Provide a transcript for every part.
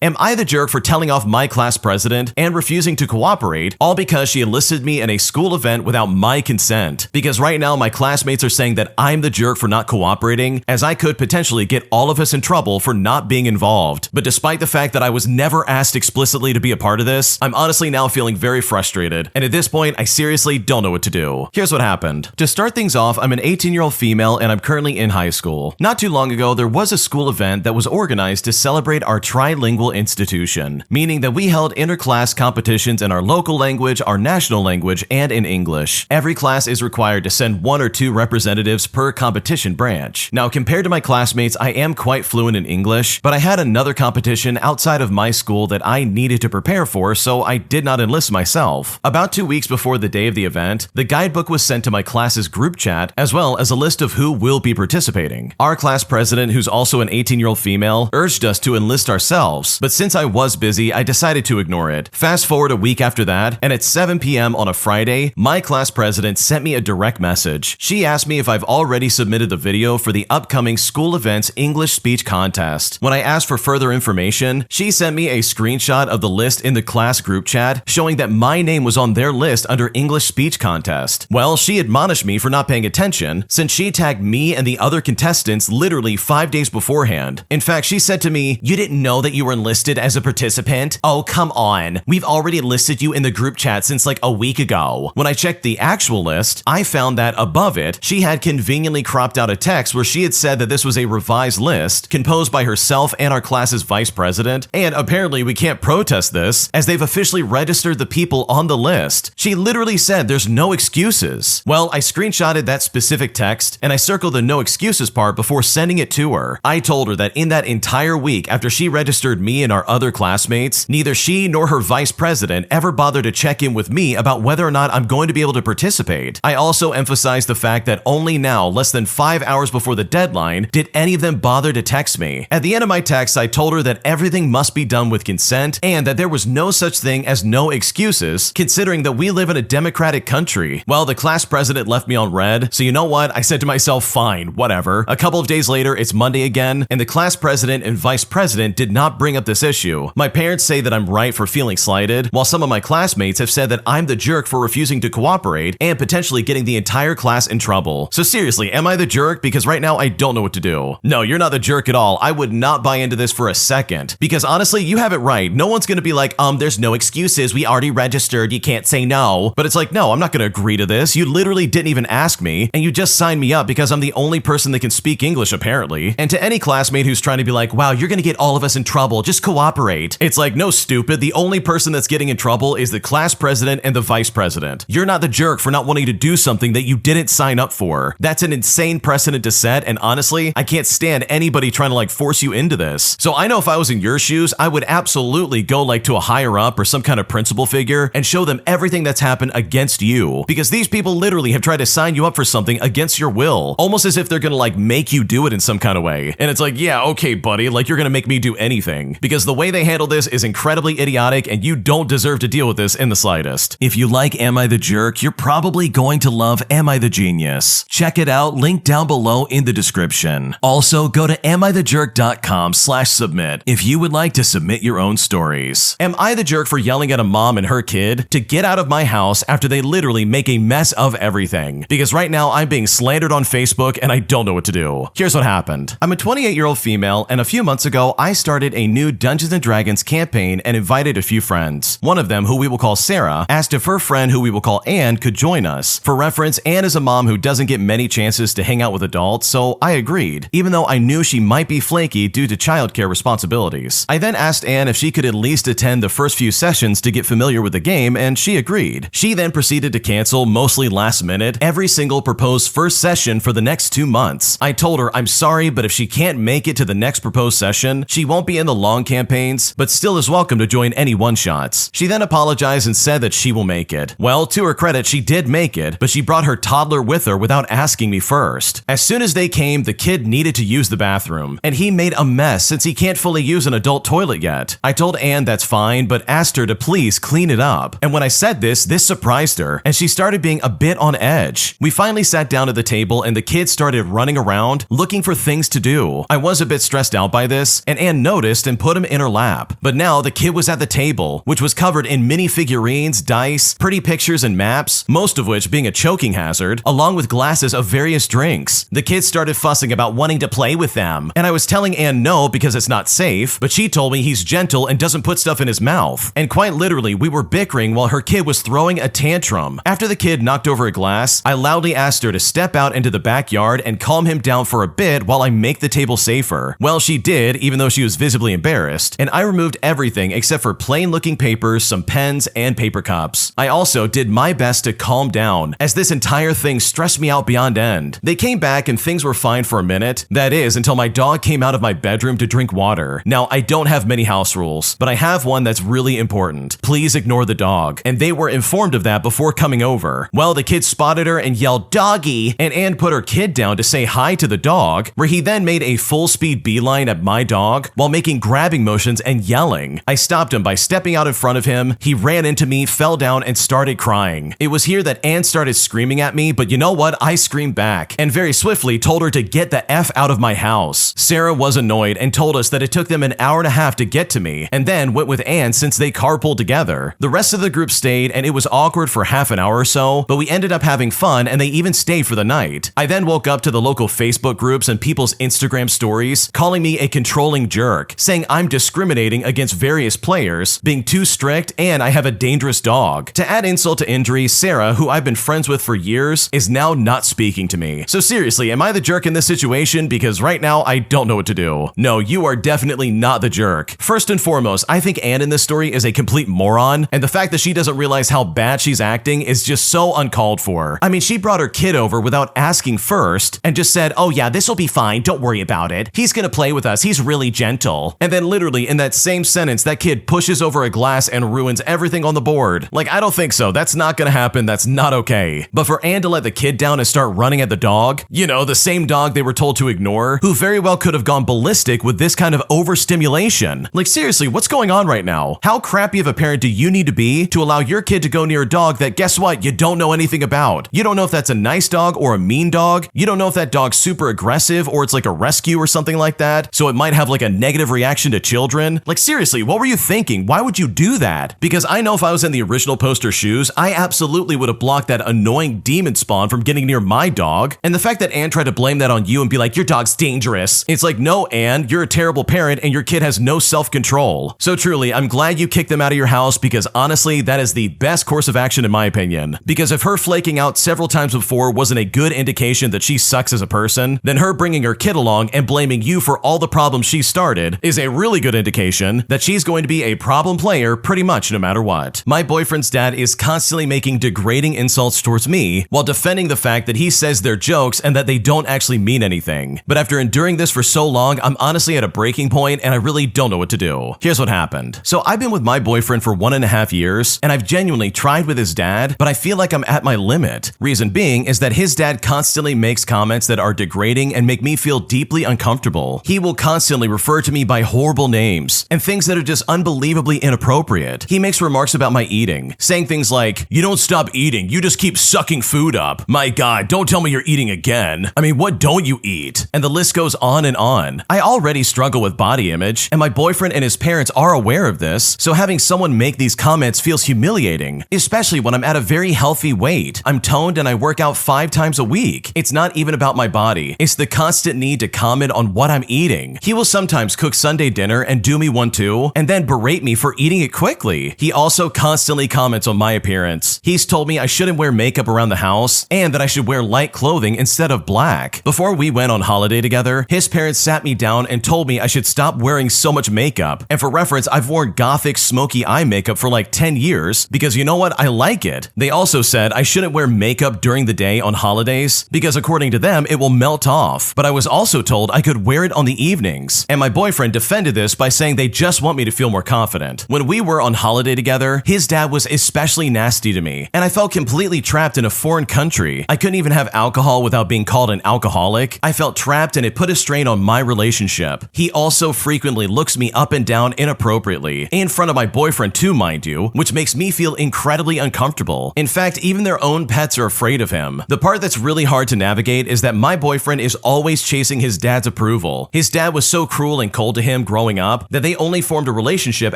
Am I the jerk for telling off my class president and refusing to cooperate, all because she enlisted me in a school event without my consent? Because right now my classmates are saying that I'm the jerk for not cooperating, as I could potentially get all of us in trouble for not being involved. But despite the fact that I was never asked explicitly to be a part of this, I'm honestly now feeling very frustrated, and at this point I seriously don't know what to do. Here's what happened. To start things off, I'm an 18-year-old female and I'm currently in high school. Not too long ago, there was a school event that was organized to celebrate our trilingual institution, meaning that we held inter-class competitions in our local language, our national language, and in English. Every class is required to send 1 or 2 representatives per competition branch. Now, compared to my classmates, I am quite fluent in English, but I had another competition outside of my school that I needed to prepare for, so I did not enlist myself. About 2 weeks before the day of the event, the guidebook was sent to my class's group chat, as well as a list of who will be participating. Our class president, who's also an 18-year-old female, urged us to enlist ourselves, but since I was busy, I decided to ignore it. Fast forward a week after that, and at 7 p.m. on a Friday, my class president sent me a direct message. She asked me if I've already submitted the video for the upcoming school event's English speech contest. When I asked for further information, she sent me a screenshot of the list in the class group chat, showing that my name was on their list under English speech contest. Well, she admonished me for not paying attention, since she tagged me and the other contestants literally 5 days beforehand. In fact, she said to me, "You didn't know that you were enlisted as a participant? Oh, come on. We've already enlisted you in the group chat since like a week ago." When I checked the actual list, I found that above it, she had conveniently cropped out a text where she had said that this was a revised list composed by herself and our class's vice president, and apparently we can't protest this as they've officially registered the people on the list. She literally said there's no excuses. Well, I screenshotted that specific text and I circled the no excuses part before sending it to her. I told her that in that entire week after she registered me and our other classmates, neither she nor her vice president ever bothered to check in with me about whether or not I'm going to be able to participate. I also emphasized the fact that only now, less than 5 hours before the deadline, did any of them bother to text me. At the end of my text, I told her that everything must be done with consent and that there was no such thing as no excuses, considering that we live in a democratic country. Well, the class president left me on red, so you know what? I said to myself, fine, whatever. A couple of days later, it's Monday again, and the class president and vice president did not bring up this issue. My parents say that I'm right for feeling slighted, while some of my classmates have said that I'm the jerk for refusing to cooperate and potentially getting the entire class in trouble. So seriously, am I the jerk? Because right now I don't know what to do. No, you're not the jerk at all. I would not buy into this for a second. Because honestly, you have it right. No one's gonna be like, there's no excuses. We already registered. You can't say no. But it's like, no, I'm not gonna agree to this. You literally didn't even ask me, and you just signed me up because I'm the only person that can speak English, apparently. And to any classmate who's trying to be like, wow, you're gonna get all of us in trouble. Just cooperate. It's like, no, stupid. The only person that's getting in trouble is the class president and the vice president. You're not the jerk for not wanting to do something that you didn't sign up for. That's an insane precedent to set, and honestly, I can't stand anybody trying to like force you into this. So I know if I was in your shoes, I would absolutely go like to a higher up or some kind of principal figure and show them everything that's happened against you, because these people literally have tried to sign you up for something against your will, almost as if they're gonna like make you do it in some kind of way. And it's like, yeah, okay, buddy, like you're gonna make me do anything, because the way they handle this is incredibly idiotic and you don't deserve to deal with this in the slightest. If you like Am I the Jerk, you're probably going to love Am I the Genius. Check it out, link down below in the description. Also, go to AmITheJerk.com/submit if you would like to submit your own stories. Am I the jerk for yelling at a mom and her kid to get out of my house after they literally make a mess of everything? Because right now I'm being slandered on Facebook and I don't know what to do. Here's what happened. I'm a 28-year-old female, and a few months ago I started a new Dungeons & Dragons campaign and invited a few friends. One of them, who we will call Sarah, asked if her friend, who we will call Anne, could join us. For reference, Anne is a mom who doesn't get many chances to hang out with adults, so I agreed, even though I knew she might be flaky due to childcare responsibilities. I then asked Anne if she could at least attend the first few sessions to get familiar with the game, and she agreed. She then proceeded to cancel, mostly last minute, every single proposed first session for the next 2 months. I told her I'm sorry, but if she can't make it to the next proposed session, she won't be in the long campaigns, but still is welcome to join any one-shots. She then apologized and said that she will make it. Well, to her credit, she did make it, but she brought her toddler with her without asking me first. As soon as they came, the kid needed to use the bathroom, and he made a mess since he can't fully use an adult toilet yet. I told Anne that's fine, but asked her to please clean it up. And when I said this surprised her, and she started being a bit on edge. We finally sat down at the table, and the kids started running around looking for things to do. I was a bit stressed out by this, and Anne noticed and put put him in her lap. But now the kid was at the table, which was covered in mini figurines, dice, pretty pictures, and maps, most of which being a choking hazard, along with glasses of various drinks. The kids started fussing about wanting to play with them, and I was telling Anne no because it's not safe, but she told me he's gentle and doesn't put stuff in his mouth. And quite literally, we were bickering while her kid was throwing a tantrum. After the kid knocked over a glass, I loudly asked her to step out into the backyard and calm him down for a bit while I make the table safer. Well, she did, even though she was visibly embarrassed, and I removed everything except for plain-looking papers, some pens, and paper cups. I also did my best to calm down, as this entire thing stressed me out beyond end. They came back and things were fine for a minute. That is, until my dog came out of my bedroom to drink water. Now, I don't have many house rules, but I have one that's really important. Please ignore the dog. And they were informed of that before coming over. Well, the kid spotted her and yelled, "Doggy!" And Anne put her kid down to say hi to the dog, where he then made a full-speed beeline at my dog while making grabbing motions and yelling. I stopped him by stepping out in front of him. He ran into me, fell down, and started crying. It was here that Anne started screaming at me, but you know what? I screamed back and very swiftly told her to get the F out of my house. Sarah was annoyed and told us that it took them an hour and a half to get to me, and then went with Anne since they carpooled together. The rest of the group stayed, and it was awkward for half an hour or so, but we ended up having fun and they even stayed for the night. I then woke up to the local Facebook groups and people's Instagram stories calling me a controlling jerk, saying I'm discriminating against various players, being too strict, and I have a dangerous dog. To add insult to injury, Sarah, who I've been friends with for years, is now not speaking to me. So seriously, am I the jerk in this situation? Because right now, I don't know what to do. No, you are definitely not the jerk. First and foremost, I think Anne in this story is a complete moron, and the fact that she doesn't realize how bad she's acting is just so uncalled for. I mean, she brought her kid over without asking first, and just said, "Oh yeah, this'll be fine, don't worry about it. He's gonna play with us, he's really gentle." And then literally in that same sentence, that kid pushes over a glass and ruins everything on the board. Like, I don't think so. That's not gonna happen. That's not okay. But for Anne to let the kid down and start running at the dog, you know, the same dog they were told to ignore, who very well could have gone ballistic with this kind of overstimulation. Like, seriously, what's going on right now? How crappy of a parent do you need to be to allow your kid to go near a dog that, guess what, you don't know anything about? You don't know if that's a nice dog or a mean dog. You don't know if that dog's super aggressive or it's like a rescue or something like that, so it might have like a negative reaction to children. Like, seriously, what were you thinking? Why would you do that? Because I know if I was in the original poster's shoes, I absolutely would have blocked that annoying demon spawn from getting near my dog. And the fact that Anne tried to blame that on you and be like, your dog's dangerous. It's like, no, Anne, you're a terrible parent and your kid has no self-control. So truly, I'm glad you kicked them out of your house, because honestly, that is the best course of action in my opinion. Because if her flaking out several times before wasn't a good indication that she sucks as a person, then her bringing her kid along and blaming you for all the problems she started is a really good indication that she's going to be a problem player pretty much no matter what. My boyfriend's dad is constantly making degrading insults towards me while defending the fact that he says they're jokes and that they don't actually mean anything. But after enduring this for so long, I'm honestly at a breaking point and I really don't know what to do. Here's what happened. So I've been with my boyfriend for 1.5 years and I've genuinely tried with his dad, but I feel like I'm at my limit. Reason being is that his dad constantly makes comments that are degrading and make me feel deeply uncomfortable. He will constantly refer to me by horrible names and things that are just unbelievably inappropriate. He makes remarks about my eating, saying things like, "You don't stop eating, you just keep sucking food up. My God, don't tell me you're eating again. I mean, what don't you eat?" And the list goes on and on. I already struggle with body image, and my boyfriend and his parents are aware of this, so having someone make these comments feels humiliating, especially when I'm at a very healthy weight. I'm toned and I work out 5 times a week. It's not even about my body. It's the constant need to comment on what I'm eating. He will sometimes cook Sunday dinner and do me one too, and then berate me for eating it quickly. He also constantly comments on my appearance. He's told me I shouldn't wear makeup around the house and that I should wear light clothing instead of black. Before we went on holiday together, his parents sat me down and told me I should stop wearing so much makeup. And for reference, I've worn gothic smoky eye makeup for like 10 years because you know what? I like it. They also said I shouldn't wear makeup during the day on holidays because according to them, it will melt off. But I was also told I could wear it on the evenings. And my boyfriend defended this by saying they just want me to feel more confident. When we were on holiday together, his dad was especially nasty to me, and I felt completely trapped in a foreign country. I couldn't even have alcohol without being called an alcoholic. I felt trapped and it put a strain on my relationship. He also frequently looks me up and down inappropriately, in front of my boyfriend too, mind you, which makes me feel incredibly uncomfortable. In fact, even their own pets are afraid of him. The part that's really hard to navigate is that my boyfriend is always chasing his dad's approval. His dad was so cruel and cold to him growing growing up that they only formed a relationship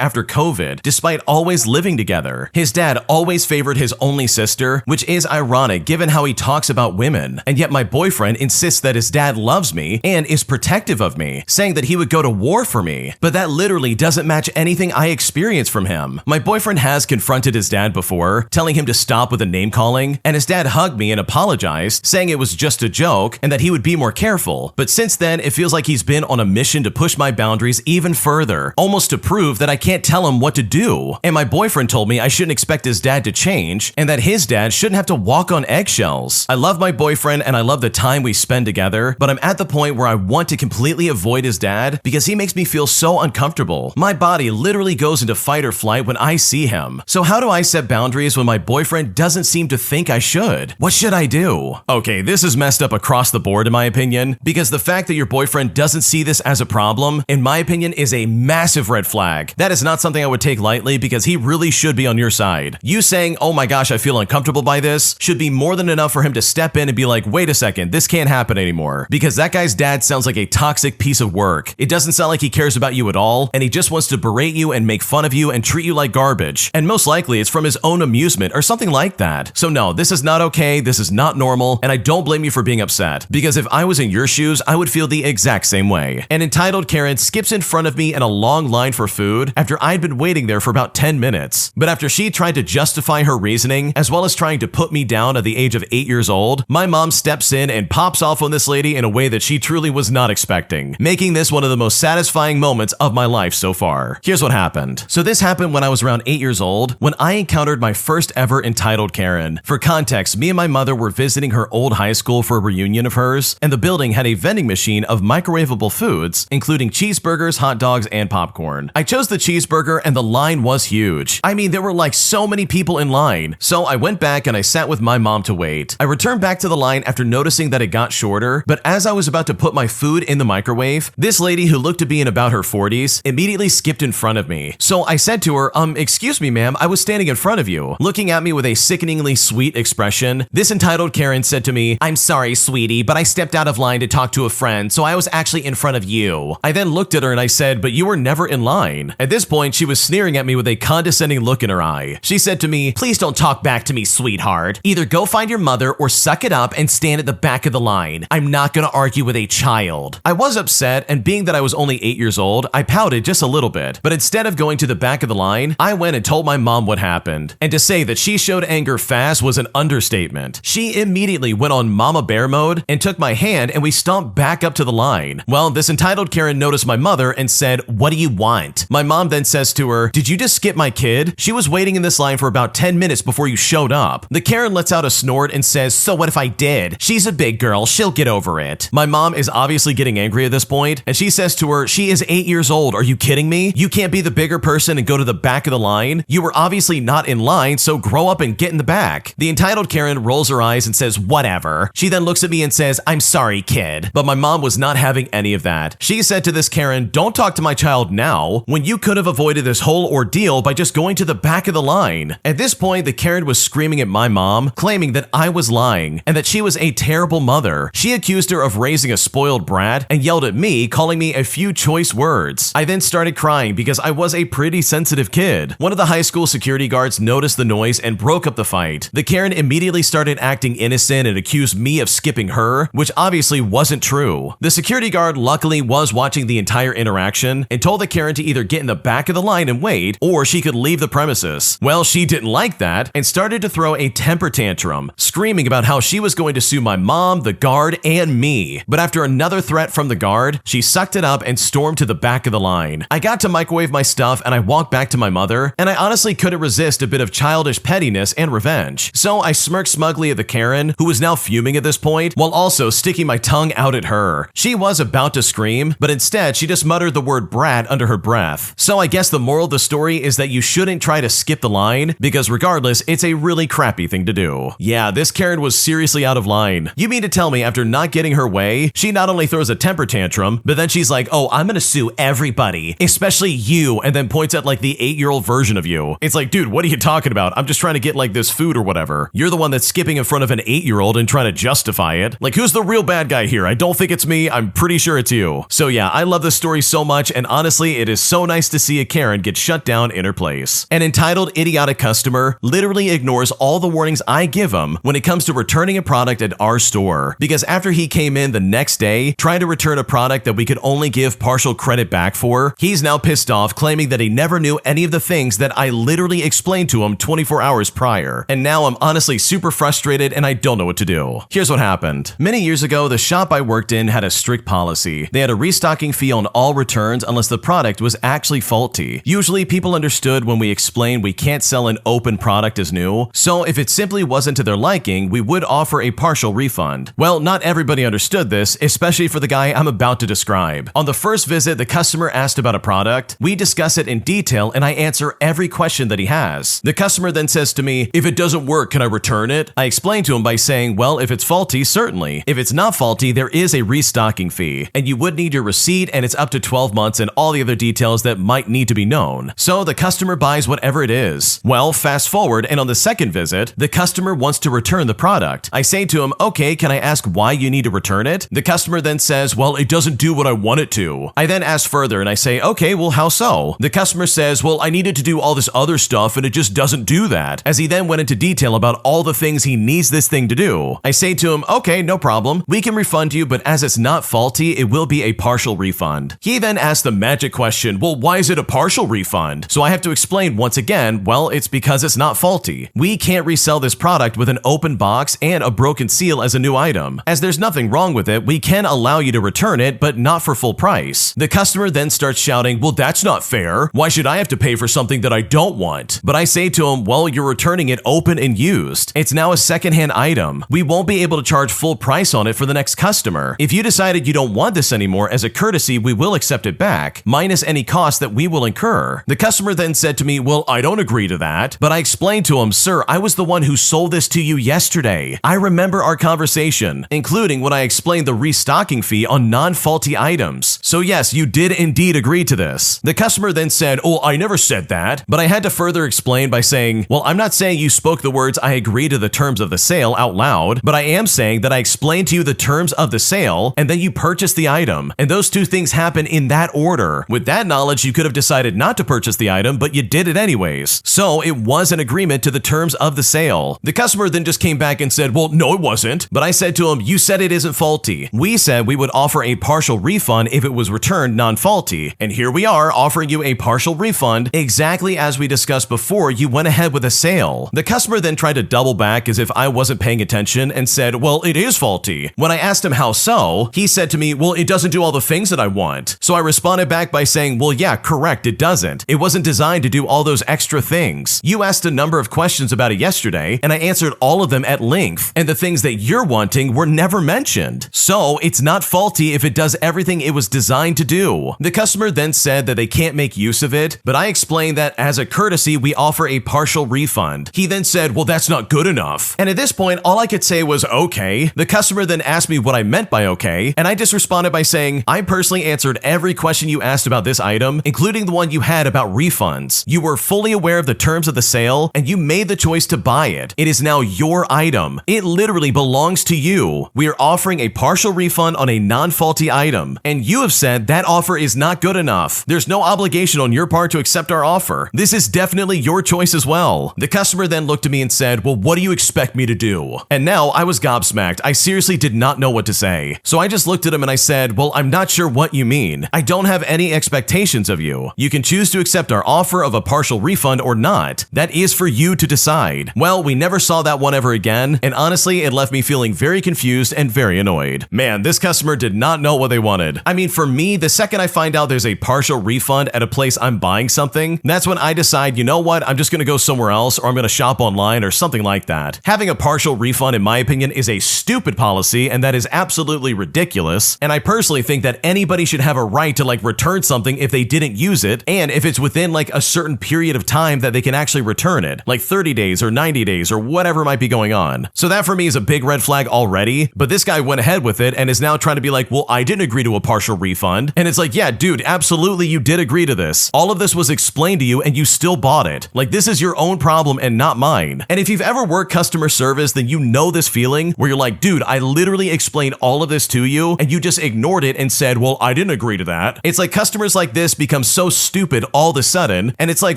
after COVID, despite always living together. His dad always favored his only sister, which is ironic given how he talks about women. And yet my boyfriend insists that his dad loves me and is protective of me, saying that he would go to war for me. But that literally doesn't match anything I experienced from him. My boyfriend has confronted his dad before, telling him to stop with the name calling, and his dad hugged me and apologized, saying it was just a joke and that he would be more careful. But since then, it feels like he's been on a mission to push my boundaries even further, almost to prove that I can't tell him what to do. And my boyfriend told me I shouldn't expect his dad to change, and that his dad shouldn't have to walk on eggshells. I love my boyfriend and I love the time we spend together, but I'm at the point where I want to completely avoid his dad because he makes me feel so uncomfortable. My body literally goes into fight or flight when I see him. So how do I set boundaries when my boyfriend doesn't seem to think I should? What should I do? Okay, this is messed up across the board in my opinion, because the fact that your boyfriend doesn't see this as a problem, in my opinion, is a massive red flag. That is not something I would take lightly because he really should be on your side. You saying, oh my gosh, I feel uncomfortable by this, should be more than enough for him to step in and be like, wait a second, this can't happen anymore. Because that guy's dad sounds like a toxic piece of work. It doesn't sound like he cares about you at all, and he just wants to berate you and make fun of you and treat you like garbage. And most likely it's from his own amusement or something like that. So no, this is not okay, this is not normal, and I don't blame you for being upset. Because if I was in your shoes, I would feel the exact same way. An entitled Karen skips in front of me in a long line for food after I'd been waiting there for about 10 minutes. But after she tried to justify her reasoning, as well as trying to put me down at the age of 8 years old, my mom steps in and pops off on this lady in a way that she truly was not expecting, making this one of the most satisfying moments of my life so far. Here's what happened. So this happened when I was around 8 years old, when I encountered my first ever entitled Karen. For context, me and my mother were visiting her old high school for a reunion of hers, and the building had a vending machine of microwavable foods, including cheeseburgers, hot dogs, and popcorn. I chose the cheeseburger and the line was huge. I mean, there were like so many people in line. So I went back and I sat with my mom to wait. I returned back to the line after noticing that it got shorter, but as I was about to put my food in the microwave, this lady who looked to be in about her 40s immediately skipped in front of me. So I said to her, excuse me ma'am, I was standing in front of you. Looking at me with a sickeningly sweet expression, this entitled Karen said to me, I'm sorry sweetie, but I stepped out of line to talk to a friend, so I was actually in front of you. I then looked at her and I said, but you were never in line. At this point, she was sneering at me with a condescending look in her eye. She said to me, please don't talk back to me, sweetheart. Either go find your mother or suck it up and stand at the back of the line. I'm not gonna argue with a child. I was upset, and being that I was only 8 years old, I pouted just a little bit. But instead of going to the back of the line, I went and told my mom what happened. And to say that she showed anger fast was an understatement. She immediately went on mama bear mode and took my hand and we stomped back up to the line. Well, this entitled Karen noticed my mother and said, what do you want? My mom then says to her, did you just skip my kid? She was waiting in this line for about 10 minutes before you showed up. The Karen lets out a snort and says, so what if I did? She's a big girl, she'll get over it. My mom is obviously getting angry at this point, and she says to her, she is 8 years old, are you kidding me? You can't be the bigger person and go to the back of the line? You were obviously not in line, so grow up and get in the back. The entitled Karen rolls her eyes and says, whatever. She then looks at me and says, I'm sorry, kid. But my mom was not having any of that. She said to this Karen, don't talk to my child now, when you could have avoided this whole ordeal by just going to the back of the line. At this point, the Karen was screaming at my mom, claiming that I was lying and that she was a terrible mother. She accused her of raising a spoiled brat and yelled at me, calling me a few choice words. I then started crying because I was a pretty sensitive kid. One of the high school security guards noticed the noise and broke up the fight. The Karen immediately started acting innocent and accused me of skipping her, which obviously wasn't true. The security guard luckily was watching the entire interaction and told the Karen to either get in the back of the line and wait, or she could leave the premises. Well, she didn't like that and started to throw a temper tantrum, screaming about how she was going to sue my mom, the guard, and me. But after another threat from the guard, she sucked it up and stormed to the back of the line. I got to microwave my stuff and I walked back to my mother, and I honestly couldn't resist a bit of childish pettiness and revenge. So I smirked smugly at the Karen, who was now fuming at this point, while also sticking my tongue out at her. She was about to scream, but instead she just muttered the word brat under her breath. So I guess the moral of the story is that you shouldn't try to skip the line, because regardless, it's a really crappy thing to do. Yeah, this Karen was seriously out of line. You mean to tell me after not getting her way, she not only throws a temper tantrum, but then she's like, oh, I'm gonna sue everybody, especially you, and then points at like the 8-year-old version of you. It's like, dude, what are you talking about? I'm just trying to get like this food or whatever. You're the one that's skipping in front of an 8-year-old and trying to justify it. Like, who's the real bad guy here? I don't think it's me. I'm pretty sure it's you. So yeah, I love this story so much, and honestly, it is so nice to see a Karen get shut down in her place. An entitled idiotic customer literally ignores all the warnings I give him when it comes to returning a product at our store, because after he came in the next day trying to return a product that we could only give partial credit back for, he's now pissed off, claiming that he never knew any of the things that I literally explained to him 24 hours prior. And now I'm honestly super frustrated and I don't know what to do. Here's what happened. Many years ago, the shop I worked in had a strict policy. They had a restocking fee on all returns unless the product was actually faulty. Usually people understood when we explained we can't sell an open product as new, so if it simply wasn't to their liking, we would offer a partial refund. Well, not everybody understood this, especially for the guy I'm about to describe. On the first visit, the customer asked about a product. We discuss it in detail and I answer every question that he has. The customer then says to me, "If it doesn't work, can I return it?" I explain to him by saying, well, if it's faulty, certainly. If it's not faulty, there is a restocking fee, and you would need your receipt, and it's up to 12 months and all the other details that might need to be known. So the customer buys whatever it is. Well, fast forward, and on the second visit, the customer wants to return the product. I say to him, "Okay, can I ask why you need to return it?" The customer then says, "Well, it doesn't do what I want it to." I then ask further and I say, "Okay, well, how so?" The customer says, "Well, I needed to do all this other stuff and it just doesn't do that," as he then went into detail about all the things he needs this thing to do. I say to him, "Okay, no problem. We can refund you, but as it's not faulty, it will be a partial refund." He then asks the magic question, "Well, why is it a partial refund?" So I have to explain once again, well, it's because it's not faulty. We can't resell this product with an open box and a broken seal as a new item. As there's nothing wrong with it, we can allow you to return it, but not for full price. The customer then starts shouting, "Well, that's not fair. Why should I have to pay for something that I don't want?" But I say to him, "Well, you're returning it open and used. It's now a secondhand item. We won't be able to charge full price on it for the next customer. If you decided you don't want this anymore, as a courtesy, we will accept it back, minus any cost that we will incur." The customer then said to me, "Well, I don't agree to that." But I explained to him, "Sir, I was the one who sold this to you yesterday. I remember our conversation, including when I explained the restocking fee on non-faulty items. So yes, you did indeed agree to this." The customer then said, "Oh, I never said that." But I had to further explain by saying, "Well, I'm not saying you spoke the words 'I agree to the terms of the sale' out loud, but I am saying that I explained to you the terms of the sale and then you purchased the item. And those two things happen in that order. With that knowledge, you could have decided not to purchase the item, but you did it anyways. So it was an agreement to the terms of the sale." The customer then just came back and said, "Well, no, it wasn't." But I said to him, "You said it isn't faulty. We said we would offer a partial refund if it was returned non-faulty. And here we are offering you a partial refund exactly as we discussed before you went ahead with a sale." The customer then tried to double back as if I wasn't paying attention and said, "Well, it is faulty." When I asked him how so, he said to me, "Well, it doesn't do all the things that I want." So I responded back by saying, "Well, yeah, correct, it doesn't. It wasn't designed to do all those extra things. You asked a number of questions about it yesterday, and I answered all of them at length, and the things that you're wanting were never mentioned. So it's not faulty if it does everything it was designed to do." The customer then said that they can't make use of it, but I explained that as a courtesy, we offer a partial refund. He then said, "Well, that's not good enough." And at this point, all I could say was, "Okay." The customer then asked me what I meant by okay, and I just responded by saying, "I personally answered every question you asked about this item, including the one you had about refunds. You were fully aware of the terms of the sale, and you made the choice to buy it. It is now your item. It literally belongs to you. We are offering a partial refund on a non-faulty item, and you have said that offer is not good enough. There's no obligation on your part to accept our offer. This is definitely your choice as well." The customer then looked at me and said, "Well, what do you expect me to do?" And now I was gobsmacked. I seriously did not know what to say. So I just looked at him and I said, "Well, I'm not sure what you mean. I don't have any expectations of you. You can choose to accept our offer of a partial refund or not. That is for you to decide." Well, we never saw that one ever again, and honestly, it left me feeling very confused and very annoyed. Man, this customer did not know what they wanted. I mean, for me, the second I find out there's a partial refund at a place I'm buying something, that's when I decide, you know what, I'm just gonna go somewhere else, or I'm gonna shop online or something like that. Having a partial refund, in my opinion, is a stupid policy, and that is absolutely ridiculous, and I personally think that anybody should have a right to return something if they didn't use it, and if it's within a certain period of time that they can actually return it, like 30 days or 90 days or whatever might be going on. So that for me is a big red flag already, but this guy went ahead with it and is now trying to be like, "Well, I didn't agree to a partial refund." And it's like, yeah, dude, absolutely you did agree to this. All of this was explained to you and you still bought it. This is your own problem and not mine. And if you've ever worked customer service, then you know this feeling where you're like, dude, I literally explained all of this to you and you just ignored it and said, "Well, I didn't agree agree to that. It's like customers like this become so stupid all of a sudden, and it's like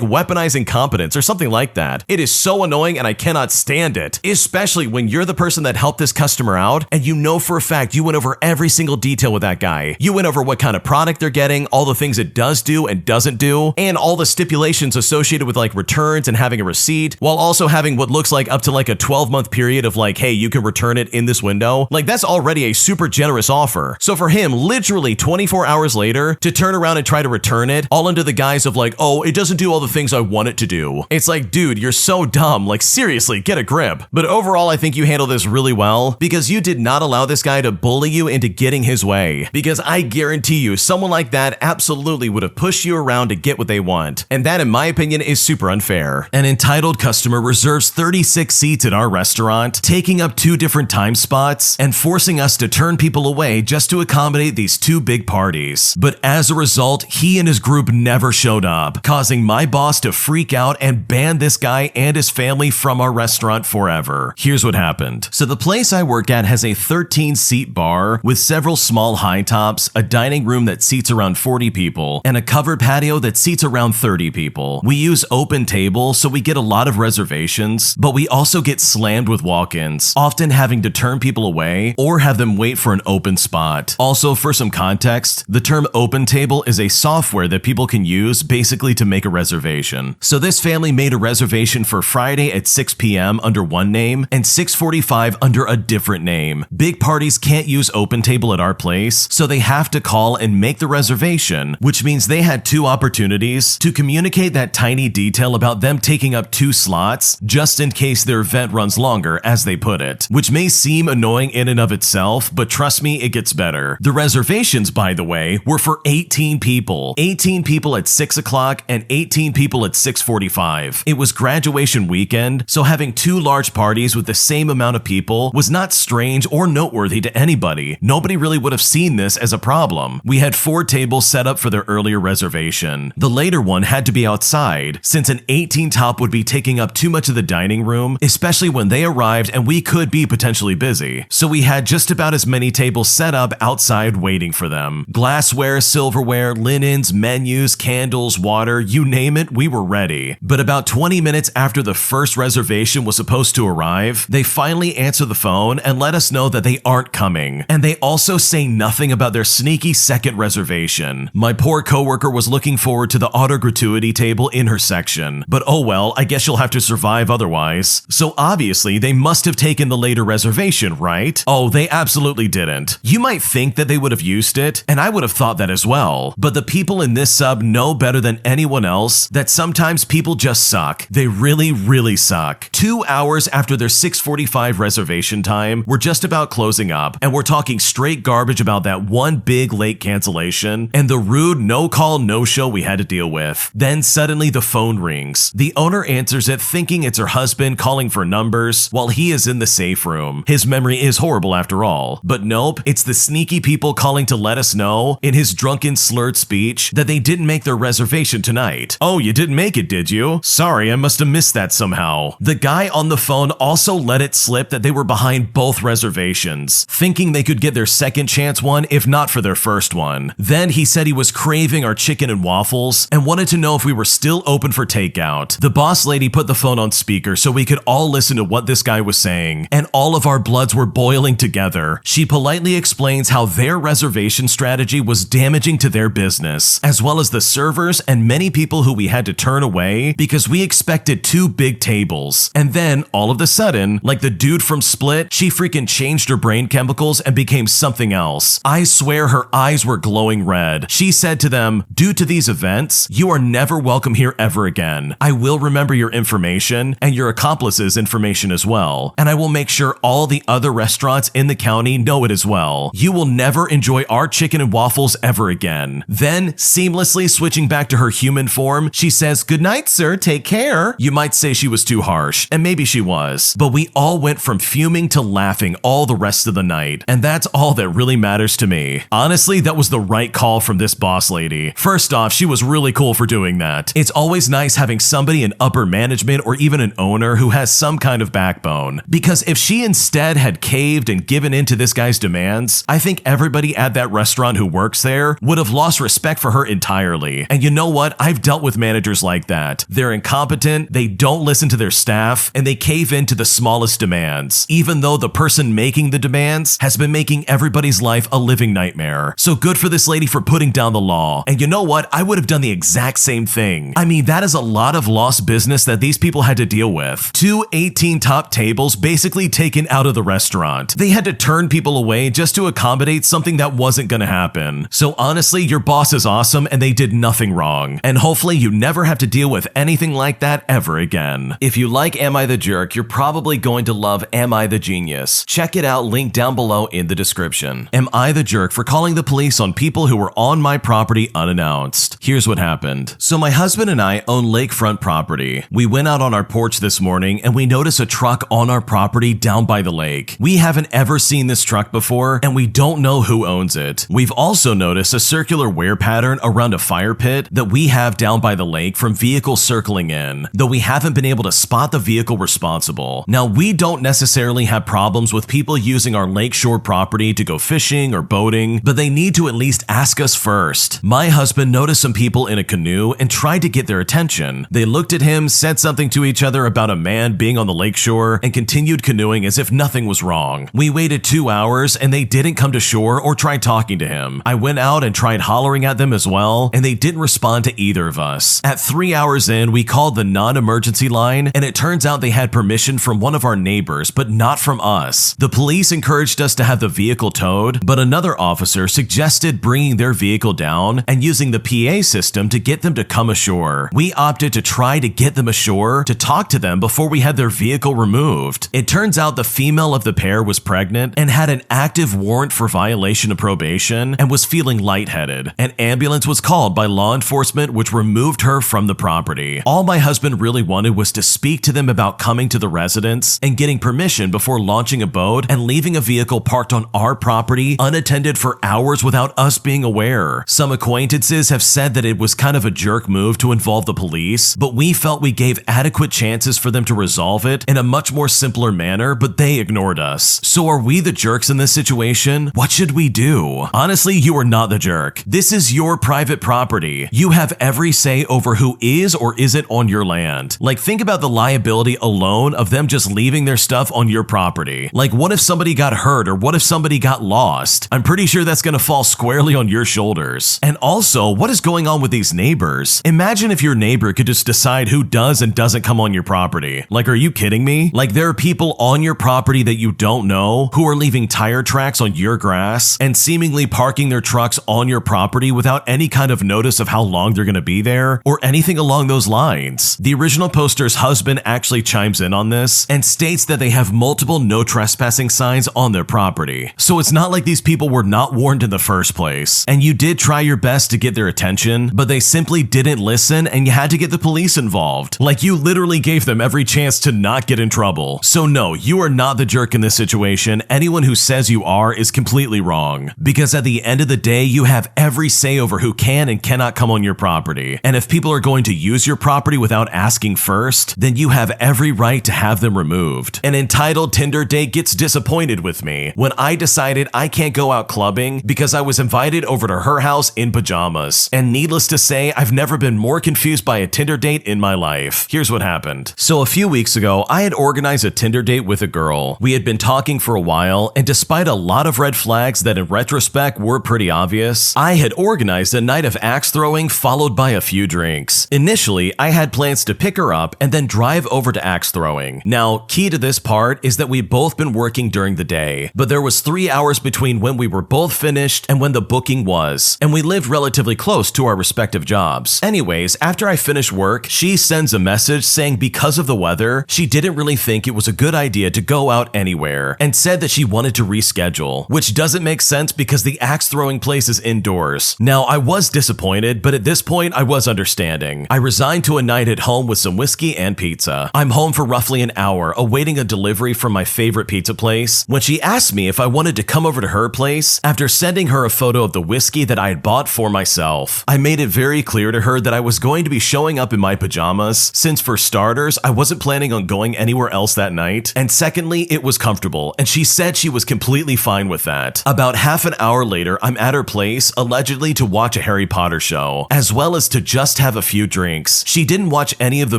weaponizing competence or something like that. It is so annoying and I cannot stand it, especially when you're the person that helped this customer out and you know for a fact you went over every single detail with that guy. You went over what kind of product they're getting, all the things it does do and doesn't do, and all the stipulations associated with like returns and having a receipt, while also having what looks like up to like a 12-month period of like, hey, you can return it in this window. Like that's already a super generous offer. So for him, literally 24 hours later, to turn around and try to return it, all under the guise of like, oh, it doesn't do all the things I want it to do. It's like, dude, you're so dumb. Like seriously, get a grip. But overall, I think you handled this really well because you did not allow this guy to bully you into getting his way. Because I guarantee you, someone like that absolutely would have pushed you around to get what they want. And that, in my opinion, is super unfair. An entitled customer reserves 36 seats at our restaurant, taking up 2 different time spots and forcing us to turn people away just to accommodate these 2 big parties. But as a result, he and his group never showed up, causing my boss to freak out and ban this guy and his family from our restaurant forever. Here's what happened. So the place I work at has a 13-seat bar with several small high tops, a dining room that seats around 40 people, and a covered patio that seats around 30 people. We use open tables, so we get a lot of reservations, but we also get slammed with walk-ins, often having to turn people away or have them wait for an open spot. Also, for some context, the term open table is a software that people can use basically to make a reservation. So this family made a reservation for Friday at 6 p.m. under one name and 6:45 under a different name. Big parties can't use open table at our place, so they have to call and make the reservation, which means they had 2 opportunities to communicate that tiny detail about them taking up 2 slots just in case their event runs longer, as they put it, which may seem annoying in and of itself, but trust me, it gets better. The reservations, by the way, were for 18 people. 18 people at 6 o'clock and 18 people at 6:45. It was graduation weekend, so having 2 large parties with the same amount of people was not strange or noteworthy to anybody. Nobody really would have seen this as a problem. We had 4 tables set up for their earlier reservation. The later one had to be outside, since an 18 top would be taking up too much of the dining room, especially when they arrived and we could be potentially busy. So we had just about as many tables set up outside waiting for them. Glassware, silverware, linens, menus, candles, water, you name it, we were ready. But about 20 minutes after the first reservation was supposed to arrive, they finally answer the phone and let us know that they aren't coming. And they also say nothing about their sneaky second reservation. My poor coworker was looking forward to the auto gratuity table in her section, but oh well, I guess you'll have to survive otherwise. So obviously they must have taken the later reservation, right? Oh, they absolutely didn't. You might think that they would have used it, and I would have thought that as well, but the people in this sub know better than anyone else that sometimes people just suck. They really, really suck. 2 hours after their 6:45 reservation time, we're just about closing up, and we're talking straight garbage about that one big late cancellation and the rude no-call, no-show we had to deal with. Then suddenly the phone rings. The owner answers it thinking it's her husband calling for numbers while he is in the safe room. His memory is horrible after all. But nope, it's the sneaky people calling to let us know in his drunken slurred speech that they didn't make their reservation tonight. Oh, you didn't make it, did you? Sorry, I must have missed that somehow. The guy on the phone also let it slip that they were behind both reservations, thinking they could get their second chance one if not for their first one. Then he said he was craving our chicken and waffles and wanted to know if we were still open for takeout. The boss lady put the phone on speaker so we could all listen to what this guy was saying, and all of our bloods were boiling together. She politely explains how their reservation strategy was damaging to their business, as well as the servers and many people who we had to turn away because we expected 2 big tables. And then, all of a sudden, like the dude from Split, she freaking changed her brain chemicals and became something else. I swear her eyes were glowing red. She said to them, "Due to these events, you are never welcome here ever again. I will remember your information and your accomplices' information as well, and I will make sure all the other restaurants in the county know it as well. You will never enjoy our chicken and waffles ever again." Then, seamlessly switching back to her human form, she says, "Good night, sir, take care." You might say she was too harsh, and maybe she was, but we all went from fuming to laughing all the rest of the night, and that's all that really matters to me. Honestly, that was the right call from this boss lady. First off, she was really cool for doing that. It's always nice having somebody in upper management or even an owner who has some kind of backbone, because if she instead had caved and given in to this guy's demands, I think everybody at that restaurant who worked works there would have lost respect for her entirely. And you know what? I've dealt with managers like that. They're incompetent, they don't listen to their staff, and they cave in to the smallest demands, even though the person making the demands has been making everybody's life a living nightmare. So good for this lady for putting down the law. And you know what? I would have done the exact same thing. I mean, that is a lot of lost business that these people had to deal with. 2 18-top tables basically taken out of the restaurant. They had to turn people away just to accommodate something that wasn't gonna happen. So honestly, your boss is awesome and they did nothing wrong. And hopefully you never have to deal with anything like that ever again. If you like Am I the Jerk, you're probably going to love Am I the Genius. Check it out, link down below in the description. Am I the jerk for calling the police on people who were on my property unannounced? Here's what happened. So my husband and I own lakefront property. We went out on our porch this morning and we noticed a truck on our property down by the lake. We haven't ever seen this truck before and we don't know who owns it. We've also noticed a circular wear pattern around a fire pit that we have down by the lake from vehicles circling in, though we haven't been able to spot the vehicle responsible. Now, we don't necessarily have problems with people using our lakeshore property to go fishing or boating, but they need to at least ask us first. My husband noticed some people in a canoe and tried to get their attention. They looked at him, said something to each other about a man being on the lakeshore, and continued canoeing as if nothing was wrong. We waited 2 hours and they didn't come to shore or try talking to him. I went out and tried hollering at them as well, and they didn't respond to either of us. At 3 hours in, we called the non-emergency line, and it turns out they had permission from one of our neighbors, but not from us. The police encouraged us to have the vehicle towed, but another officer suggested bringing their vehicle down and using the PA system to get them to come ashore. We opted to try to get them ashore to talk to them before we had their vehicle removed. It turns out the female of the pair was pregnant and had an active warrant for violation of probation and was feeling lightheaded. An ambulance was called by law enforcement, which removed her from the property. All my husband really wanted was to speak to them about coming to the residence and getting permission before launching a boat and leaving a vehicle parked on our property unattended for hours without us being aware. Some acquaintances have said that it was kind of a jerk move to involve the police, but we felt we gave adequate chances for them to resolve it in a much more simpler manner, but they ignored us. So are we the jerks in this situation? What should we do? Honestly, you are not the jerk. This is your private property. You have every say over who is or isn't on your land. Like, think about the liability alone of them just leaving their stuff on your property. Like, what if somebody got hurt or what if somebody got lost? I'm pretty sure that's gonna fall squarely on your shoulders. And also, what is going on with these neighbors? Imagine if your neighbor could just decide who does and doesn't come on your property. Like, are you kidding me? Like, there are people on your property that you don't know who are leaving tire tracks on your grass and seemingly parking their trucks on your property without any kind of notice of how long they're gonna be there or anything along those lines. The original poster's husband actually chimes in on this and states that they have multiple no trespassing signs on their property. So it's not like these people were not warned in the first place. And you did try your best to get their attention, but they simply didn't listen and you had to get the police involved. Like, you literally gave them every chance to not get in trouble. So no, you are not the jerk in this situation. Anyone who says you are is completely wrong. Because at the end of the day, you have every say over who can and cannot come on your property. And if people are going to use your property without asking first, then you have every right to have them removed. An entitled Tinder date gets disappointed with me when I decided I can't go out clubbing because I was invited over to her house in pajamas. And needless to say, I've never been more confused by a Tinder date in my life. Here's what happened. So a few weeks ago, I had organized a Tinder date with a girl. We had been talking for a while, and despite a lot of red flags that in retrospect were pretty obvious, I had organized a night of axe throwing followed by a few drinks. Initially, I had plans to pick her up and then drive over to axe throwing. Now, key to this part is that we'd both been working during the day, but there was 3 hours between when we were both finished and when the booking was, and we lived relatively close to our respective jobs. Anyways, after I finished work, she sends a message saying because of the weather, she didn't really think it was a good idea to go out anywhere, and said that she wanted to reschedule, which doesn't make sense because the axe throwing place is indoors. Now, I was disappointed, but at this point, I was understanding. I resigned to a night at home with some whiskey and pizza. I'm home for roughly an hour, awaiting a delivery from my favorite pizza place, when she asked me if I wanted to come over to her place after sending her a photo of the whiskey that I had bought for myself. I made it very clear to her that I was going to be showing up in my pajamas, since for starters, I wasn't planning on going anywhere else that night, and secondly, it was comfortable, and she said she was completely fine with that. About half an hour later, I'm I'm at her place, allegedly to watch a Harry Potter show, as well as to just have a few drinks. She didn't watch any of the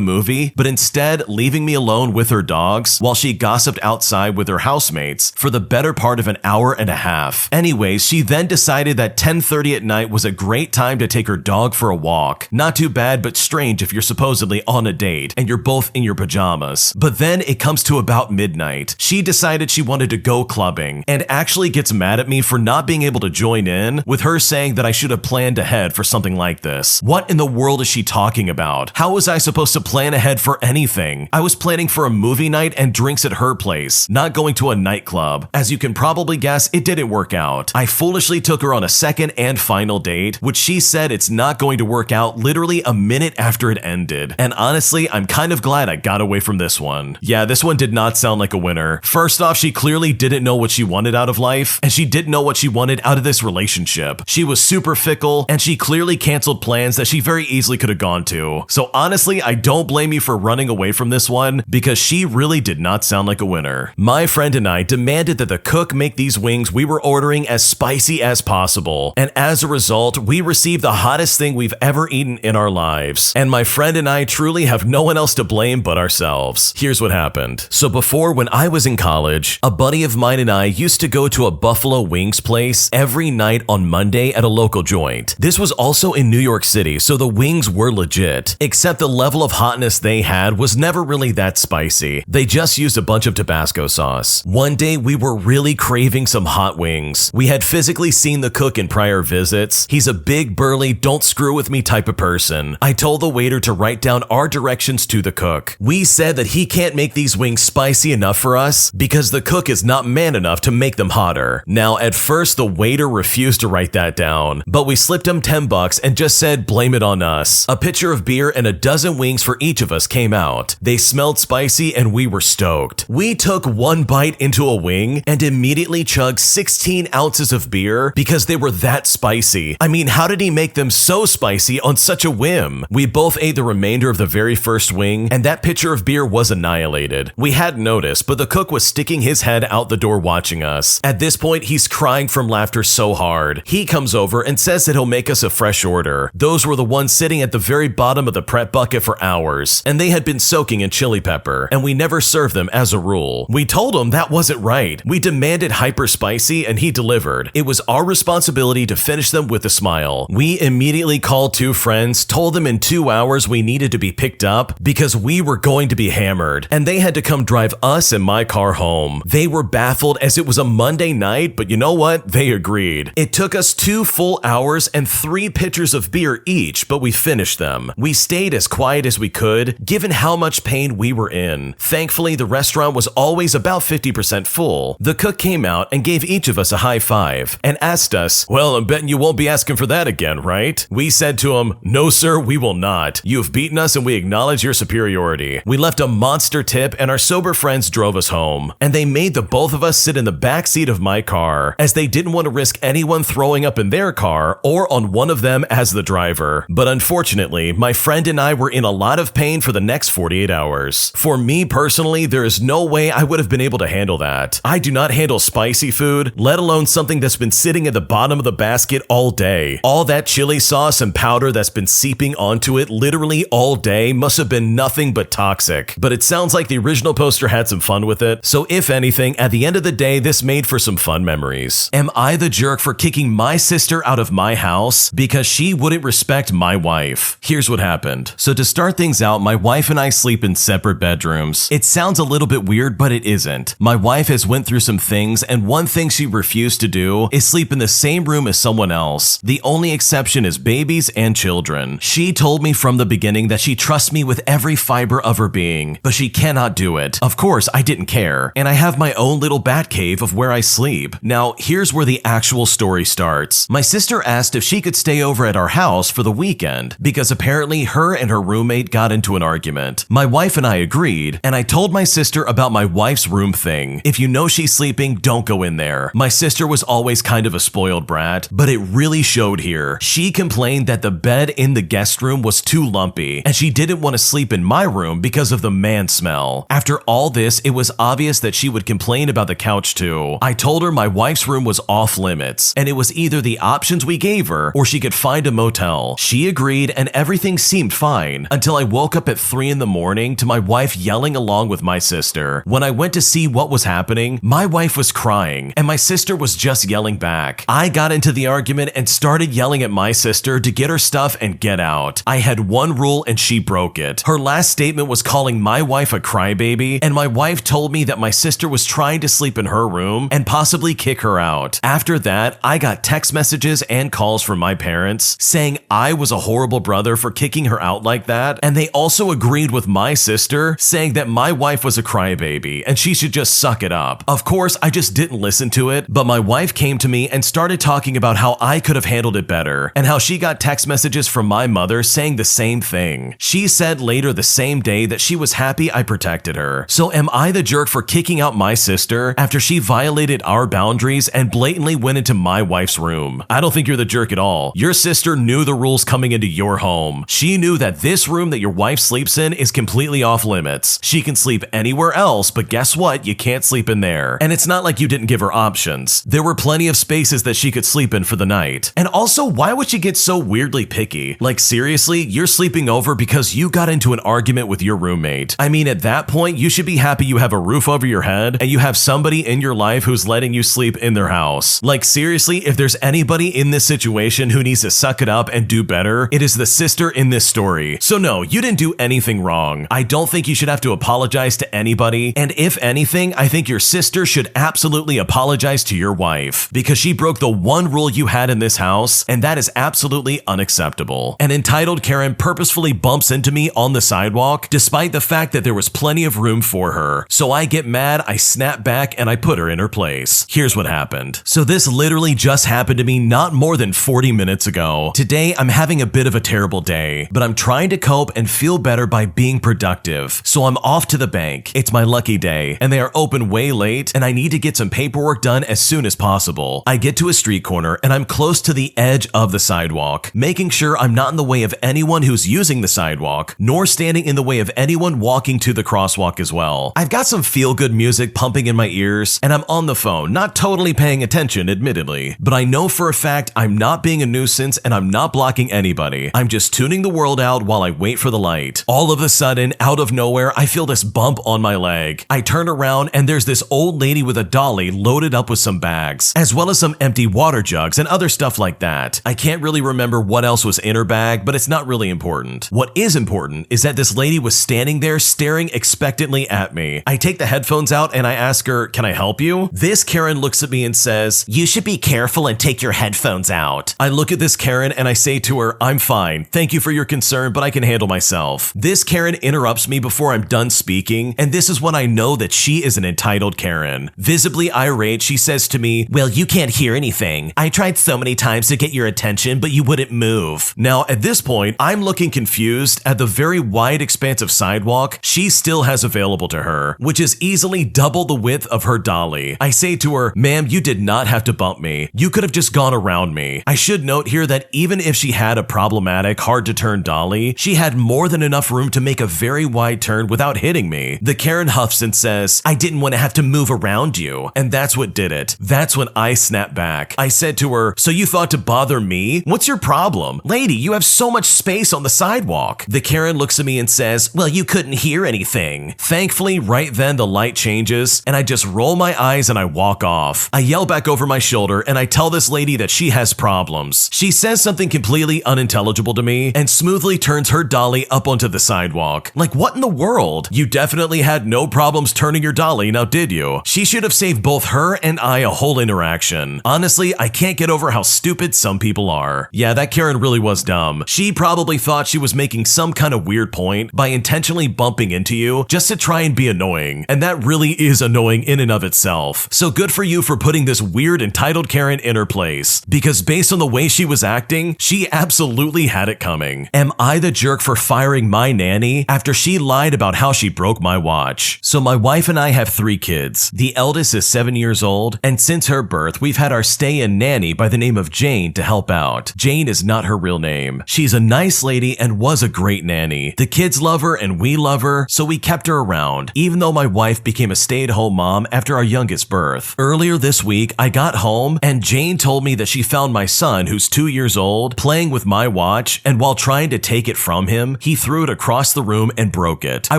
movie, but instead leaving me alone with her dogs while she gossiped outside with her housemates for the better part of an hour and a half. Anyways, she then decided that 10:30 at night was a great time to take her dog for a walk. Not too bad, but strange if you're supposedly on a date and you're both in your pajamas. But then it comes to about midnight. She decided she wanted to go clubbing and actually gets mad at me for not being able to join in, with her saying that I should have planned ahead for something like this. What in the world is she talking about? How was I supposed to plan ahead for anything? I was planning for a movie night and drinks at her place, not going to a nightclub. As you can probably guess, it didn't work out. I foolishly took her on a second and final date, which she said it's not going to work out literally a minute after it ended. And honestly, I'm kind of glad I got away from this one. Yeah, this one did not sound like a winner. First off, she clearly didn't know what she wanted out of life, and she didn't know what she wanted out of this relationship. She was super fickle, and she clearly canceled plans that she very easily could have gone to. So honestly, I don't blame you for running away from this one, because she really did not sound like a winner. My friend and I demanded that the cook make these wings we were ordering as spicy as possible, and as a result, we received the hottest thing we've ever eaten in our lives. And my friend and I truly have no one else to blame but ourselves. Here's what happened. So before, when I was in college, a buddy of mine and I used to go to a Buffalo Wings place every night on Monday at a local joint. This was also in New York City, so the wings were legit, except the level of hotness they had was never really that spicy. They just used a bunch of Tabasco sauce. One day, we were really craving some hot wings. We had physically seen the cook in prior visits. He's a big, burly, don't screw with me type of person. I told the waiter to write down our directions to the cook. We said that he can't make these wings spicy enough for us because the cook is not man enough to make them hotter. Now, at first, the waiter refused to write that down, but we slipped him $10 and just said, blame it on us. A pitcher of beer and a dozen wings for each of us came out. They smelled spicy and we were stoked. We took one bite into a wing and immediately chugged 16 ounces of beer because they were that spicy. I mean, how did he make them so spicy on such a whim? We both ate the remainder of the very first wing, and that pitcher of beer was annihilated. We hadn't noticed, but the cook was sticking his head out the door watching us. At this point, he's crying from laughter so hard. He comes over and says that he'll make us a fresh order. Those were the ones sitting at the very bottom of the prep bucket for hours, and they had been soaking in chili pepper, and we never served them as a rule. We told him that wasn't right. We demanded hyper spicy, and he delivered. It was our responsibility to finish them with a smile. We immediately called two friends, told them in 2 hours we needed to be picked up because we were going to be hammered, and they had to come drive us and my car home. They were baffled as it was a Monday night, but you know what? They agreed. It took us 2 full hours and 3 pitchers of beer each, but we finished them. We stayed as quiet as we could, given how much pain we were in. Thankfully, the restaurant was always about 50% full. The cook came out and gave each of us a high five and asked us, well, I'm betting you won't be asking for that again, right? We said to him, no sir, we will not. You have beaten us and we acknowledge your superiority. We left a monster tip and our sober friends drove us home. And they made the both of us sit in the back seat of my car, as they didn't want to risk anyone throwing up in their car or on one of them as the driver. But unfortunately, my friend and I were in a lot of pain for the next 48 hours. For me personally, there is no way I would have been able to handle that. I do not handle spicy food, let alone something that's been sitting at the bottom of the basket all day. All that chili sauce and powder that's been seeping onto it literally all day must have been nothing but toxic. But it sounds like the original poster had some fun with it, so if anything, at the end of the day, this made for some fun memories. Am I the jerk for kicking my sister out of my house because she wouldn't respect my wife? Here's what happened. So to start things out, my wife and I sleep in separate bedrooms. It sounds a little bit weird, but it isn't. My wife has went through some things, and one thing she refused to do is sleep in the same room as someone else. The only exception is babies and children. She told me from the beginning that she trusts me with every fiber of her being, but she cannot do it. Of course, I didn't care, and I have my own little bat cave of where I sleep. Now, here's where the actual story starts. My sister asked if she could stay over at our house for the weekend, because apparently her and her roommate got into an argument. My wife and I agreed, and I told my sister about my wife's room thing. If you know she's sleeping, don't go in there. My sister was always kind of a spoiled brat, but it really showed here. She complained that the bed in the guest room was too lumpy, and she didn't want to sleep in my room because of the man smell. After all this, it was obvious that she would complain about the couch too. I told her my wife's room was off limits, choice, and it was either the options we gave her or she could find a motel. She agreed and everything seemed fine until I woke up at 3 in the morning to my wife yelling along with my sister. When I went to see what was happening, my wife was crying and my sister was just yelling back. I got into the argument and started yelling at my sister to get her stuff and get out. I had one rule and she broke it. Her last statement was calling my wife a crybaby, and my wife told me that my sister was trying to sleep in her room and possibly kick her out. After that, I got text messages and calls from my parents saying I was a horrible brother for kicking her out like that, and they also agreed with my sister, saying that my wife was a crybaby and she should just suck it up. Of course, I just didn't listen to it, but my wife came to me and started talking about how I could have handled it better, and how she got text messages from my mother saying the same thing. She said later the same day that she was happy I protected her. So am I the jerk for kicking out my sister after she violated our boundaries and blatantly went into my wife's room? I don't think you're the jerk at all. Your sister knew the rules coming into your home. She knew that this room that your wife sleeps in is completely off limits. She can sleep anywhere else, but guess what? You can't sleep in there. And it's not like you didn't give her options. There were plenty of spaces that she could sleep in for the night. And also, why would she get so weirdly picky? Like seriously, you're sleeping over because you got into an argument with your roommate. I mean, at that point, you should be happy you have a roof over your head and you have somebody in your life who's letting you sleep in their house. Like seriously, if there's anybody in this situation who needs to suck it up and do better, it is the sister in this story. So no, you didn't do anything wrong. I don't think you should have to apologize to anybody, and if anything, I think your sister should absolutely apologize to your wife because she broke the one rule you had in this house, and that is absolutely unacceptable. An entitled Karen purposefully bumps into me on the sidewalk despite the fact that there was plenty of room for her. So I get mad, I snap back, and I put her in her place. Here's what happened. So this literally just happened to me not more than 40 minutes ago. Today, I'm having a bit of a terrible day, but I'm trying to cope and feel better by being productive. So I'm off to the bank. It's my lucky day, and they are open way late, and I need to get some paperwork done as soon as possible. I get to a street corner, and I'm close to the edge of the sidewalk, making sure I'm not in the way of anyone who's using the sidewalk, nor standing in the way of anyone walking to the crosswalk as well. I've got some feel-good music pumping in my ears, and I'm on the phone, not totally paying attention, admittedly, but I know for a fact I'm not being a nuisance and I'm not blocking anybody. I'm just tuning the world out while I wait for the light. All of a sudden, out of nowhere, I feel this bump on my leg. I turn around and there's this old lady with a dolly loaded up with some bags, as well as some empty water jugs and other stuff like that. I can't really remember what else was in her bag, but it's not really important. What is important is that this lady was standing there staring expectantly at me. I take the headphones out and I ask her, "Can I help you?" This Karen looks at me and says, "You should be careful and take your headphones out." I look at this Karen and I say to her, "I'm fine. Thank you for your concern, but I can handle myself." This Karen interrupts me before I'm done speaking, and this is when I know that she is an entitled Karen. Visibly irate, she says to me, "Well, you can't hear anything. I tried so many times to get your attention, but you wouldn't move." Now, at this point, I'm looking confused at the very wide expanse of sidewalk she still has available to her, which is easily double the width of her dolly. I say to her, "Ma'am, you did not have to bump me. You could have just gone around me." I should note here that even if she had a problematic, hard-to-turn dolly, she had more than enough room to make a very wide turn without hitting me. The Karen huffs and says, "I didn't want to have to move around you." And that's what did it. That's when I snapped back. I said to her, "So you thought to bother me? What's your problem? Lady, you have so much space on the sidewalk." The Karen looks at me and says, "Well, you couldn't hear anything." Thankfully, right then the light changes, and I just roll my eyes and I walk off. I yell back over my shoulder and I tell this lady that she has problems. She says something completely unintelligible to me and smoothly turns her dolly up onto the sidewalk. Like, what in the world? You definitely had no problems turning your dolly, now did you? She should have saved both her and I a whole interaction. Honestly, I can't get over how stupid some people are. Yeah, that Karen really was dumb. She probably thought she was making some kind of weird point by intentionally bumping into you just to try and be annoying, and that really is annoying in and of itself. So good for you for putting this weird entitled Karen in her place, because based on the way she was acting, she absolutely had it coming. Am I the jerk for firing my nanny after she lied about how she broke my watch? So my wife and I have 3 kids. The eldest is 7 years old, and since her birth, we've had our stay-in nanny by the name of Jane to help out. Jane is not her real name. She's a nice lady and was a great nanny. The kids love her and we love her, so we kept her around, even though my wife became a stay-at-home mom after our youngest birth. Earlier this week, I got home home, and Jane told me that she found my son, who's 2 years old, playing with my watch, and while trying to take it from him, he threw it across the room and broke it. I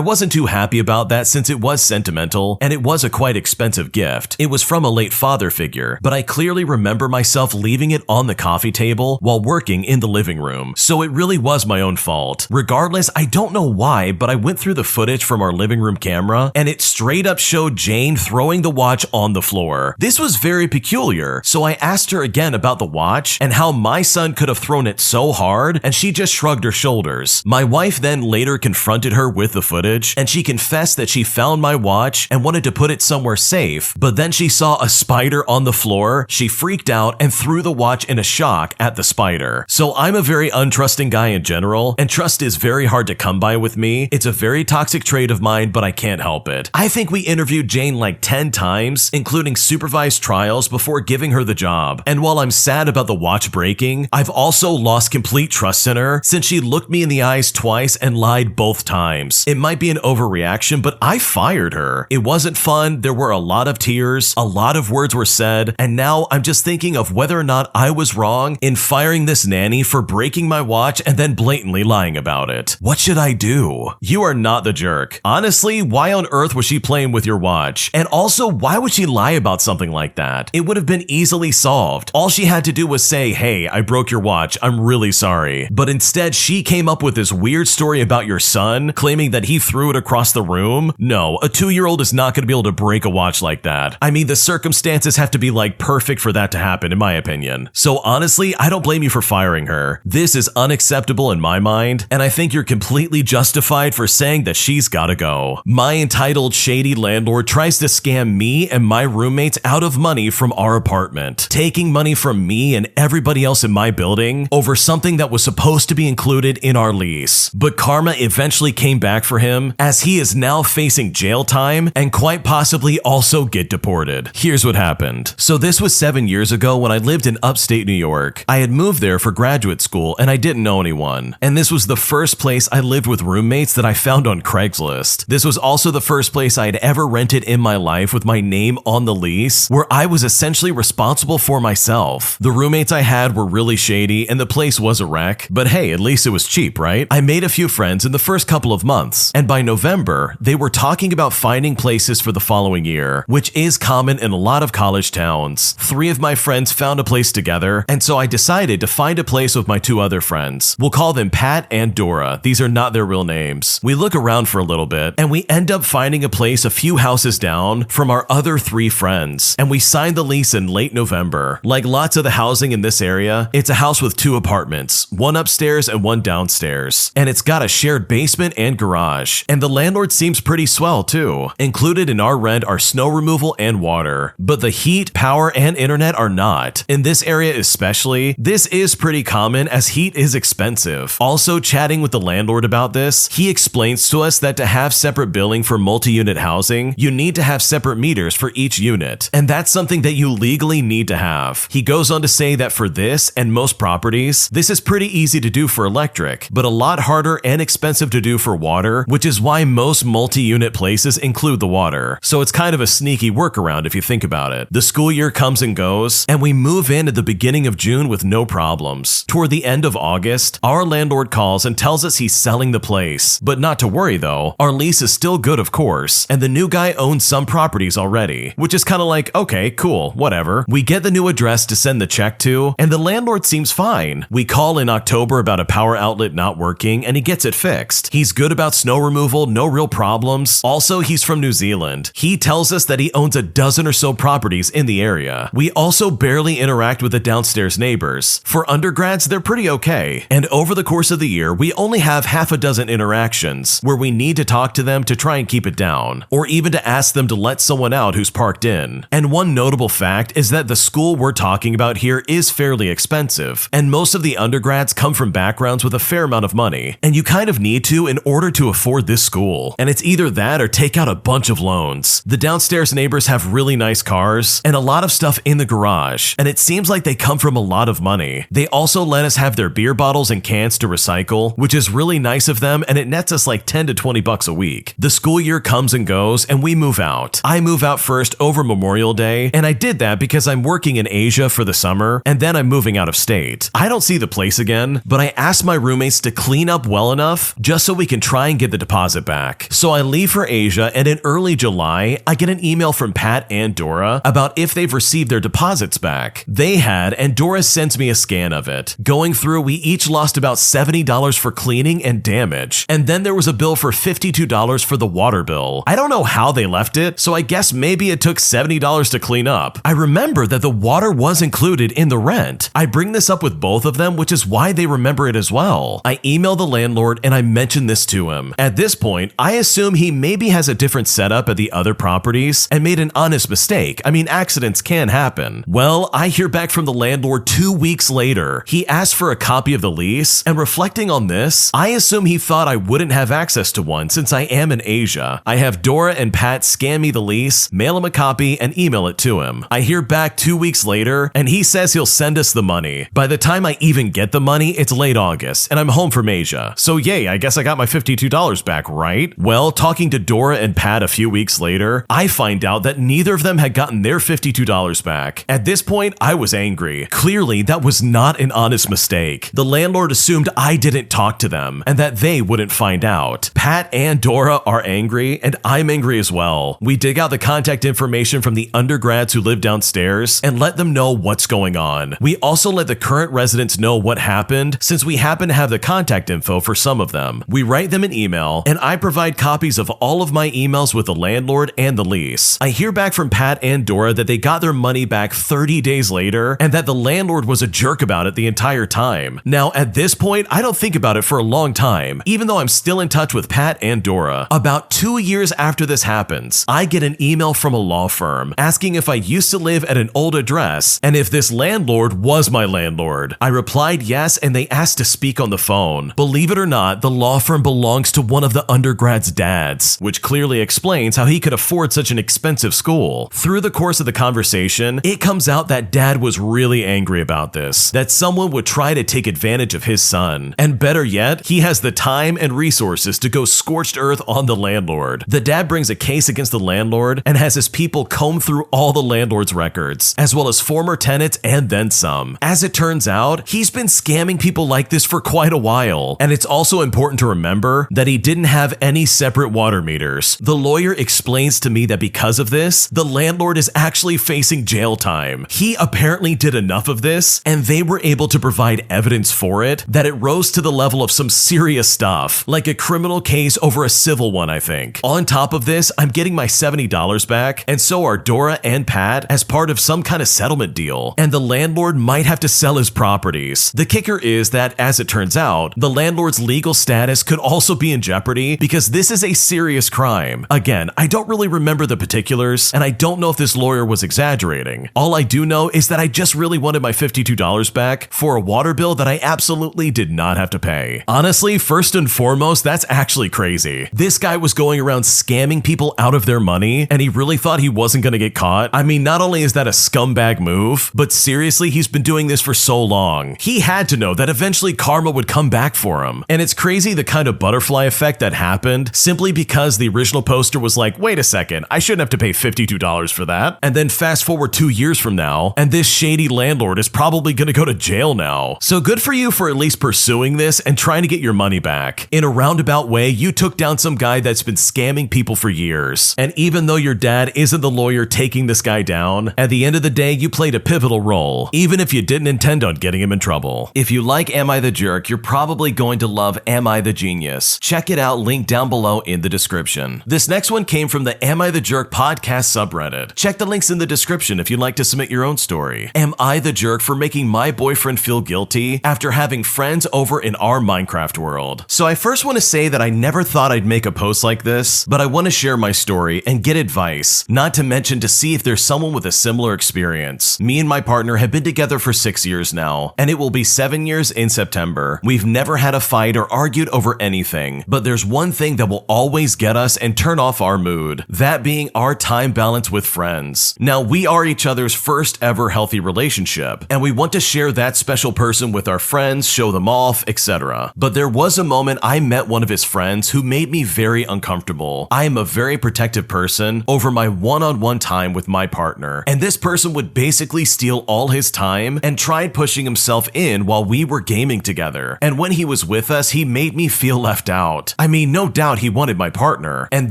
wasn't too happy about that since it was sentimental, and it was a quite expensive gift. It was from a late father figure, but I clearly remember myself leaving it on the coffee table while working in the living room, so it really was my own fault. Regardless, I don't know why, but I went through the footage from our living room camera, and it straight up showed Jane throwing the watch on the floor. This was very peculiar, so I asked her again about the watch and how my son could have thrown it so hard, and she just shrugged her shoulders. My wife then later confronted her with the footage, and she confessed that she found my watch and wanted to put it somewhere safe, but then she saw a spider on the floor, she freaked out and threw the watch in a shock at the spider. So I'm a very untrusting guy in general, and trust is very hard to come by with me. It's a very toxic trait of mine, but I can't help it. I think we interviewed Jane like 10 times, including supervised trials, before giving her the job. And while I'm sad about the watch breaking, I've also lost complete trust in her since she looked me in the eyes twice and lied both times. It might be an overreaction, but I fired her. It wasn't fun, there were a lot of tears, a lot of words were said, and now I'm just thinking of whether or not I was wrong in firing this nanny for breaking my watch and then blatantly lying about it. What should I do? You are not the jerk. Honestly, why on earth was she playing with your watch? And also, why would she lie about something like that? It would have been easily solved. All she had to do was say, hey, I broke your watch, I'm really sorry. But instead, she came up with this weird story about your son, claiming that he threw it across the room. No, a 2-year-old is not going to be able to break a watch like that. I mean, the circumstances have to be like perfect for that to happen, in my opinion. So honestly, I don't blame you for firing her. This is unacceptable in my mind, and I think you're completely justified for saying that she's gotta go. My entitled, shady landlord tries to scam me and my roommates out of money from our apartment, taking money from me and everybody else in my building over something that was supposed to be included in our lease. But karma eventually came back for him, as he is now facing jail time and quite possibly also get deported. Here's what happened. So this was 7 years ago when I lived in upstate New York. I had moved there for graduate school and I didn't know anyone. And this was the first place I lived with roommates that I found on Craigslist. This was also the first place I had ever rented in my life with my name on the lease, where I was essentially responsible for myself. The roommates I had were really shady and the place was a wreck, but hey, at least it was cheap, right? I made a few friends in the first couple of months, and by November, they were talking about finding places for the following year, which is common in a lot of college towns. 3 of my friends found a place together, and so I decided to find a place with my 2 other friends. We'll call them Pat and Dora. These are not their real names. We look around for a little bit, and we end up finding a place a few houses down from our other 3 friends, and we signed the lease in late November. Like lots of the housing in this area, it's a house with 2 apartments, one upstairs and one downstairs, and it's got a shared basement and garage, and the landlord seems pretty swell too. Included in our rent are snow removal and water, but the heat, power, and internet are not. In this area especially, this is pretty common as heat is expensive. Also, chatting with the landlord about this, he explains to us that to have separate billing for multi-unit housing, you need to have separate meters for each unit, and that's something that you legally need to have. He goes on to say that for this and most properties, this is pretty easy to do for electric, but a lot harder and expensive to do for water, which is why most multi-unit places include the water. So it's kind of a sneaky workaround if you think about it. The school year comes and goes, and we move in at the beginning of June with no problems. Toward the end of August, our landlord calls and tells us he's selling the place. But not to worry though, our lease is still good of course, and the new guy owns some properties already, which is kind of like, okay, cool, whatever. We get the new address to send the check to, and the landlord seems fine. We call in October about a power outlet not working, and he gets it fixed. He's good about snow removal, no real problems. Also, he's from New Zealand. He tells us that he owns a dozen or so properties in the area. We also barely interact with the downstairs neighbors. For undergrads, they're pretty okay. And over the course of the year, we only have half a dozen interactions where we need to talk to them to try and keep it down, or even to ask them to let someone out who's parked in. And one notable fact is that the school we're talking about here is fairly expensive, and most of the undergrads come from backgrounds with a fair amount of money, and you kind of need to in order to afford this school. And it's either that or take out a bunch of loans. The downstairs neighbors have really nice cars and a lot of stuff in the garage, and it seems like they come from a lot of money. They also let us have their beer bottles and cans to recycle, which is really nice of them, and it nets us like 10 to 20 bucks a week. The school year comes and goes, and we move out. I move out first over Memorial Day, and I did that because because I'm working in Asia for the summer and then I'm moving out of state. I don't see the place again, but I asked my roommates to clean up well enough just so we can try and get the deposit back. So I leave for Asia, and in early July, I get an email from Pat and Dora about if they've received their deposits back. They had, and Dora sends me a scan of it. Going through, we each lost about $70 for cleaning and damage, and then there was a bill for $52 for the water bill. I don't know how they left it, so I guess maybe it took $70 to clean up. I remember that the water was included in the rent. I bring this up with both of them, which is why they remember it as well. I email the landlord and I mention this to him. At this point, I assume he maybe has a different setup at the other properties and made an honest mistake. I mean, accidents can happen. Well, I hear back from the landlord 2 weeks later. He asked for a copy of the lease, and reflecting on this, I assume he thought I wouldn't have access to one since I am in Asia. I have Dora and Pat scan me the lease, mail him a copy, and email it to him. I hear back 2 weeks later, and he says he'll send us the money. By the time I even get the money, it's late August, and I'm home from Asia. So yay, I guess I got my $52 back, right? Well, talking to Dora and Pat a few weeks later, I find out that neither of them had gotten their $52 back. At this point, I was angry. Clearly, that was not an honest mistake. The landlord assumed I didn't talk to them, and that they wouldn't find out. Pat and Dora are angry, and I'm angry as well. We dig out the contact information from the undergrads who live downstairs and let them know what's going on. We also let the current residents know what happened, since we happen to have the contact info for some of them. We write them an email, and I provide copies of all of my emails with the landlord and the lease. I hear back from Pat and Dora that they got their money back 30 days later, and that the landlord was a jerk about it the entire time. Now, at this point, I don't think about it for a long time, even though I'm still in touch with Pat and Dora. About 2 years after this happens, I get an email from a law firm asking if I used to live at an old address and if this landlord was my landlord. I replied yes, and they asked to speak on the phone. Believe it or not, the law firm belongs to one of the undergrad's dads, which clearly explains how he could afford such an expensive school. Through the course of the conversation, it comes out that dad was really angry about this, that someone would try to take advantage of his son. And better yet, he has the time and resources to go scorched earth on the landlord. The dad brings a case against the landlord and has his people comb through all the landlord's records, as well as former tenants and then some. As it turns out, he's been scamming people like this for quite a while, and it's also important to remember that he didn't have any separate water meters. The lawyer explains to me that because of this, the landlord is actually facing jail time. He apparently did enough of this, and they were able to provide evidence for it, that it rose to the level of some serious stuff, like a criminal case over a civil one, I think. On top of this, I'm getting my $70 back, and so are Dora and Pat as part of some kind of settlement deal, and the landlord might have to sell his properties. The kicker is that, as it turns out, the landlord's legal status could also be in jeopardy because this is a serious crime. Again, I don't really remember the particulars, and I don't know if this lawyer was exaggerating. All I do know is that I just really wanted my $52 back for a water bill that I absolutely did not have to pay. Honestly, first and foremost, that's actually crazy. This guy was going around scamming people out of their money, and he really thought he wasn't gonna get caught. I mean, not only is that a scumbag move, but seriously, he's been doing this for so long. He had to know that eventually karma would come back for him. And it's crazy the kind of butterfly effect that happened simply because the original poster was like, wait a second, I shouldn't have to pay $52 for that. And then fast forward 2 years from now, and this shady landlord is probably gonna go to jail now. So good for you for at least pursuing this and trying to get your money back. In a roundabout way, you took down some guy that's been scamming people for years. And even though your dad isn't the lawyer taking this guy down, at the end of the day, you played a pivotal role, even if you didn't intend on getting him in trouble. If you like Am I the Jerk, you're probably going to love Am I the Genius. Check it out, link down below in the description. This next one came from the Am I the Jerk podcast subreddit. Check the links in the description if you'd like to submit your own story. Am I the jerk for making my boyfriend feel guilty after having friends over in our Minecraft world? So I first want to say that I never thought I'd make a post like this, but I want to share my story and get advice, not to mention to see if there's someone with a similar experience. Me and my partner have been together for 6 years now, and it will be 7 years in September. We've never had a fight or argued over anything, but there's one thing that will always get us and turn off our mood, that being our time balance with friends. Now, we are each other's first ever healthy relationship, and we want to share that special person with our friends, show them off, etc. But there was a moment I met one of his friends who made me very uncomfortable. I am a very protective person over my one-on-one time with my partner, and this this person would basically steal all his time and tried pushing himself in while we were gaming together. And when he was with us, he made me feel left out. I mean, no doubt he wanted my partner, and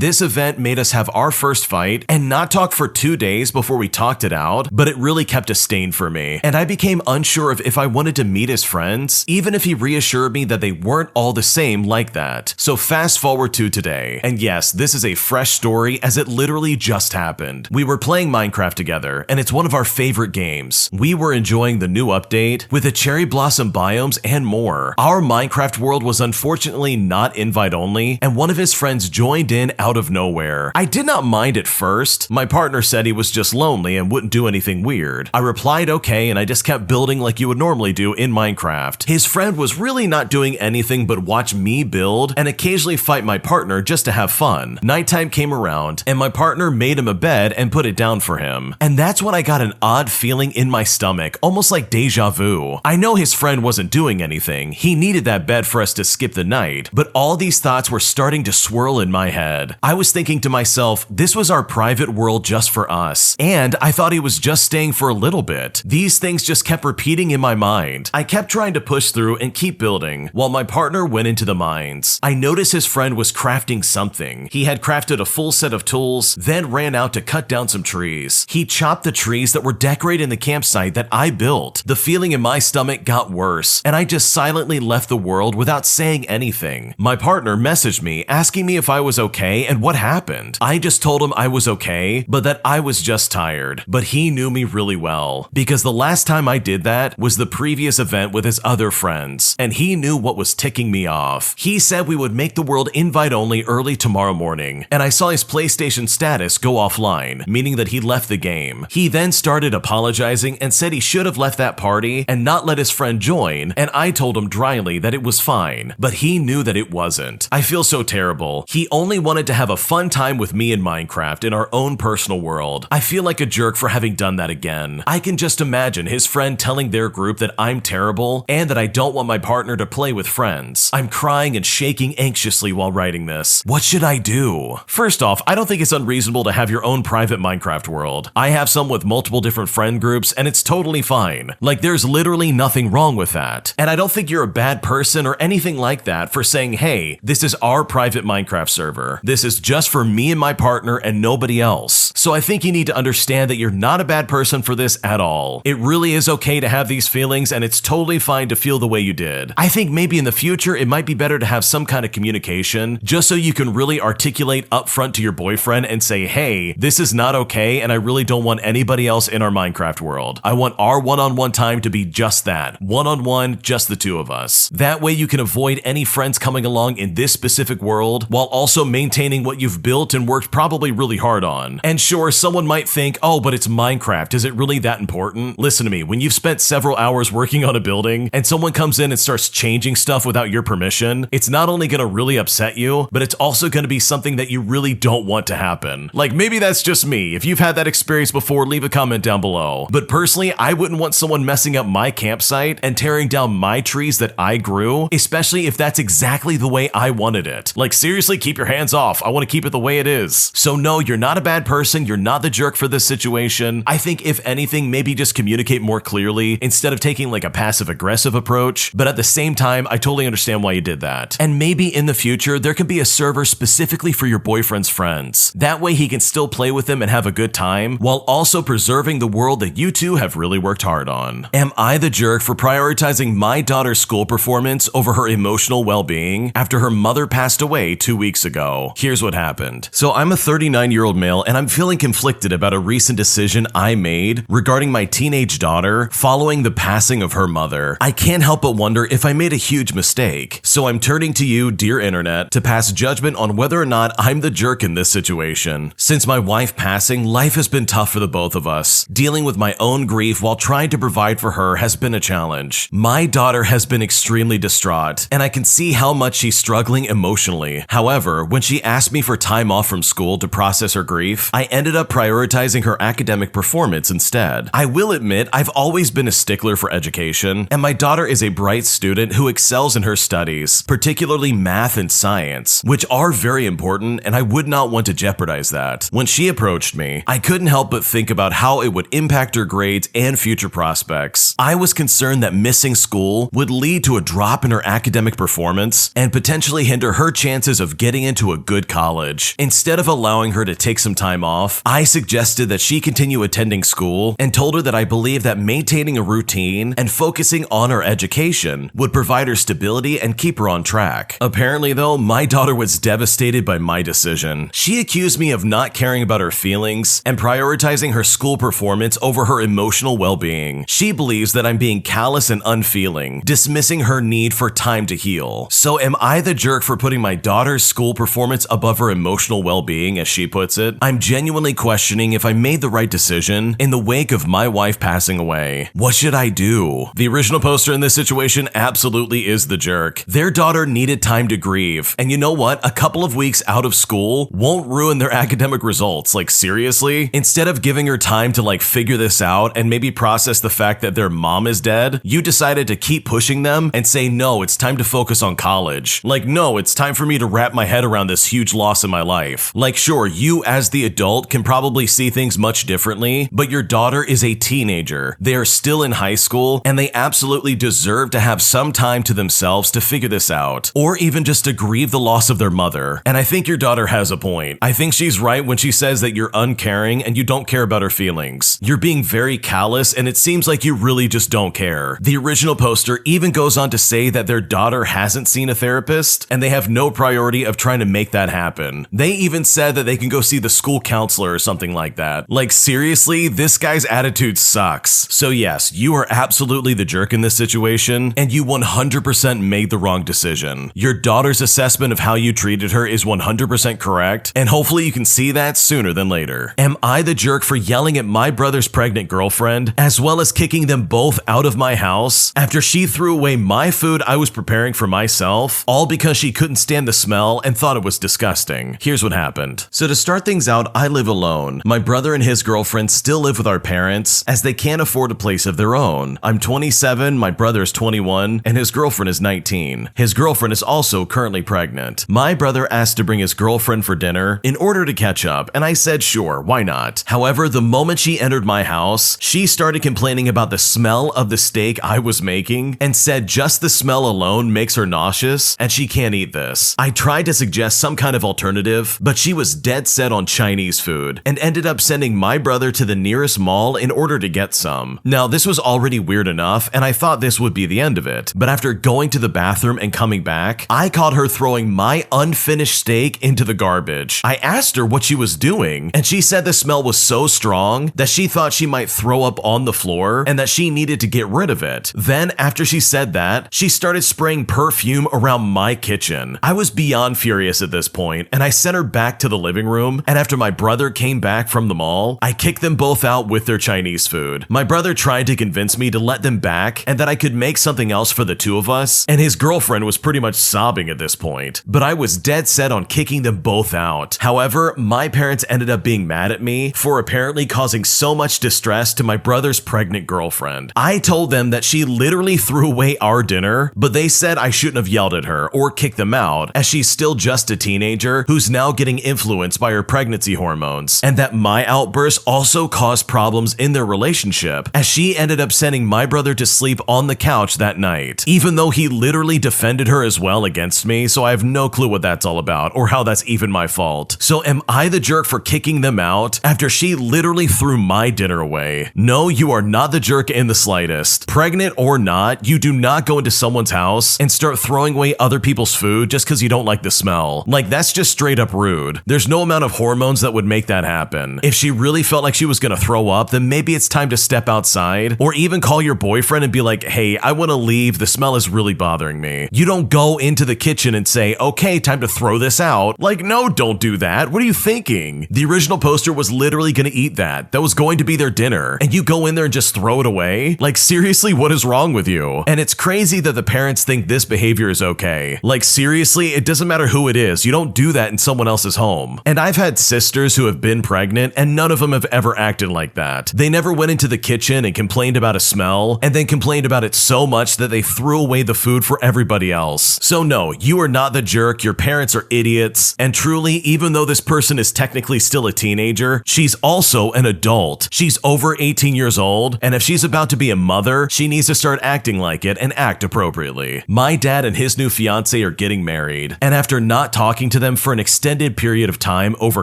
this event made us have our first fight and not talk for 2 days before we talked it out, but it really kept a stain for me, and I became unsure of if I wanted to meet his friends, even if he reassured me that they weren't all the same like that. So fast forward to today, and yes, this is a fresh story as it literally just happened. We were playing Minecraft together, and it's one of our favorite games. We were enjoying the new update with the cherry blossom biomes and more. Our Minecraft world was unfortunately not invite only, and one of his friends joined in out of nowhere. I did not mind at first. My partner said he was just lonely and wouldn't do anything weird. I replied okay, and I just kept building like you would normally do in Minecraft. His friend was really not doing anything but watch me build and occasionally fight my partner just to have fun. Nighttime came around, and my partner made him a bed and put it down for him. And that's when I got an odd feeling in my stomach, almost like deja vu. I know his friend wasn't doing anything. He needed that bed for us to skip the night, but all these thoughts were starting to swirl in my head. I was thinking to myself, this was our private world just for us, and I thought he was just staying for a little bit. These things just kept repeating in my mind. I kept trying to push through and keep building, while my partner went into the mines. I noticed his friend was crafting something. He had crafted a full set of tools, then ran out to cut down some trees. He chopped the trees that were decorating the campsite that I built. The feeling in my stomach got worse, and I just silently left the world without saying anything. My partner messaged me asking me if I was okay and what happened. I just told him I was okay, but that I was just tired. But he knew me really well, because the last time I did that was the previous event with his other friends, and he knew what was ticking me off. He said we would make the world invite only early tomorrow morning, and I saw his PlayStation status go offline, meaning that he left the game. He then started apologizing and said he should have left that party and not let his friend join, and I told him dryly that it was fine, but he knew that it wasn't. I feel so terrible. He only wanted to have a fun time with me in Minecraft in our own personal world. I feel like a jerk for having done that again. I can just imagine his friend telling their group that I'm terrible and that I don't want my partner to play with friends. I'm crying and shaking anxiously while writing this. What should I do? First off, I don't think it's unreasonable to have your own private Minecraft world. I have some with multiple different friend groups, and it's totally fine. Like, there's literally nothing wrong with that. And I don't think you're a bad person or anything like that for saying, hey, this is our private Minecraft server. This is just for me and my partner and nobody else. So I think you need to understand that you're not a bad person for this at all. It really is okay to have these feelings, and it's totally fine to feel the way you did. I think maybe in the future it might be better to have some kind of communication just so you can really articulate upfront to your boyfriend and say, hey, this is not okay, and I really don't want anybody else in our Minecraft world. I want our one-on-one time to be just that. One-on-one, just the two of us. That way you can avoid any friends coming along in this specific world while also maintaining what you've built and worked probably really hard on. And sure, someone might think, oh, but it's Minecraft. Is it really that important? Listen to me, when you've spent several hours working on a building and someone comes in and starts changing stuff without your permission, it's not only going to really upset you, but it's also going to be something that you really don't want to happen. Like, maybe that's just me. If you've had that experience before, leave a comment down below. But personally, I wouldn't want someone messing up my campsite and tearing down my trees that I grew, especially if that's exactly the way I wanted it. Like, seriously, keep your hands off. I want to keep it the way it is. So no, you're not a bad person. You're not the jerk for this situation. I think if anything, maybe just communicate more clearly instead of taking like a passive-aggressive approach. But at the same time, I totally understand why you did that. And maybe in the future, there can be a server specifically for your boyfriend's friends. That way he can still play with them and have a good time while also preserving the world that you two have really worked hard on. Am I the jerk for prioritizing my daughter's school performance over her emotional well-being after her mother passed away 2 weeks ago? Here's what happened. So I'm a 39-year-old male, and I'm feeling conflicted about a recent decision I made regarding my teenage daughter following the passing of her mother. I can't help but wonder if I made a huge mistake. So I'm turning to you, dear internet, to pass judgment on whether or not I'm the jerk in this situation. Since my wife passing, life has been tough for the both of us. Dealing with my own grief while trying to provide for her has been a challenge. My daughter has been extremely distraught, and I can see how much she's struggling emotionally. However, when she asked me for time off from school to process her grief, I ended up prioritizing her academic performance instead. I will admit, I've always been a stickler for education, and my daughter is a bright student who excels in her studies, particularly math and science, which are very important, and I would not want to jeopardize that. When she approached me, I couldn't help but think think about how it would impact her grades and future prospects. I was concerned that missing school would lead to a drop in her academic performance and potentially hinder her chances of getting into a good college. Instead of allowing her to take some time off, I suggested that she continue attending school and told her that I believe that maintaining a routine and focusing on her education would provide her stability and keep her on track. Apparently though, my daughter was devastated by my decision. She accused me of not caring about her feelings and prioritizing her school performance over her emotional well-being. She believes that I'm being callous and unfeeling, dismissing her need for time to heal. So am I the jerk for putting my daughter's school performance above her emotional well-being, as she puts it? I'm genuinely questioning if I made the right decision in the wake of my wife passing away. What should I do? The original poster in this situation absolutely is the jerk. Their daughter needed time to grieve. And you know what? A couple of weeks out of school won't ruin their academic results. Like, seriously? Instead of giving her time to figure this out and maybe process the fact that their mom is dead, you decided to keep pushing them and say, no, it's time to focus on college. No, it's time for me to wrap my head around this huge loss in my life. Sure, you as the adult can probably see things much differently, but your daughter is a teenager. They are still in high school, and they absolutely deserve to have some time to themselves to figure this out, or even just to grieve the loss of their mother. And I think your daughter has a point. I think she's right when she says that you're uncaring and you don't care about her feelings. You're being very callous, and it seems like you really just don't care. The original poster even goes on to say that their daughter hasn't seen a therapist, and they have no priority of trying to make that happen. They even said that they can go see the school counselor or something like that. Seriously, this guy's attitude sucks. So yes, you are absolutely the jerk in this situation, and you 100% made the wrong decision. Your daughter's assessment of how you treated her is 100% correct, and hopefully you can see that sooner than later. Am I the jerk for yelling at my brother's pregnant girlfriend, as well as kicking them both out of my house after she threw away my food I was preparing for myself, all because she couldn't stand the smell and thought it was disgusting? Here's what happened. So to start things out, I live alone. My brother and his girlfriend still live with our parents, as they can't afford a place of their own. I'm 27, my brother is 21, and his girlfriend is 19. His girlfriend is also currently pregnant. My brother asked to bring his girlfriend for dinner in order to catch up, and I said sure, why not? However, the moment she entered my house, she started complaining about the smell of the steak I was making and said just the smell alone makes her nauseous and she can't eat this. I tried to suggest some kind of alternative, but she was dead set on Chinese food and ended up sending my brother to the nearest mall in order to get some. Now, this was already weird enough, and I thought this would be the end of it, but after going to the bathroom and coming back, I caught her throwing my unfinished steak into the garbage. I asked her what she was doing, and she said the smell was so strong that she thought she might throw up on the floor and that she needed to get rid of it. Then, after she said that, she started spraying perfume around my kitchen. I was beyond furious at this point, and I sent her back to the living room, and after my brother came back from the mall, I kicked them both out with their Chinese food. My brother tried to convince me to let them back and that I could make something else for the two of us, and his girlfriend was pretty much sobbing at this point. But I was dead set on kicking them both out. However, my parents ended up being mad at me for apparently causing so much distress to my brother's pregnant girlfriend. I told them that she literally threw away our dinner, but they said I shouldn't have yelled at her or kicked them out, as she's still just a teenager who's now getting influenced by her pregnancy hormones, and that my outburst also caused problems in their relationship, as she ended up sending my brother to sleep on the couch that night, even though he literally defended her as well against me, so I have no clue what that's all about or how that's even my fault. So am I the jerk for kicking them out after she literally threw my dinner away? No, you are not the jerk in the slightest. Pregnant or not, you do not go into someone's house and start throwing away other people's food just because you don't like the smell. That's just straight up rude. There's no amount of hormones that would make that happen. If she really felt like she was gonna throw up, then maybe it's time to step outside, or even call your boyfriend and be like, hey, I wanna leave, the smell is really bothering me. You don't go into the kitchen and say, okay, time to throw this out. No, don't do that. What are you thinking? The original poster was literally gonna eat that. That was going to be their dinner, and you go in there and just throw it away? Seriously, what is wrong with you? And it's crazy that the parents think this behavior is okay. Seriously, it doesn't matter who it is. You don't do that in someone else's home. And I've had sisters who have been pregnant, and none of them have ever acted like that. They never went into the kitchen and complained about a smell, and then complained about it so much that they threw away the food for everybody else. So no, you are not the jerk, your parents are idiots, and truly, even though this person is technically still a teenager, she's also also an adult. She's over 18 years old, and if she's about to be a mother, she needs to start acting like it and act appropriately. My dad and his new fiance are getting married, and after not talking to them for an extended period of time over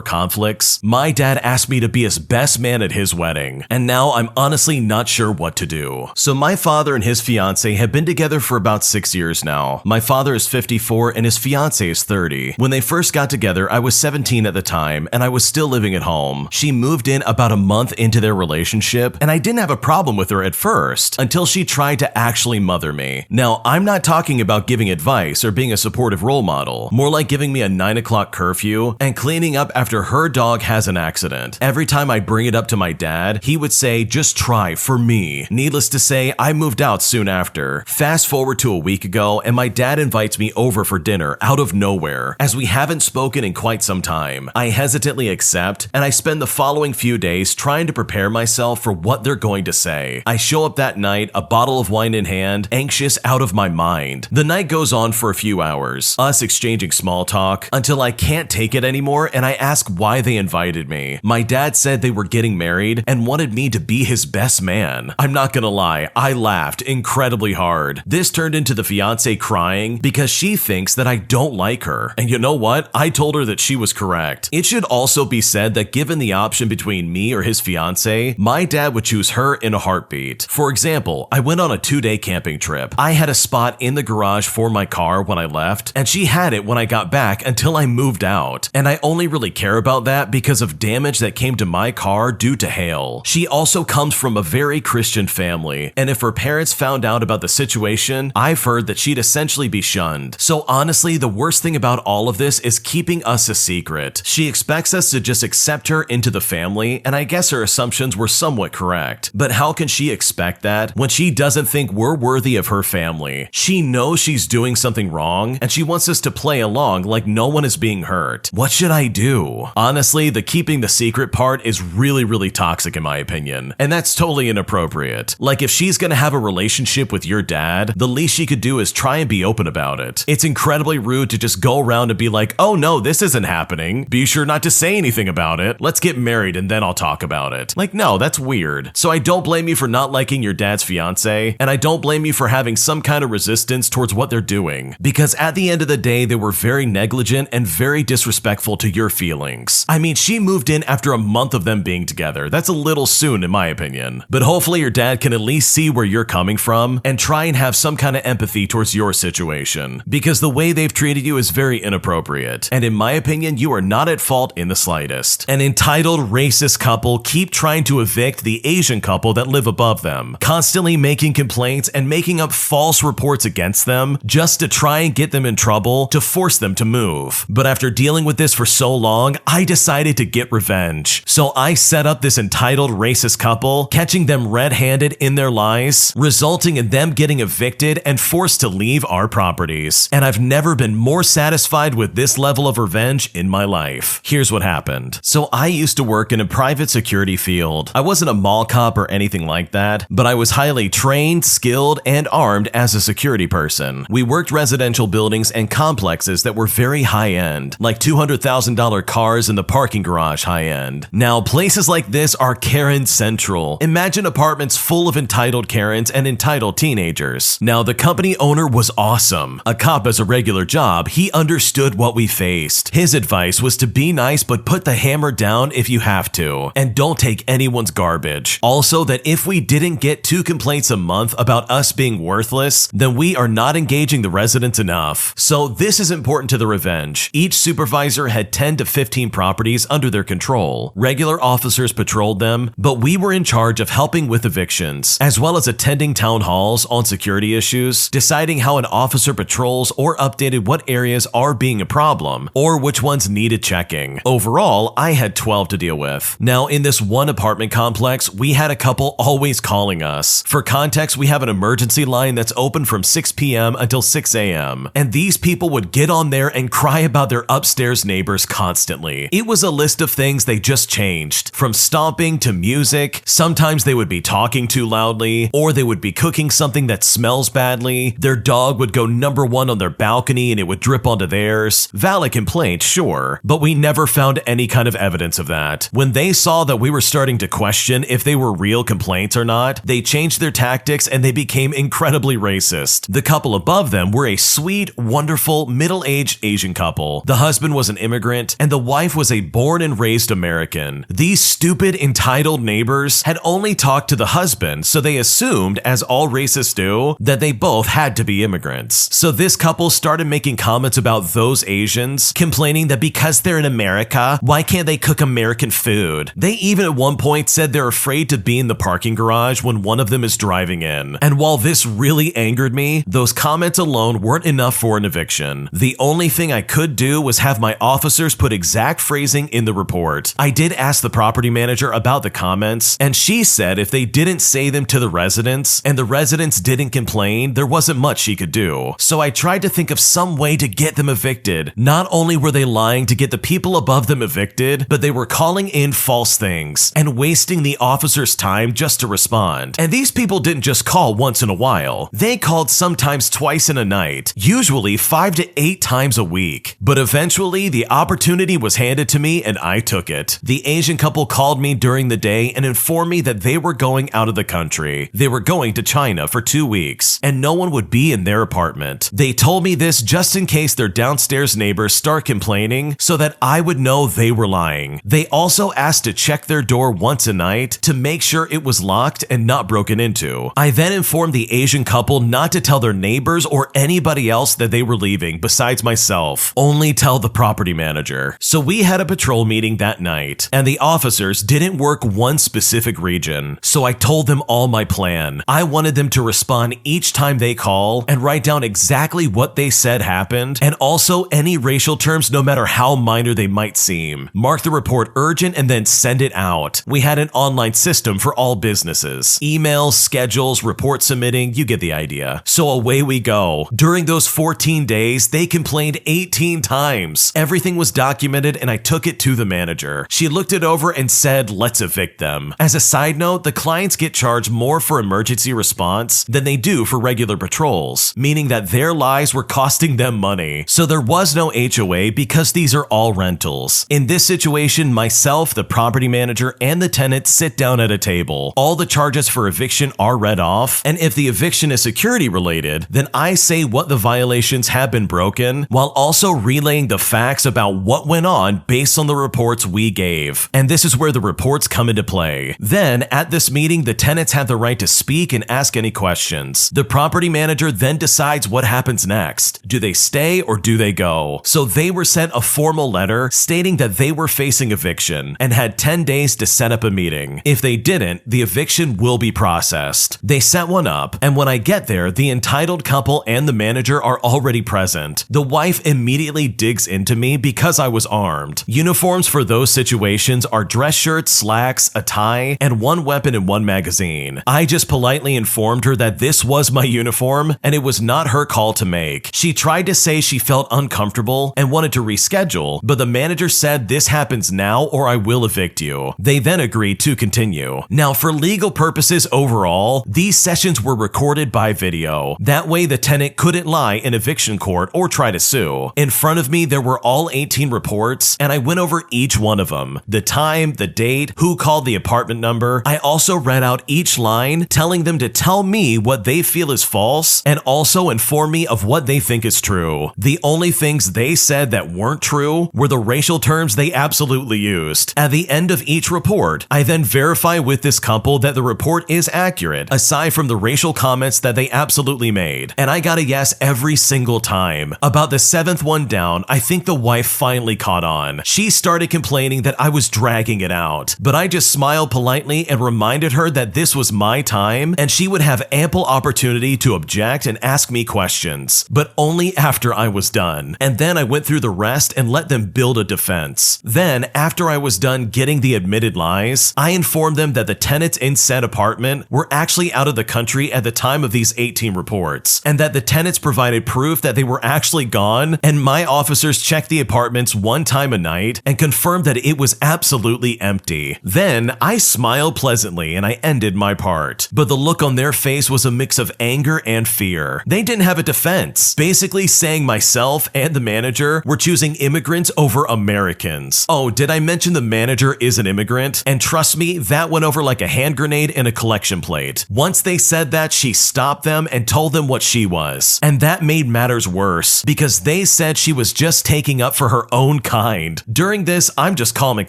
conflicts, my dad asked me to be his best man at his wedding, and now I'm honestly not sure what to do. So my father and his fiance have been together for about 6 years now. My father is 54 and his fiance is 30. When they first got together, I was 17 at the time, and I was still living at home. She moved in about a month into their relationship, and I didn't have a problem with her at first, until she tried to actually mother me. Now, I'm not talking about giving advice or being a supportive role model, more like giving me a 9 o'clock curfew and cleaning up after her dog has an accident. Every time I bring it up to my dad, he would say, just try for me. Needless to say, I moved out soon after. Fast forward to a week ago, and my dad invites me over for dinner out of nowhere. As we haven't spoken in quite some time, I hesitantly accept, and I spend the following few days trying to prepare myself for what they're going to say. I show up that night, a bottle of wine in hand, anxious out of my mind. The night goes on for a few hours, us exchanging small talk, until I can't take it anymore and I ask why they invited me. My dad said they were getting married and wanted me to be his best man. I'm not gonna lie, I laughed incredibly hard. This turned into the fiance crying because she thinks that I don't like her. And you know what? I told her that she was correct. It should also be said that given the option between me or his fiance, my dad would choose her in a heartbeat. For example, I went on a 2-day camping trip. I had a spot in the garage for my car when I left, and she had it when I got back until I moved out. And I only really care about that because of damage that came to my car due to hail. She also comes from a very Christian family, and if her parents found out about the situation, I've heard that she'd essentially be shunned. So honestly, the worst thing about all of this is keeping us a secret. She expects us to just accept her into the family, and I guess her assumptions were somewhat correct. But how can she expect that when she doesn't think we're worthy of her family? She knows she's doing something wrong, and she wants us to play along like no one is being hurt. What should I do? Honestly, the keeping the secret part is really toxic in my opinion, and that's totally inappropriate. Like, if she's gonna have a relationship with your dad, the least she could do is try and be open about it. It's incredibly rude to just go around and be like, oh no, this isn't happening. Be sure not to say anything about it. Let's get married and then I'll talk about it. Like, no, that's weird. So I don't blame you for not liking your dad's fiance, and I don't blame you for having some kind of resistance towards what they're doing, because at the end of the day, they were very negligent and very disrespectful to your feelings. I mean, she moved in after a month of them being together. That's a little soon in my opinion. But hopefully your dad can at least see where you're coming from and try and have some kind of empathy towards your situation, because the way they've treated you is very inappropriate, and in my opinion, you are not at fault in the slightest. An entitled racist couple keep trying to evict the Asian couple that live above them, constantly making complaints and making up false reports against them just to try and get them in trouble to force them to move. But after dealing with this for so long, I decided to get revenge. So I set up this entitled racist couple, catching them red-handed in their lies, resulting in them getting evicted and forced to leave our properties. And I've never been more satisfied with this level of revenge in my life. Here's what happened. So I used to work in a private security field. I wasn't a mall cop or anything like that, but I was highly trained, skilled, and armed as a security person. We worked residential buildings and complexes that were very high-end, like $200,000 cars in the parking garage high-end. Now, places like this are Karen Central. Imagine apartments full of entitled Karens and entitled teenagers. Now, the company owner was awesome. A cop as a regular job, he understood what we faced. His advice was to be nice but put the hammer down if you have to, and don't take anyone's garbage. Also, that if we didn't get 2 complaints a month about us being worthless, then we are not engaging the residents enough. So this is important to the revenge. Each supervisor had 10 to 15 properties under their control. Regular officers patrolled them, but we were in charge of helping with evictions, as well as attending town halls on security issues, deciding how an officer patrols or updated what areas are being a problem, or which ones needed checking. Overall, I had 12 to deal with. Now, in this one apartment complex, we had a couple always calling us. For context, we have an emergency line that's open from 6 p.m. until 6 a.m. And these people would get on there and cry about their upstairs neighbors constantly. It was a list of things they just changed, from stomping to music. Sometimes they would be talking too loudly, or they would be cooking something that smells badly. Their dog would go number 1 on their balcony and it would drip onto theirs. Valid complaint, sure, but we never found any kind of evidence of that. When they they saw that we were starting to question if they were real complaints or not, they changed their tactics and they became incredibly racist. The couple above them were a sweet, wonderful, middle-aged Asian couple. The husband was an immigrant and the wife was a born and raised American. These stupid, entitled neighbors had only talked to the husband, so they assumed, as all racists do, that they both had to be immigrants. So this couple started making comments about those Asians, complaining that because they're in America, why can't they cook American food? They even at one point said they're afraid to be in the parking garage when one of them is driving in. And while this really angered me, those comments alone weren't enough for an eviction. The only thing I could do was have my officers put exact phrasing in the report. I did ask the property manager about the comments, and she said if they didn't say them to the residents and the residents didn't complain, there wasn't much she could do. So I tried to think of some way to get them evicted. Not only were they lying to get the people above them evicted, but they were calling in false things and wasting the officers' time just to respond. And these people didn't just call once in a while. They called sometimes twice in a night, usually 5 to 8 times a week. But eventually, the opportunity was handed to me and I took it. The Asian couple called me during the day and informed me that they were going out of the country. They were going to China for 2 weeks, and no one would be in their apartment. They told me this just in case their downstairs neighbors start complaining so that I would know they were lying. They also asked to check their door once a night to make sure it was locked and not broken into. I then informed the Asian couple not to tell their neighbors or anybody else that they were leaving besides myself. Only tell the property manager. So we had a patrol meeting that night, and the officers didn't work one specific region. So I told them all my plan. I wanted them to respond each time they call and write down exactly what they said happened, and also any racial terms no matter how minor they might seem. Mark the report urgent and then send it out. We had an online system for all businesses. Emails, schedules, report submitting, you get the idea. So away we go. During those 14 days, they complained 18 times. Everything was documented and I took it to the manager. She looked it over and said, let's evict them. As a side note, the clients get charged more for emergency response than they do for regular patrols, meaning that their lies were costing them money. So there was no HOA because these are all rentals. In this situation, myself, the property manager, and the tenant sit down at a table. All the charges for eviction are read off, and if the eviction is security related, then I say what the violations have been broken, while also relaying the facts about what went on based on the reports we gave. And this is where the reports come into play. Then, at this meeting, the tenants have the right to speak and ask any questions. The property manager then decides what happens next. Do they stay or do they go? So they were sent a formal letter stating that they were facing eviction and had 10 days to set up a meeting. If they didn't, the eviction will be processed. They set one up, and when I get there, the entitled couple and the manager are already present. The wife immediately digs into me because I was armed. Uniforms for those situations are dress shirts, slacks, a tie, and one weapon and one magazine. I just politely informed her that this was my uniform and it was not her call to make. She tried to say she felt uncomfortable and wanted to reschedule, but the manager said this happens now or I will evict you. They then agreed to continue. Now, for legal purposes overall, these sessions were recorded by video. That way the tenant couldn't lie in eviction court or try to sue. In front of me, there were all 18 reports, and I went over each one of them. The time, the date, who called the apartment number. I also read out each line, telling them to tell me what they feel is false, and also inform me of what they think is true. The only things they said that weren't true were the racial terms they absolutely used. At the end of each report, I then verify with this couple that the report is accurate, aside from the racial comments that they absolutely made. And I got a yes every single time. About the 7th one down, I think the wife finally caught on. She started complaining that I was dragging it out, but I just smiled politely and reminded her that this was my time and she would have ample opportunity to object and ask me questions, but only after I was done. And then I went through the rest and let them build a defense. Then, after I was done getting the admitted lies, I informed them that the tenants in said apartment were actually out of the country at the time of these 18 reports, and that the tenants provided proof that they were actually gone, and my officers checked the apartments one time a night and confirmed that it was absolutely empty. Then, I smiled pleasantly and I ended my part, but the look on their face was a mix of anger and fear. They didn't have a defense, basically saying myself and the manager were choosing immigrants over Americans. Oh, did I mention the manager manager is an immigrant, and trust me, that went over like a hand grenade in a collection plate. Once they said that, she stopped them and told them what she was. And that made matters worse, because they said she was just taking up for her own kind. During this, I'm just calm and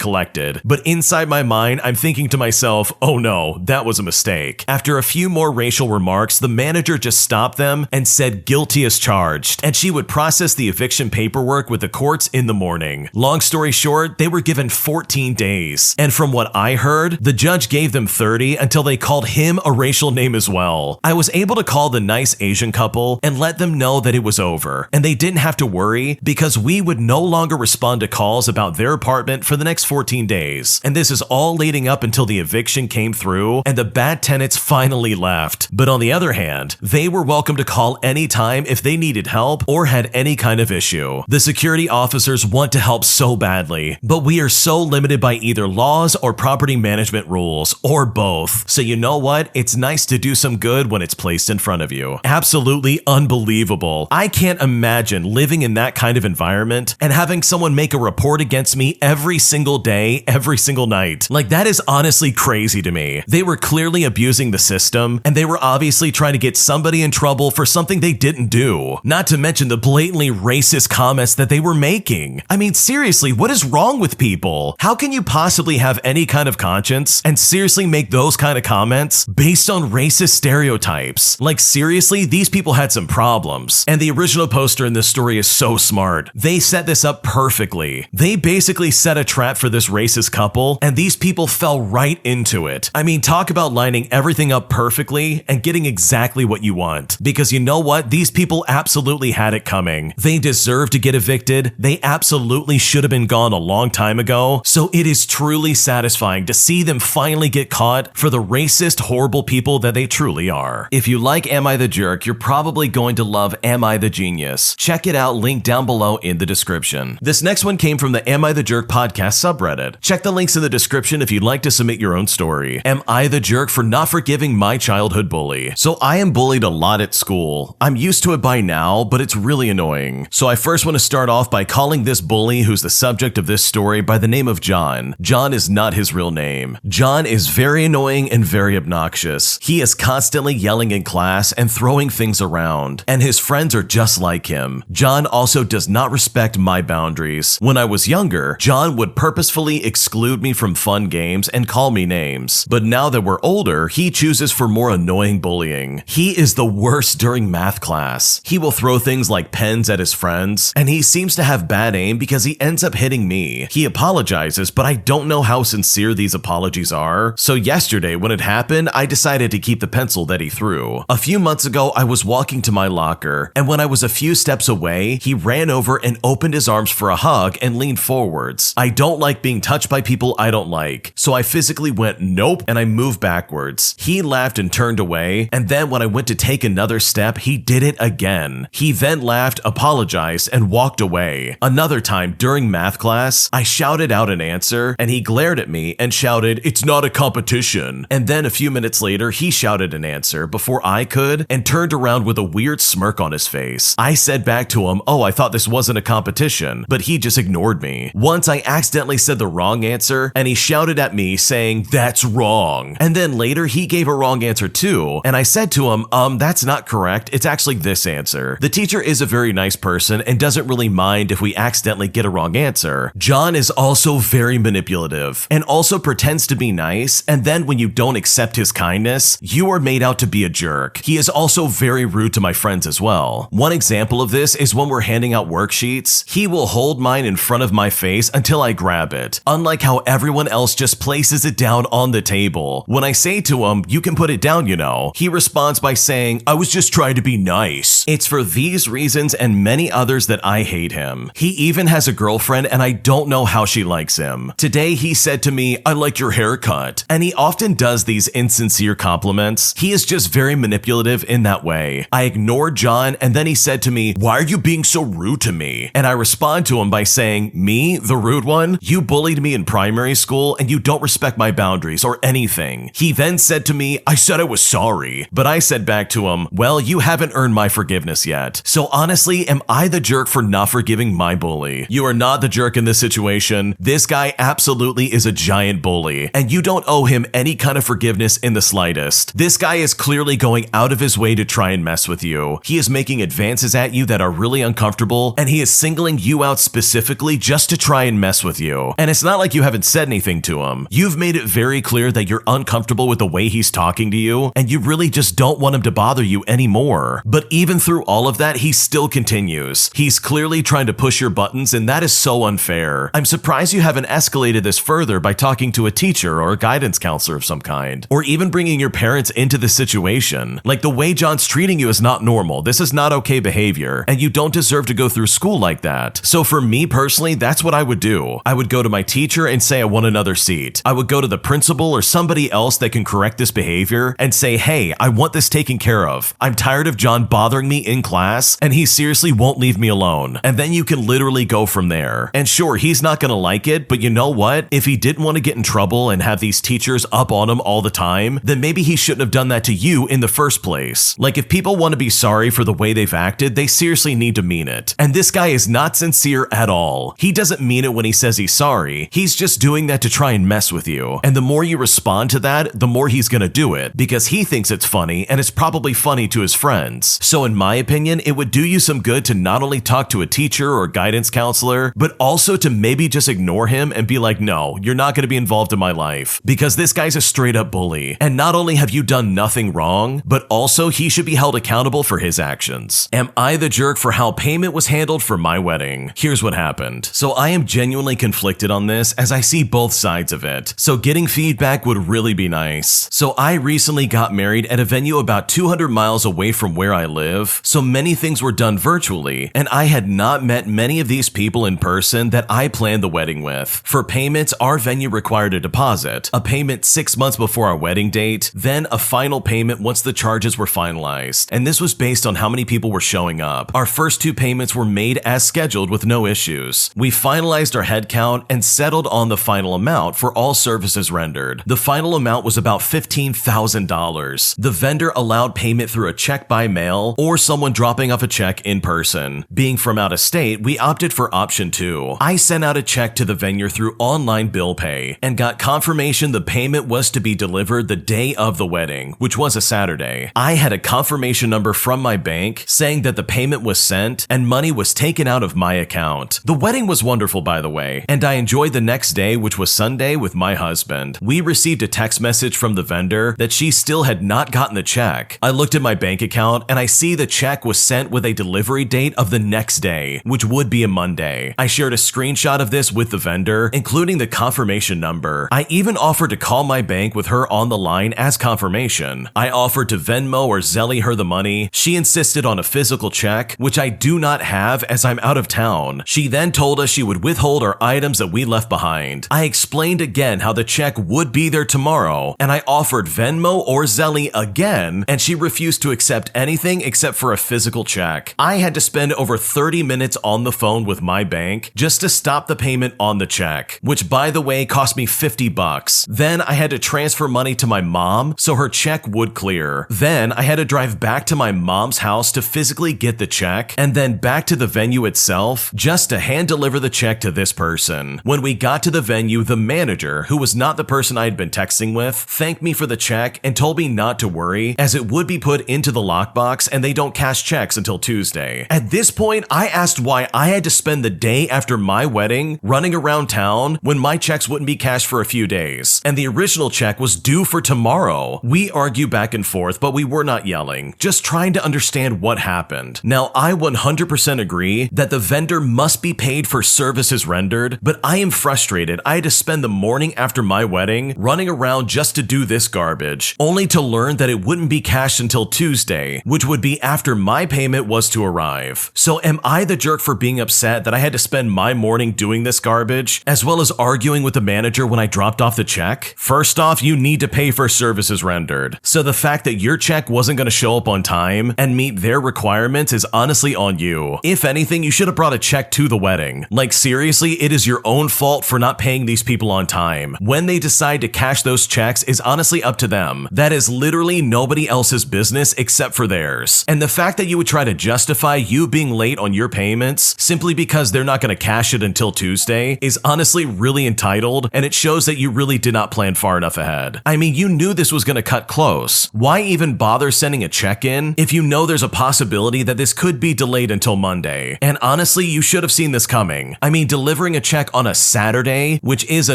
collected, but inside my mind, I'm thinking to myself, oh no, that was a mistake. After a few more racial remarks, the manager just stopped them and said guilty as charged, and she would process the eviction paperwork with the courts in the morning. Long story short, they were given 14 days, and from what I heard, the judge gave them 30 until they called him a racial name as well. I was able to call the nice Asian couple and let them know that it was over, and they didn't have to worry because we would no longer respond to calls about their apartment for the next 14 days. And this is all leading up until the eviction came through and the bad tenants finally left. But on the other hand, they were welcome to call anytime if they needed help or had any kind of issue. The security officers want to help so badly, but we are so limited by either laws or property management rules, or both. So you know what? It's nice to do some good when it's placed in front of you. Absolutely unbelievable. I can't imagine living in that kind of environment and having someone make a report against me every single day, every single night. Like, that is honestly crazy to me. They were clearly abusing the system, and they were obviously trying to get somebody in trouble for something they didn't do. Not to mention the blatantly racist comments that they were making. I mean, seriously, what is wrong with people? How can you possibly have any kind of conscience and seriously make those kind of comments based on racist stereotypes? Like, seriously, these people had some problems. And the original poster in this story is so smart. They set this up perfectly. They basically set a trap for this racist couple, and these people fell right into it. I mean, talk about lining everything up perfectly and getting exactly what you want. Because you know what? These people absolutely had it coming. They deserve to get evicted. They absolutely should have been gone a long time ago. So it is truly satisfying to see them finally get caught for the racist, horrible people that they truly are. If you like Am I the Jerk, you're probably going to love Am I the Genius. Check it out, link down below in the description. This next one came from the Am I the Jerk podcast subreddit. Check the links in the description if you'd like to submit your own story. Am I the jerk for not forgiving my childhood bully? So I am bullied a lot at school. I'm used to it by now, but it's really annoying. So I first want to start off by calling this bully who's the subject of this story by the name of John. John is not his real name. John is very annoying and very obnoxious. He is constantly yelling in class and throwing things around, and his friends are just like him. John also does not respect my boundaries. When I was younger, John would purposefully exclude me from fun games and call me names. But now that we're older, he chooses for more annoying bullying. He is the worst during math class. He will throw things like pens at his friends, and he seems to have bad aim because he ends up hitting me. He apologizes, but I don't know how sincere these apologies are. So yesterday, when it happened, I decided to keep the pencil that he threw. A few months ago, I was walking to my locker, and when I was a few steps away, he ran over and opened his arms for a hug and leaned forwards. I don't like being touched by people I don't like, so I physically went nope, and I moved backwards. He laughed and turned away, and then when I went to take another step, he did it again. He then laughed, apologized, and walked away. Another time during math class, I shouted out an answer, and he glared at me and shouted, "It's not a competition." And then a few minutes later, he shouted an answer before I could and turned around with a weird smirk on his face. I said back to him, "Oh, I thought this wasn't a competition," but he just ignored me. Once I accidentally said the wrong answer, and he shouted at me saying, "That's wrong." And then later he gave a wrong answer too, and I said to him, that's not correct, it's actually this answer." The teacher is a very nice person and doesn't really mind if we accidentally get a wrong answer. John is also very manipulative and also pretends to be nice, and then when you don't accept his kindness, you are made out to be a jerk. He is also very rude to my friends as well. One example of this is when we're handing out worksheets, he will hold mine in front of my face until I grab it, unlike how everyone else just places it down on the table. When I say to him, "You can put it down, you know," he responds by saying, "I was just trying to be nice." It's for these reasons and many others that I hate him. He even has a girlfriend, and I don't know how she likes him. Today he said to me, "I like your haircut," and he often does these insincere compliments. He is just very manipulative in that way. I ignored John, and then he said to me, "Why are you being so rude to me?" And I respond to him by saying, "Me, the rude one? You bullied me in primary school, and you don't respect my boundaries or anything." He then said to me, "I said I was sorry," but I said back to him, "Well, you haven't earned my forgiveness yet." So honestly, am I the jerk for not forgiving my bully? You are not the jerk in this situation. This guy guy absolutely is a giant bully, and you don't owe him any kind of forgiveness in the slightest. This guy is clearly going out of his way to try and mess with you. He is making advances at you that are really uncomfortable, and he is singling you out specifically just to try and mess with you. And it's not like you haven't said anything to him. You've made it very clear that you're uncomfortable with the way he's talking to you, and you really just don't want him to bother you anymore. But even through all of that, he still continues. He's clearly trying to push your buttons, and that is so unfair. I'm surprised you haven't escalated this further by talking to a teacher or a guidance counselor of some kind, or even bringing your parents into the situation. Like, the way John's treating you is not normal. This is not okay behavior, and you don't deserve to go through school like that. So for me personally, that's what I would do. I would go to my teacher and say I want another seat. I would go to the principal or somebody else that can correct this behavior and say, hey, I want this taken care of. I'm tired of John bothering me in class, and he seriously won't leave me alone. And then you can literally go from there. And sure, he's not gonna like it, but you know what? If he didn't want to get in trouble and have these teachers up on him all the time, then maybe he shouldn't have done that to you in the first place. Like, if people want to be sorry for the way they've acted, they seriously need to mean it. And this guy is not sincere at all. He doesn't mean it when he says he's sorry. He's just doing that to try and mess with you. And the more you respond to that, the more he's gonna do it, because he thinks it's funny, and it's probably funny to his friends. So in my opinion, it would do you some good to not only talk to a teacher or guidance counselor, but also to maybe just ignore him and be like, no, you're not gonna be involved in my life, because this guy's a straight up bully. And not only have you done nothing wrong, but also he should be held accountable for his actions. Am I the jerk for how payment was handled for my wedding? Here's what happened. So I am genuinely conflicted on this, as I see both sides of it. So getting feedback would really be nice. So I recently got married at a venue about 200 miles away from where I live, so many things were done virtually, and I had not met many of these people in person that I planned the wedding with. For payments, our venue required a deposit, a payment 6 months before our wedding date, then a final payment once the charges were finalized, and this was based on how many people were showing up. Our first 2 payments were made as scheduled with no issues. We finalized our head count and settled on the final amount for all services rendered. The final amount was about $15,000. The vendor allowed payment through a check by mail or someone dropping off a check in person. Being from out of state, we opted for option 2. I sent out a check to the vendor through online bill pay and got confirmation the payment was to be delivered the day of the wedding, which was a Saturday. I had a confirmation number from my bank saying that the payment was sent and money was taken out of my account. The wedding was wonderful, by the way, and I enjoyed the next day, which was Sunday, with my husband. We received a text message from the vendor that she still had not gotten the check. I looked at my bank account and I see the check was sent with a delivery date of the next day, which would be a Monday. I shared a screenshot of this with the vendor, including the confirmation number. I even offered to call my bank with her on the line as confirmation. I offered to Venmo or Zelle her the money. She insisted on a physical check, which I do not have as I'm out of town. She then told us she would withhold our items that we left behind. I explained again how the check would be there tomorrow, and I offered Venmo or Zelle again, and she refused to accept anything except for a physical check. I had to spend over 30 minutes on the phone with my bank just to stop the payment on the check, which by the way cost me $50. Then I had to transfer money to my mom so her check would clear. Then I had to drive back to my mom's house to physically get the check, and then back to the venue itself just to hand deliver the check to this person. When we got to the venue, the manager, who was not the person I had been texting with, thanked me for the check and told me not to worry as it would be put into the lockbox and they don't cash checks until Tuesday. At this point, I asked why I had to spend the day after my wedding running around town when my checks wouldn't be cashed for a few days, and the original check was due for tomorrow. We argued back and forth, but we were not yelling, just trying to understand what happened. Now, I 100% agree that the vendor must be paid for services rendered, but I am frustrated. I had to spend the morning after my wedding running around just to do this garbage, only to learn that it wouldn't be cashed until Tuesday, which would be after my payment was to arrive. So am I the jerk for being upset that I had to spend my morning doing this garbage, as well as arguing with the manager when I dropped off the check? First off, you need to pay for services rendered, so the fact that your check wasn't going to show up on time and meet their requirements is honestly on you. If anything, you should have brought a check to the wedding. Like seriously, it is your own fault for not paying these people on time. When they decide to cash those checks is honestly up to them. That is literally nobody else's business except for theirs. And the fact that you would try to justify you being late on your payments simply because they're not going to cash it until Tuesday is honestly honestly really entitled, and it shows that you really did not plan far enough ahead. I mean, you knew this was going to cut close. Why even bother sending a check-in if you know there's a possibility that this could be delayed until Monday? And honestly, you should have seen this coming. I mean, delivering a check on a Saturday, which is a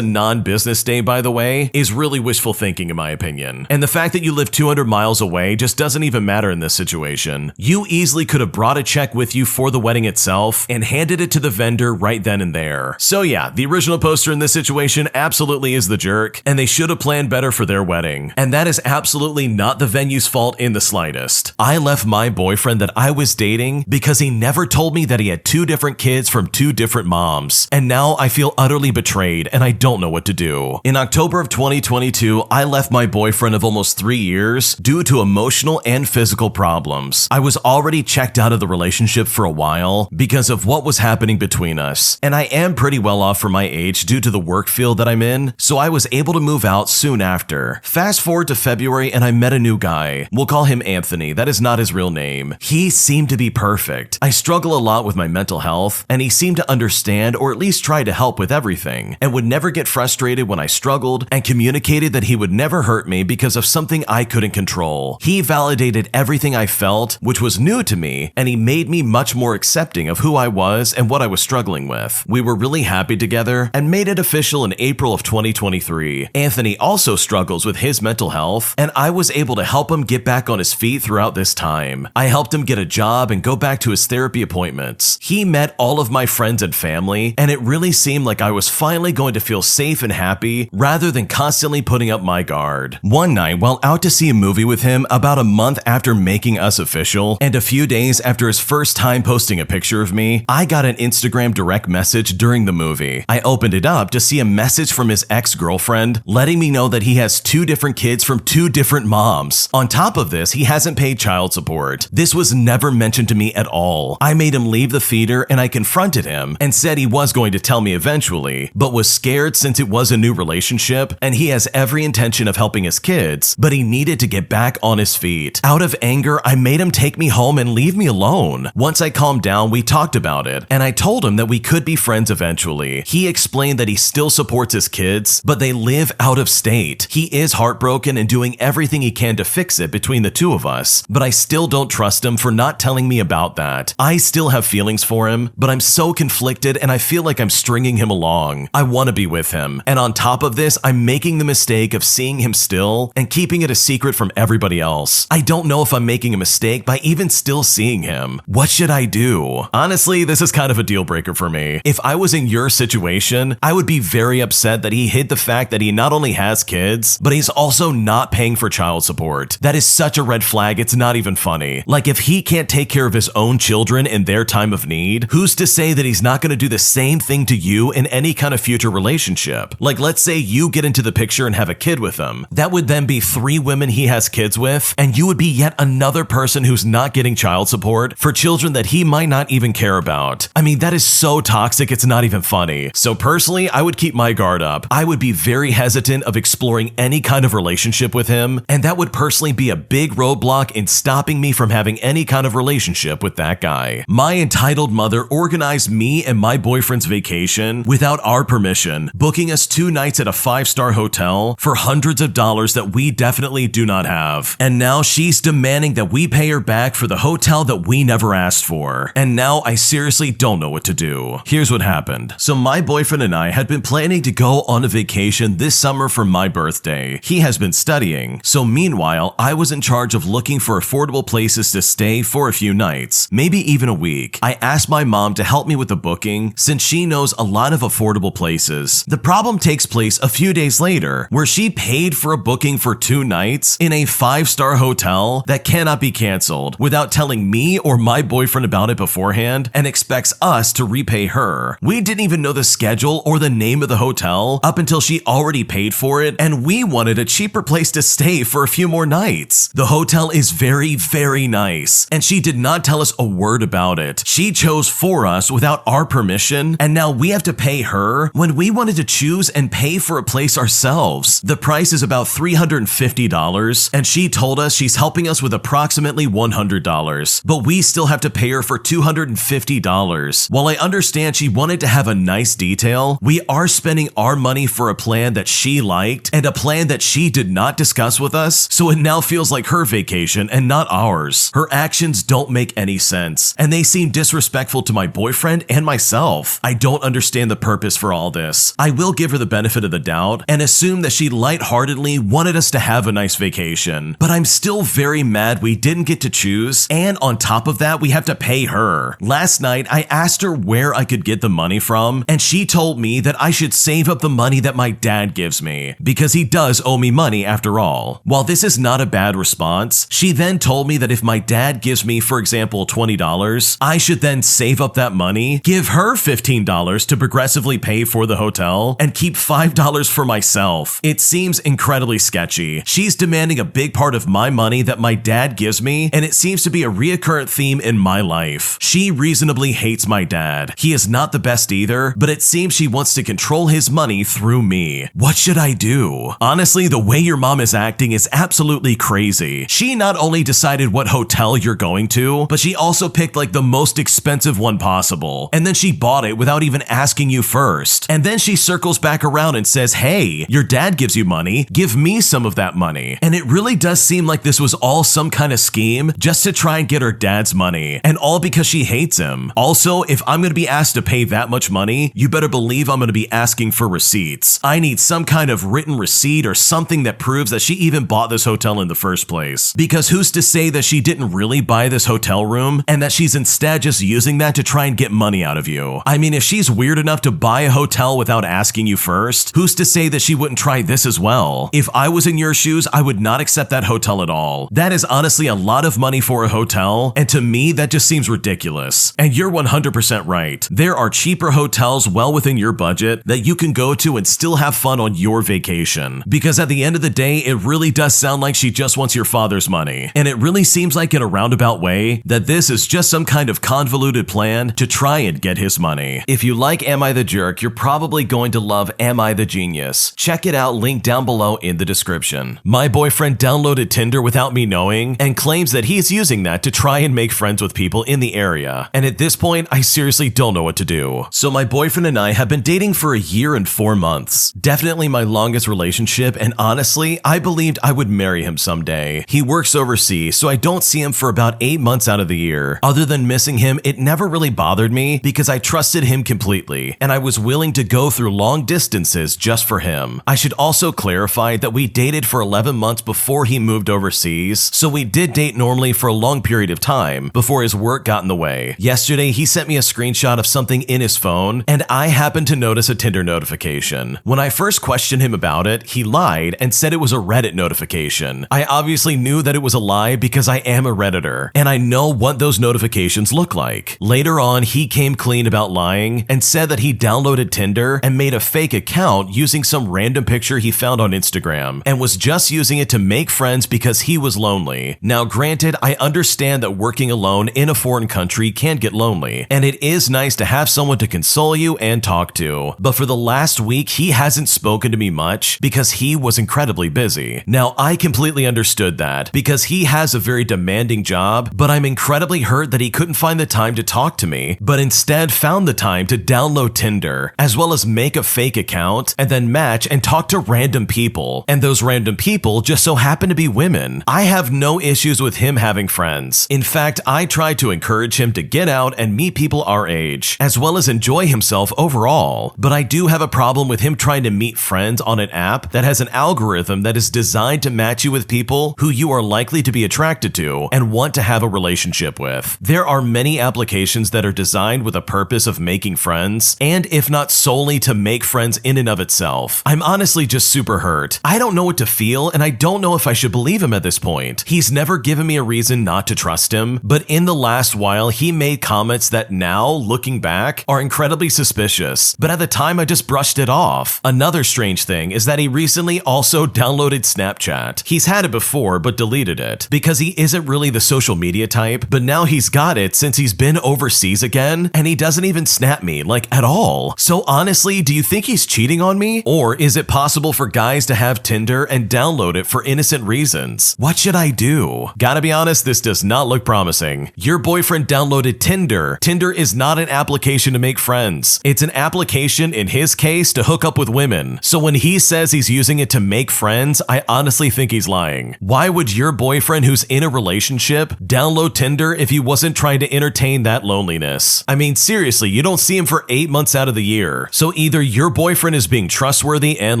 non-business day by the way, is really wishful thinking in my opinion. And the fact that you live 200 miles away just doesn't even matter in this situation. You easily could have brought a check with you for the wedding itself and handed it to the vendor right then and there. So yeah, the original poster in this situation absolutely is the jerk, and they should have planned better for their wedding. And that is absolutely not the venue's fault in the slightest. I left my boyfriend that I was dating because he never told me that he had 2 different kids from 2 different moms. And now I feel utterly betrayed and I don't know what to do. In October of 2022, I left my boyfriend of almost 3 years due to emotional and physical problems. I was already checked out of the relationship for a while because of what was happening between us. And I am pretty well off for my age due to the work field that I'm in, so I was able to move out soon after. Fast forward to February and I met a new guy. We'll call him Anthony. That is not his real name. He seemed to be perfect. I struggle a lot with my mental health, and he seemed to understand or at least try to help with everything, and would never get frustrated when I struggled, and communicated that he would never hurt me because of something I couldn't control. He validated everything I felt, which was new to me, and he made me much more accepting of who I was and what I was struggling with. We were really happy together and made it official in April of 2023. Anthony also struggles with his mental health, and I was able to help him get back on his feet throughout this time. I helped him get a job and go back to his therapy appointments. He met all of my friends and family, and it really seemed like I was finally going to feel safe and happy rather than constantly putting up my guard. One night, while out to see a movie with him about a month after making us official, and a few days after his first time posting a picture of me, I got an Instagram direct message during the movie. I opened it up to see a message from his ex-girlfriend letting me know that he has 2 different kids from 2 different moms. On top of this, he hasn't paid child support. This was never mentioned to me at all. I made him leave the theater and I confronted him and said he was going to tell me eventually, but was scared since it was a new relationship and he has every intention of helping his kids, but he needed to get back on his feet. Out of anger, I made him take me home and leave me alone. Once I calmed down, we talked about it, and I told him that we could be friends eventually. He explained that he still supports his kids, but they live out of state. He is heartbroken and doing everything he can to fix it between the 2 of us, but I still don't trust him for not telling me about that. I still have feelings for him, but I'm so conflicted and I feel like I'm stringing him along. I want to be with him, and on top of this, I'm making the mistake of seeing him still and keeping it a secret from everybody else. I don't know if I'm making a mistake by even still seeing him. What should I do? Honestly, this is kind of a deal breaker for me. If I was in your situation, I would be very upset that he hid the fact that he not only has kids, but he's also not paying for child support. That is such a red flag, it's not even funny. Like, if he can't take care of his own children in their time of need, who's to say that he's not going to do the same thing to you in any kind of future relationship? Like, let's say you get into the picture and have a kid with him. That would then be 3 women he has kids with, and you would be yet another person who's not getting child support for children that he might not even care about. I mean, that is so toxic, it's not even funny. So personally, I would keep my guard up. I would be very hesitant of exploring any kind of relationship with him, and that would personally be a big roadblock in stopping me from having any kind of relationship with that guy. My entitled mother organized me and my boyfriend's vacation without our permission, booking us 2 nights at a 5-star hotel for hundreds of dollars that we definitely do not have. And now she's demanding that we pay her back for the hotel that we never asked for. And now I seriously don't know what to do. Here's what happened. So my boyfriend and I had been planning to go on a vacation this summer for my birthday. He has been studying. So meanwhile, I was in charge of looking for affordable places to stay for a few nights, maybe even a week. I asked my mom to help me with the booking since she knows a lot of affordable places. The problem takes place a few days later, where she paid for a booking for 2 nights in a 5-star hotel that cannot be canceled without telling me or my boyfriend about it beforehand, and expects us to repay her. We didn't even know the schedule or the name of the hotel up until she already paid for it, and we wanted a cheaper place to stay for a few more nights. The hotel is very, very nice, and she did not tell us a word about it. She chose for us without our permission, and now we have to pay her when we wanted to choose and pay for a place ourselves. The price is about $350, and she told us she's helping us with approximately $100, but we still have to pay her for $250. While I understand she wanted to have a nice detail detail, we are spending our money for a plan that she liked and a plan that she did not discuss with us, so it now feels like her vacation and not ours. Her actions don't make any sense, and they seem disrespectful to my boyfriend and myself. I don't understand the purpose for all this. I will give her the benefit of the doubt and assume that she lightheartedly wanted us to have a nice vacation, but I'm still very mad we didn't get to choose, and on top of that, we have to pay her. Last night, I asked her where I could get the money from, and she told me that I should save up the money that my dad gives me, because he does owe me money after all. While this is not a bad response, she then told me that if my dad gives me, for example, $20, I should then save up that money, give her $15 to progressively pay for the hotel, and keep $5 for myself. It seems incredibly sketchy. She's demanding a big part of my money that my dad gives me, and it seems to be a recurrent theme in my life. She reasonably hates my dad. He is not the best either, but it seems she wants to control his money through me. What should I do? Honestly, the way your mom is acting is absolutely crazy. She not only decided what hotel you're going to, but she also picked like the most expensive one possible, and then she bought it without even asking you first. And then she circles back around and says, hey, your dad gives you money, give me some of that money. And it really does seem like this was all some kind of scheme just to try and get her dad's money, and all because she hates him. Also, if I'm going to be asked to pay that much money, you better believe I'm going to be asking for receipts. I need some kind of written receipt or something that proves that she even bought this hotel in the first place. Because who's to say that she didn't really buy this hotel room and that she's instead just using that to try and get money out of you? I mean, if she's weird enough to buy a hotel without asking you first, who's to say that she wouldn't try this as well? If I was in your shoes, I would not accept that hotel at all. That is honestly a lot of money for a hotel, and to me, that just seems ridiculous. And you're 100% right. There are cheaper hotels well within your budget that you can go to and still have fun on your vacation. Because at the end of the day, it really does sound like she just wants your father's money. And it really seems like in a roundabout way that this is just some kind of convoluted plan to try and get his money. If you like Am I the Jerk, you're probably going to love Am I the Genius. Check it out, link down below in the description. My boyfriend downloaded Tinder without me knowing and claims that he's using that to try and make friends with people in the area. And at this point, I seriously don't know what to do. So my boyfriend and I have been dating for a year and 4 months. Definitely my longest relationship, and honestly, I believed I would marry him someday. He works overseas, so I don't see him for about 8 months out of the year. Other than missing him, it never really bothered me because I trusted him completely, and I was willing to go through long distances just for him. I should also clarify that we dated for 11 months before he moved overseas, so we did date normally for a long period of time before his work got in the way. Yesterday, he sent me a screenshot of something in his phone, and I happened to notice a Tinder notification. When I first questioned him about it, he lied and said it was a Reddit notification. I obviously knew that it was a lie because I am a Redditor, and I know what those notifications look like. Later on, he came clean about lying and said that he downloaded Tinder and made a fake account using some random picture he found on Instagram and was just using it to make friends because he was lonely. Now, granted, I understand that working alone in a foreign country can get lonely, and it is nice to have someone to console you and talk to, but for the last week, he hasn't spoken to me much because he was incredibly busy. Now, I completely understood that because he has a very demanding job, but I'm incredibly hurt that he couldn't find the time to talk to me, but instead found the time to download Tinder, as well as make a fake account and then match and talk to random people, and those random people just so happen to be women. I have no issues with him having friends. In fact, I try to encourage him to get out and meet people our age, as well as enjoy himself overall, but I do have a problem with him trying to meet friends on an app that has an algorithm that is designed to match you with people who you are likely to be attracted to and want to have a relationship with. There are many applications that are designed with a purpose of making friends, and if not solely to make friends in and of itself. I'm honestly just super hurt. I don't know what to feel, and I don't know if I should believe him at this point. He's never given me a reason not to trust him, but in the last while, he made comments that now, looking back, are incredibly suspicious, but at the time I just brushed it off. Another strange thing is that he recently also downloaded Snapchat. He's had it before, but deleted it because he isn't really the social media type, but now he's got it since he's been overseas again, and he doesn't even snap me, like at all. So honestly, do you think he's cheating on me? Or is it possible for guys to have Tinder and download it for innocent reasons? What should I do? Gotta be honest, this does not look promising. Your boyfriend downloaded Tinder. Tinder is not an application to make friends. It's an application in his case to hook up with women. So when he says he's using it to make friends, I honestly think he's lying. Why would your boyfriend who's in a relationship download Tinder if he wasn't trying to entertain that loneliness? I mean, seriously, you don't see him for 8 months out of the year. So either your boyfriend is being trustworthy and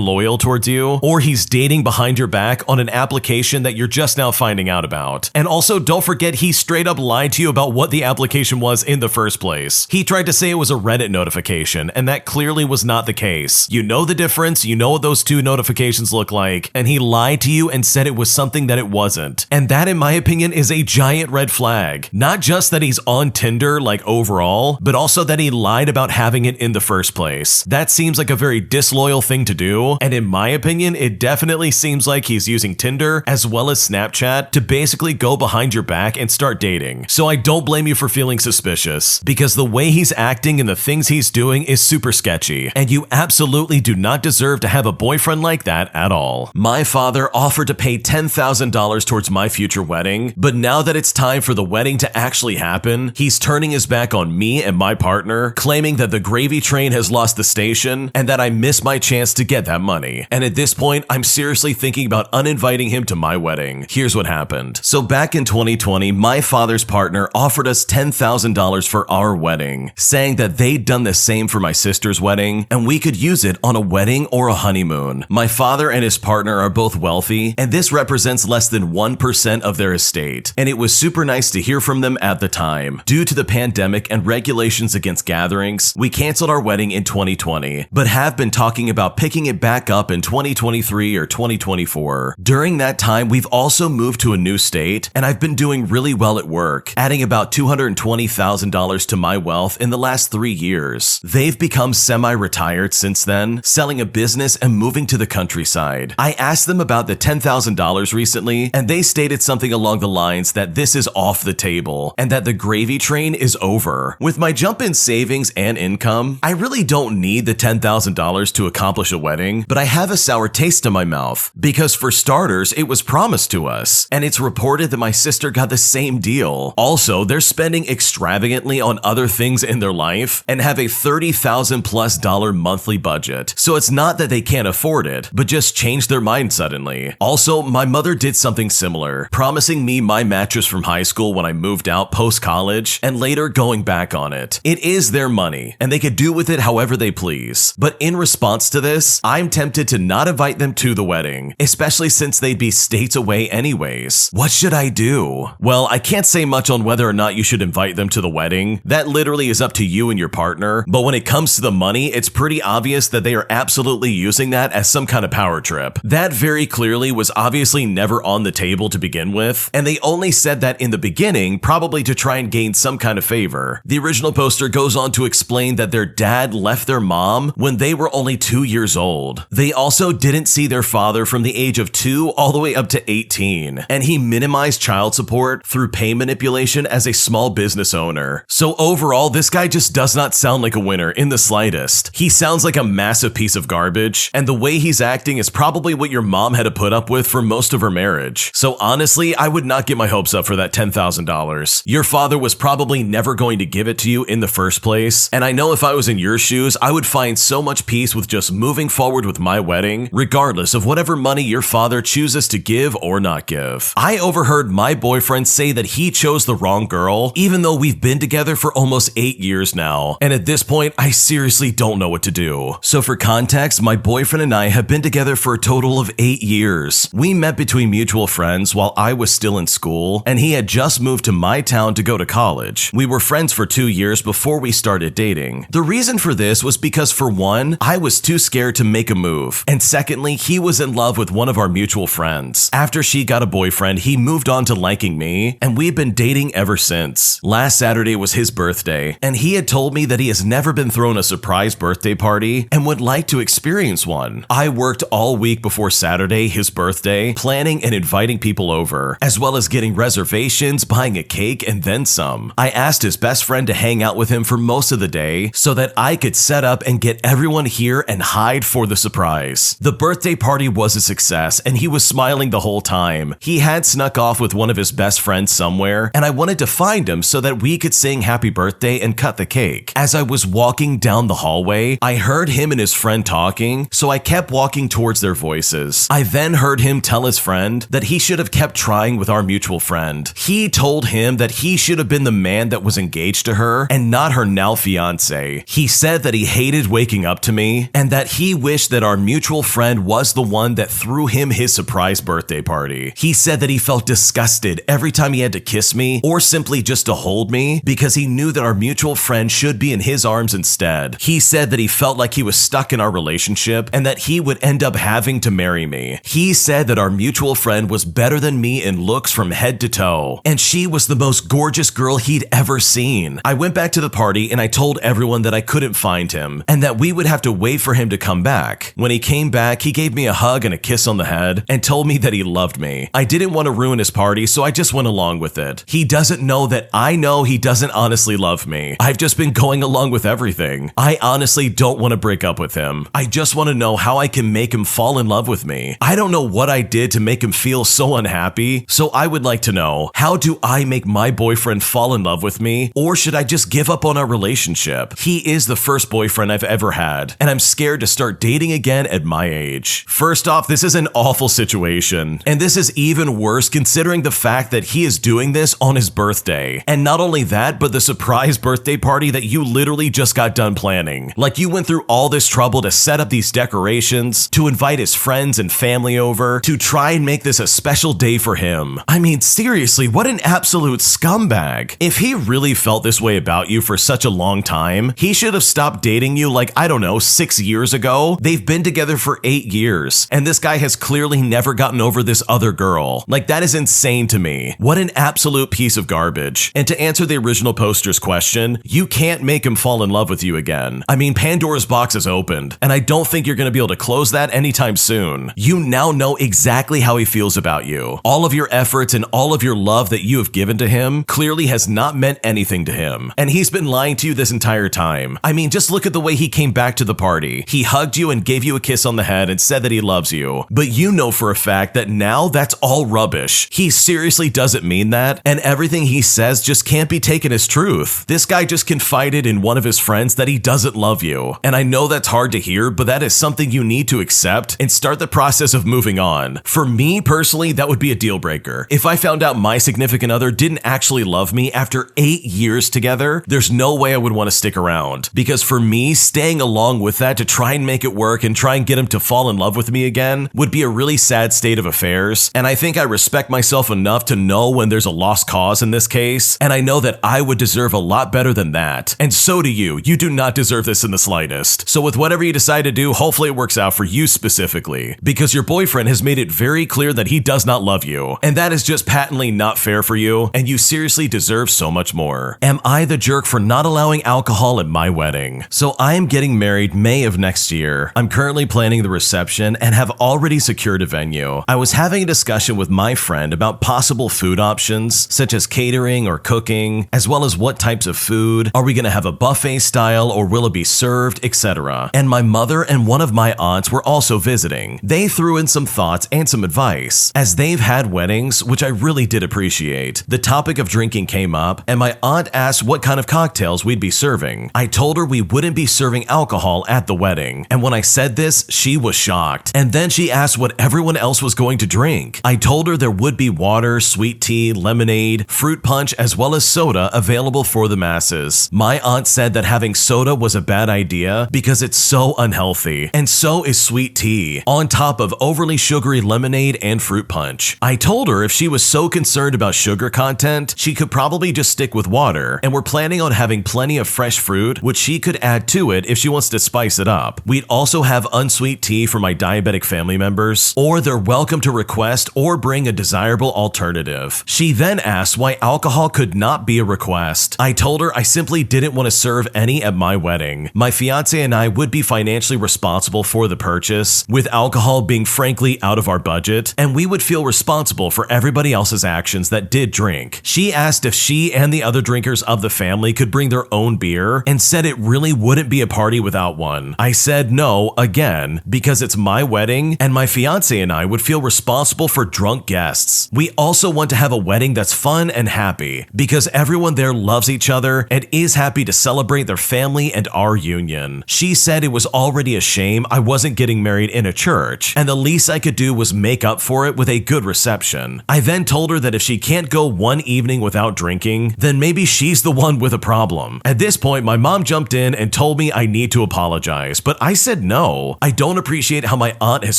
loyal towards you, or he's dating behind your back on an application that you're just now finding out about. And also, don't forget he straight up lied to you about what the application was in the first place. He tried to say it was a Reddit notification, and that clearly was not the case. You know the difference, you know what those two notifications look like, and he lied to you and said it was something that it wasn't. And that, in my opinion, is a giant red flag. Not just that he's on Tinder, like overall, but also that he lied about having it in the first place. That seems like a very disloyal thing to do, and in my opinion, it definitely seems like he's using Tinder as well as Snapchat to basically go behind your back and start dating. So I don't blame you for feeling suspicious, because the way he's acting and the things he's doing is super sketchy, and you absolutely do not deserve to have a boyfriend like that at all. My father offered to pay $10,000 towards my future wedding, but now that it's time for the wedding to actually happen, he's turning his back on me and my partner, claiming that the gravy train has lost the station and that I missed my chance to get that money. And at this point, I'm seriously thinking about uninviting him to my wedding. Here's what happened. So back in 2020, my father's partner offered us $10,000 for our wedding, saying that they'd done the same for my sister's wedding and we could use it on a wedding or a honeymoon. My father and his partner are both wealthy, and this represents less than 1% of their estate. And it was super nice to hear from them at the time. Due to the pandemic and regulations against gatherings, we canceled our wedding in 2020, but have been talking about picking it back up in 2023 or 2024. During that time, we've also moved to a new state, and I've been doing really well at work, adding about $220,000 to my wealth in the last 3 years. They've become semi-retired since then, selling a business and moving to the countryside. I asked them about the $10,000 recently, and they stated something along the lines that this is off the table and that the gravy train is over. With my jump in savings and income, I really don't need the $10,000 to accomplish a wedding, but I have a sour taste in my mouth because for starters, it was promised to us, and it's reported that my sister got the same deal. Also, they're spending extravagantly on other things in their life and have a $30,000+ monthly budget. So it's not that they can't afford it, but just changed their mind suddenly. Also, my mother did something similar, promising me my mattress from high school when I moved out post-college and later going back on it. It is their money, and they could do with it however they please. But in response to this, I'm tempted to not invite them to the wedding, especially since they'd be states away anyways. What should I do? Well, I can't say much on whether or not you should invite them to the wedding. That literally is up to you and your partner. But when it comes to the money, it's pretty obvious that they are absolutely using that as some kind of power trip. That very clearly was obviously never on the table to begin with, and they only said that in the beginning, probably to try and gain some kind of favor. The original poster goes on to explain that their dad left their mom when they were only 2 years old. They also didn't see their father from the age of 2 all the way up to 18, and he minimized child support through pay manipulation as a small business owner. So overall, this guy just does not sound like a winner in the slightest. He sounds like a massive piece of garbage, and the way he's acting is probably what your mom had to put up with for most of her marriage. So honestly, I would not get my hopes up for that $10,000. Your father was probably never going to give it to you in the first place, and I know if I was in your shoes, I would find so much peace with just moving forward with my wedding, regardless of whatever money your father chooses to give or not give. I overheard my boyfriend say that he chose the wrong girl, even though we've been together for almost 8 years now, and at this point, I seriously don't know what to do. So for context, my boyfriend and I have been together for a total of 8 years. We met between mutual friends while I was still in school, and he had just moved to my town to go to college. We were friends for 2 years before we started dating. The reason for this was because, for one, I was too scared to make a move, and secondly, he was in love with one of our mutual friends. After she got a boyfriend, he moved on to liking me, and we've been dating ever since. Last Saturday was his birthday, and he had told me that he has never been thrown a surprise birthday party and would like to experience one. I worked all week before Saturday, his birthday, planning and inviting people over, as well as getting reservations, buying a cake, and then some. I asked his best friend to hang out with him for most of the day so that I could set up and get everyone here and hide for the surprise. The birthday party was a success, and he was smiling the whole time. He had snuck off with one of his best friends somewhere, and I wanted to find him so that we could sing happy birthday and cut the cake. As I was walking walking down the hallway, I heard him and his friend talking, so I kept walking towards their voices. I then heard him tell his friend that he should have kept trying with our mutual friend. He told him that he should have been the man that was engaged to her and not her now fiance. He said that he hated waking up to me and that he wished that our mutual friend was the one that threw him his surprise birthday party. He said that he felt disgusted every time he had to kiss me or simply just to hold me because he knew that our mutual friend should be in his arms instead. He said that he felt like he was stuck in our relationship and that he would end up having to marry me. He said that our mutual friend was better than me in looks from head to toe, and she was the most gorgeous girl he'd ever seen. I went back to the party and I told everyone that I couldn't find him and that we would have to wait for him to come back. When he came back, he gave me a hug and a kiss on the head and told me that he loved me. I didn't want to ruin his party, so I just went along with it. He doesn't know that I know he doesn't honestly love me. I've just been going along with everything. I honestly don't want to break up with him. I just want to know how I can make him fall in love with me. I don't know what I did to make him feel so unhappy, so I would like to know, how do I make my boyfriend fall in love with me, or should I just give up on our relationship? He is the first boyfriend I've ever had, and I'm scared to start dating again at my age. First off, this is an awful situation, and this is even worse considering the fact that he is doing this on his birthday. And not only that, but the surprise birthday party that you literally just got done planning. Like, you went through all this trouble to set up these decorations, to invite his friends and family over, to try and make this a special day for him. I mean, seriously, what an absolute scumbag. If he really felt this way about you for such a long time, he should have stopped dating you like, I don't know, 6 years ago. They've been together for 8 years, and this guy has clearly never gotten over this other girl. Like, that is insane to me. What an absolute piece of garbage. And to answer the original poster's question, you can't make him fall in love with you again. I mean, Pandora's box is opened, and I don't think you're going to be able to close that anytime soon. You now know exactly how he feels about you. All of your efforts and all of your love that you have given to him clearly has not meant anything to him, and he's been lying to you this entire time. I mean, just look at the way he came back to the party. He hugged you and gave you a kiss on the head and said that he loves you, but you know for a fact that now that's all rubbish. He seriously doesn't mean that, and everything he says just can't be taken as truth. This guy just confided in one of his friends that he doesn't love you, and I know that's hard to hear, but that is something you need to accept and start the process of moving on. For me personally, that would be a deal breaker. If I found out my significant other didn't actually love me after 8 years together, there's no way I would want to stick around. Because for me, staying along with that to try and make it work and try and get him to fall in love with me again would be a really sad state of affairs, and I think I respect myself enough to know when there's a lost cause in this case, and I know that I would deserve a lot better than that. And so do you. You do not deserve this in the slightest. So with whatever you decide to do, hopefully it works out for you specifically, because your boyfriend has made it very clear that he does not love you, and that is just patently not fair for you, and you seriously deserve so much more. Am I the jerk for not allowing alcohol at my wedding? So I am getting married May of next year. I'm currently planning the reception and have already secured a venue. I was having a discussion with my friend about possible food options, such as catering or cooking, as well as what types of food. Are we going to have a buffet style or will it be served, etc. And my mother and one of my aunts were also visiting. They threw in some thoughts and some advice. As they've had weddings, which I really did appreciate, the topic of drinking came up, and my aunt asked what kind of cocktails we'd be serving. I told her we wouldn't be serving alcohol at the wedding, and when I said this, she was shocked. And then she asked what everyone else was going to drink. I told her there would be water, sweet tea, lemonade, fruit punch, as well as soda available for the masses. My aunt said that having soda was a bad idea because it's so unhealthy, and so is sweet tea, on top of overly sugary lemonade and fruit punch. I told her if she was so concerned about sugar content, she could probably just stick with water, and we're planning on having plenty of fresh fruit, which she could add to it if she wants to spice it up. We'd also have unsweet tea for my diabetic family members, or they're welcome to request or bring a desirable alternative. She then asked why alcohol could not be a request. I told her I simply didn't want to serve any at my wedding. My fiance and I would be financially responsible for the purchase, with alcohol being frankly out of our budget, and we would feel responsible for everybody else's actions that did drink. She asked if she and the other drinkers of the family could bring their own beer, and said it really wouldn't be a party without one. I said no, again, because it's my wedding, and my fiance and I would feel responsible for drunk guests. We also want to have a wedding that's fun and happy, because everyone there loves each other and is happy to celebrate their their family and our union. She said it was already a shame I wasn't getting married in a church, and the least I could do was make up for it with a good reception. I then told her that if she can't go one evening without drinking, then maybe she's the one with a problem. At this point, my mom jumped in and told me I need to apologize, but I said no. I don't appreciate how my aunt has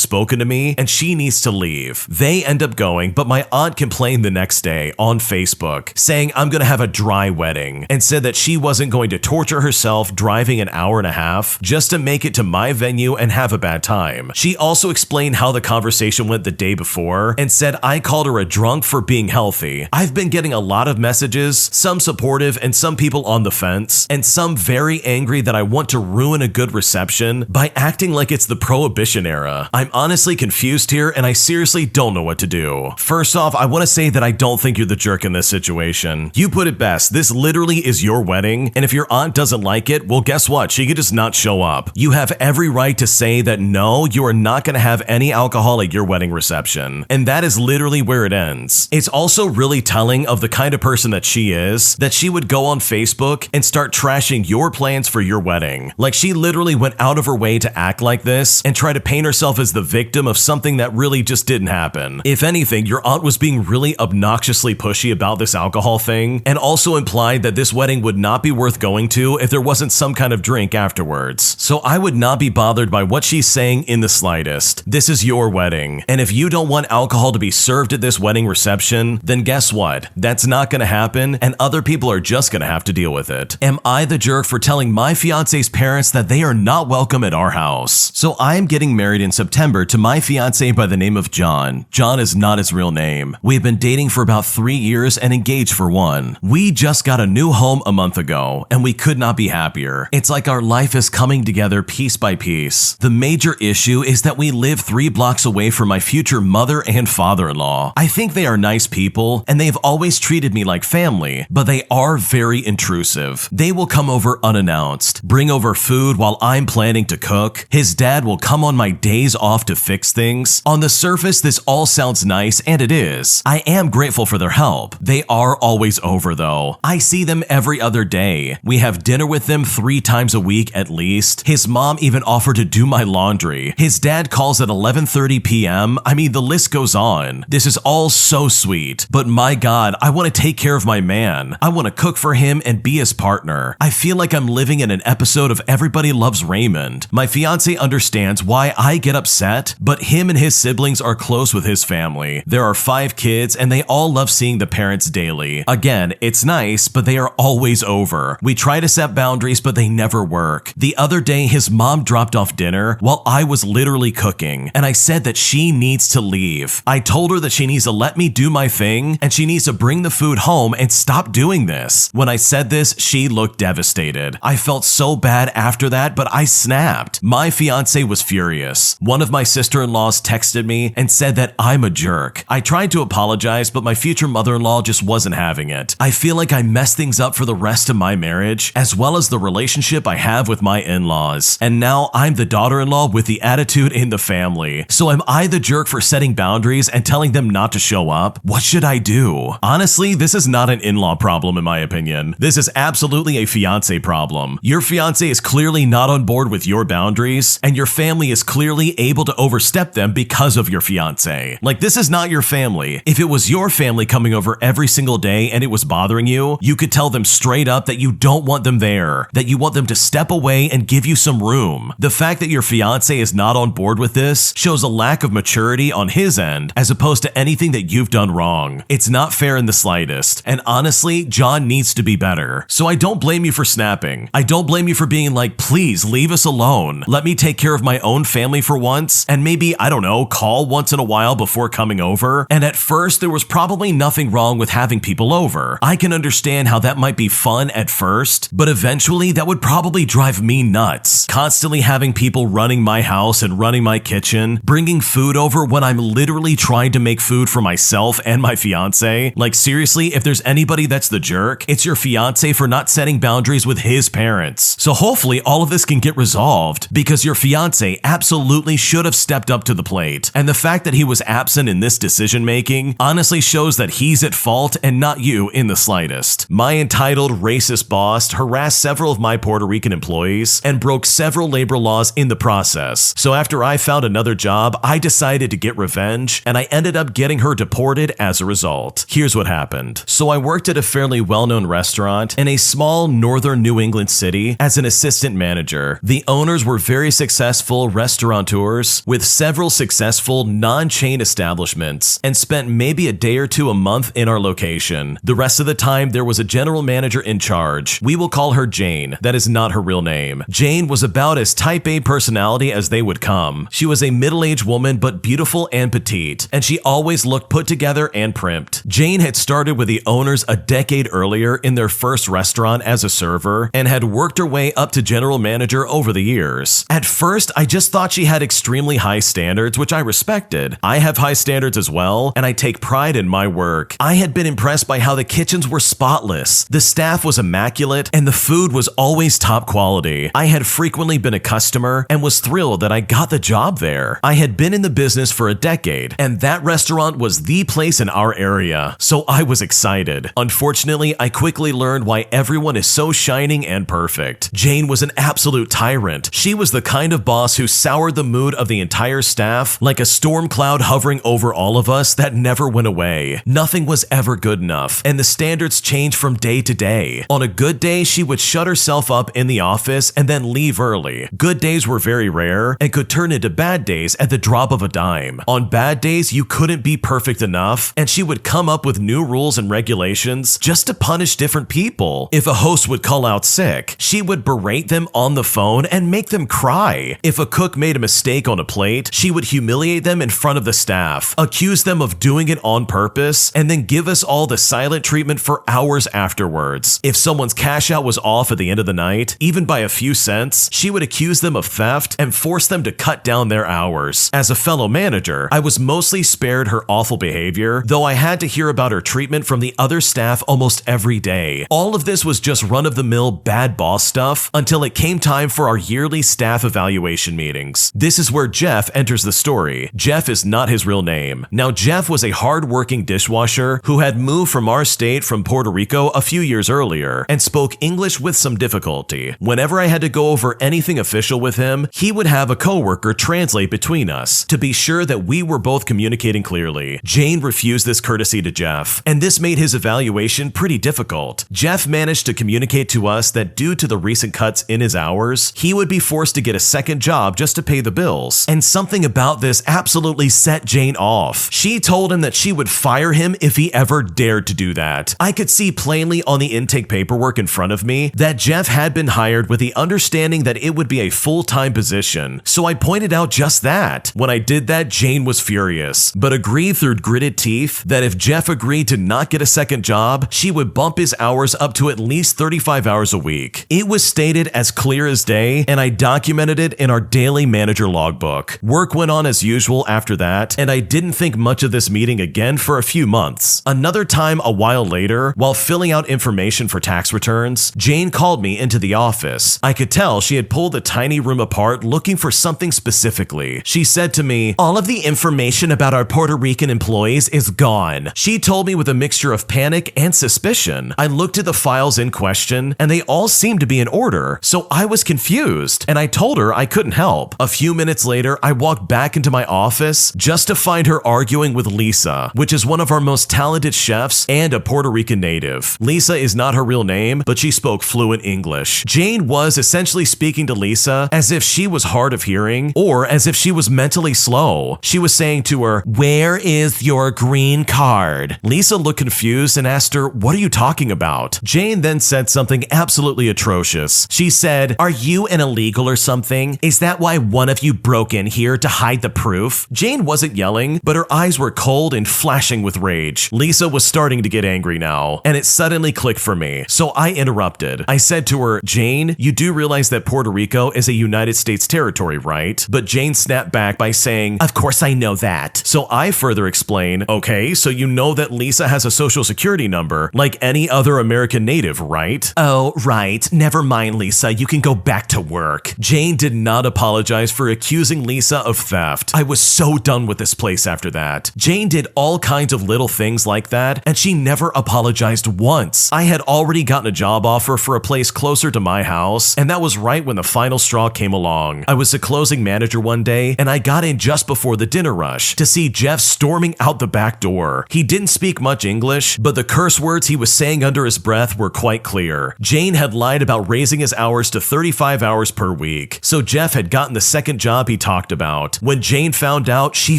spoken to me, and she needs to leave. They end up going, but my aunt complained the next day on Facebook, saying I'm gonna have a dry wedding, and said that she wasn't going to torture herself driving an hour and a half just to make it to my venue and have a bad time. She also explained how the conversation went the day before and said I called her a drunk for being healthy. I've been getting a lot of messages, some supportive and some people on the fence, and some very angry that I want to ruin a good reception by acting like it's the Prohibition era. I'm honestly confused here, and I seriously don't know what to do. First off, I want to say that I don't think you're the jerk in this situation. You put it best, this literally is your wedding, and if your aunt doesn't like it, well guess what? She could just not show up. You have every right to say that no, you are not going to have any alcohol at your wedding reception, and that is literally where it ends. It's also really telling of the kind of person that she is, that she would go on Facebook and start trashing your plans for your wedding. Like she literally went out of her way to act like this and try to paint herself as the victim of something that really just didn't happen. If anything, your aunt was being really obnoxiously pushy about this alcohol thing, and also implied that this wedding would not be worth going to if there wasn't some kind of drink afterwards. So I would not be bothered by what she's saying in the slightest. This is your wedding, and if you don't want alcohol to be served at this wedding reception, then guess what? That's not gonna happen, and other people are just gonna have to deal with it. Am I the jerk for telling my fiance's parents that they are not welcome at our house? So I am getting married in September to my fiance by the name of John. John is not his real name. We've been dating for about 3 years and engaged for 1. We just got a new home a month ago, and we could not be happier. It's like our life is coming together piece by piece. The major issue is that we live 3 blocks away from my future mother and father-in-law. I think they are nice people, and they've always treated me like family, but they are very intrusive. They will come over unannounced, bring over food while I'm planning to cook. His dad will come on my days off to fix things. On the surface, this all sounds nice, and it is. I am grateful for their help. They are always over though. I see them every other day. We have dinner with them 3 times a week at least. His mom even offered to do my laundry. His dad calls at 11:30 p.m. I mean, the list goes on. This is all so sweet, but my God, I want to take care of my man. I want to cook for him and be his partner. I feel like I'm living in an episode of Everybody Loves Raymond. My fiance understands why I get upset, but him and his siblings are close with his family. There are 5 kids and they all love seeing the parents daily. Again, it's nice, but they are always over. We try to set boundaries, but they never work. The other day, his mom dropped off dinner while I was literally cooking, and I said that she needs to leave. I told her that she needs to let me do my thing, and she needs to bring the food home and stop doing this. When I said this, she looked devastated. I felt so bad after that, but I snapped. My fiance was furious. One of my sister-in-laws texted me and said that I'm a jerk. I tried to apologize, but my future mother-in-law just wasn't having it. I feel like I messed things up for the rest of my marriage, as well as the relationship I have with my in-laws. And now I'm the daughter-in-law with the attitude in the family. So am I the jerk for setting boundaries and telling them not to show up? What should I do? Honestly, this is not an in-law problem in my opinion. This is absolutely a fiance problem. Your fiance is clearly not on board with your boundaries, and your family is clearly able to overstep them because of your fiance. Like, this is not your family. If it was your family coming over every single day and it was bothering you, you could tell them straight up that you don't want them there, that you want them to step away and give you some room. The fact that your fiance is not on board with this shows a lack of maturity on his end, as opposed to anything that you've done wrong. It's not fair in the slightest, and honestly, John needs to be better. So I don't blame you for snapping. I don't blame you for being like, please leave us alone. Let me take care of my own family for once, and maybe, I don't know, call once in a while before coming over. And at first, there was probably nothing wrong with having people over. I can understand how that might be fun at first, but eventually that would probably drive me nuts. Constantly having people running my house and running my kitchen, bringing food over when I'm literally trying to make food for myself and my fiance. Like, seriously, if there's anybody that's the jerk, it's your fiance for not setting boundaries with his parents. So hopefully all of this can get resolved, because your fiance absolutely should have stepped up to the plate. And the fact that he was absent in this decision making honestly shows that he's at fault and not you in the slightest. My entitled racist boss harassed harassed several of my Puerto Rican employees and broke several labor laws in the process. So after I found another job, I decided to get revenge, and I ended up getting her deported as a result. Here's what happened. So I worked at a fairly well-known restaurant in a small northern New England city as an assistant manager. The owners were very successful restaurateurs with several successful non-chain establishments and spent maybe a day or two a month in our location. The rest of the time, there was a general manager in charge. We will call her Jane. That is not her real name. Jane was about as type A personality as they would come. She was a middle-aged woman, but beautiful and petite, and she always looked put together and primped. Jane had started with the owners a decade earlier in their first restaurant as a server and had worked her way up to general manager over the years. At first, I just thought she had extremely high standards, which I respected. I have high standards as well, and I take pride in my work. I had been impressed by how the kitchens were spotless, the staff was immaculate, and the food was always top quality. I had frequently been a customer and was thrilled that I got the job there. I had been in the business for a decade, and that restaurant was the place in our area, so I was excited. Unfortunately, I quickly learned why everyone is so shining and perfect. Jane was an absolute tyrant. She was the kind of boss who soured the mood of the entire staff like a storm cloud hovering over all of us that never went away. Nothing was ever good enough, and the standards changed from day to day. On a good day, she would shut herself up in the office and then leave early. Good days were very rare and could turn into bad days at the drop of a dime. On bad days, you couldn't be perfect enough, and she would come up with new rules and regulations just to punish different people. If a host would call out sick, she would berate them on the phone and make them cry. If a cook made a mistake on a plate, she would humiliate them in front of the staff, accuse them of doing it on purpose, and then give us all the silent treatment for hours afterwards. If someone's cash out was off at the end of the night, even by a few cents, she would accuse them of theft and force them to cut down their hours. As a fellow manager, I was mostly spared her awful behavior, though I had to hear about her treatment from the other staff almost every day. All of this was just run-of-the-mill bad boss stuff until it came time for our yearly staff evaluation meetings. This is where Jeff enters the story. Jeff is not his real name. Now, Jeff was a hard-working dishwasher who had moved from our state from Puerto Rico a few years earlier and spoke English with some difficulty. Whenever I had to go over anything official with him, he would have a coworker translate between us to be sure that we were both communicating clearly. Jane refused this courtesy to Jeff, and this made his evaluation pretty difficult. Jeff managed to communicate to us that due to the recent cuts in his hours, he would be forced to get a second job just to pay the bills. And something about this absolutely set Jane off. She told him that she would fire him if he ever dared to do that. I could see plainly on the intake paperwork in front of me that Jeff had been hired with the understanding that it would be a full-time position, so I pointed out just that. When I did that, Jane was furious, but agreed through gritted teeth that if Jeff agreed to not get a second job, she would bump his hours up to at least 35 hours a week. It was stated as clear as day, and I documented it in our daily manager logbook. Work went on as usual after that, and I didn't think much of this meeting again for a few months. Another time a while later, while filling out information for tax returns, Jane called me into the office. I could tell she had pulled the tiny room apart looking for something specifically. She said to me, "All of the information about our Puerto Rican employees is gone." She told me with a mixture of panic and suspicion. I looked at the files in question, and they all seemed to be in order, so I was confused, and I told her I couldn't help. A few minutes later, I walked back into my office just to find her arguing with Lisa, which is one of our most talented chefs and a Puerto Rican native. Lisa is not her real name, but she spoke fluent English. Jane was essentially speaking to Lisa as if she was hard of hearing or as if she was mentally slow. She was saying to her, "Where is your green card?" Lisa looked confused and asked her, "What are you talking about?" Jane then said something absolutely atrocious. She said, "Are you an illegal or something? Is that why one of you broke in here to hide the proof?" Jane wasn't yelling, but her eyes were cold and flashing with rage. Lisa was starting to get angry now, and it suddenly clicked for me, so I interrupted. I said to her, "Jane, you do realize that Puerto Rico is a United States territory, right?" But Jane snapped back by saying, "Of course I know that." So I further explained, "Okay, so you know that Lisa has a social security number like any other American native, right?" "Oh, right. Never mind, Lisa. You can go back to work." Jane did not apologize for accusing Lisa of theft. I was so done with this place after that. Jane did all kinds of little things like that, and she never apologized once. I had already gotten a job offer her for a place closer to my house, and that was right when the final straw came along. I was the closing manager one day, and I got in just before the dinner rush to see Jeff storming out the back door. He didn't speak much English, but the curse words he was saying under his breath were quite clear. Jane had lied about raising his hours to 35 hours per week, so Jeff had gotten the second job he talked about. When Jane found out, she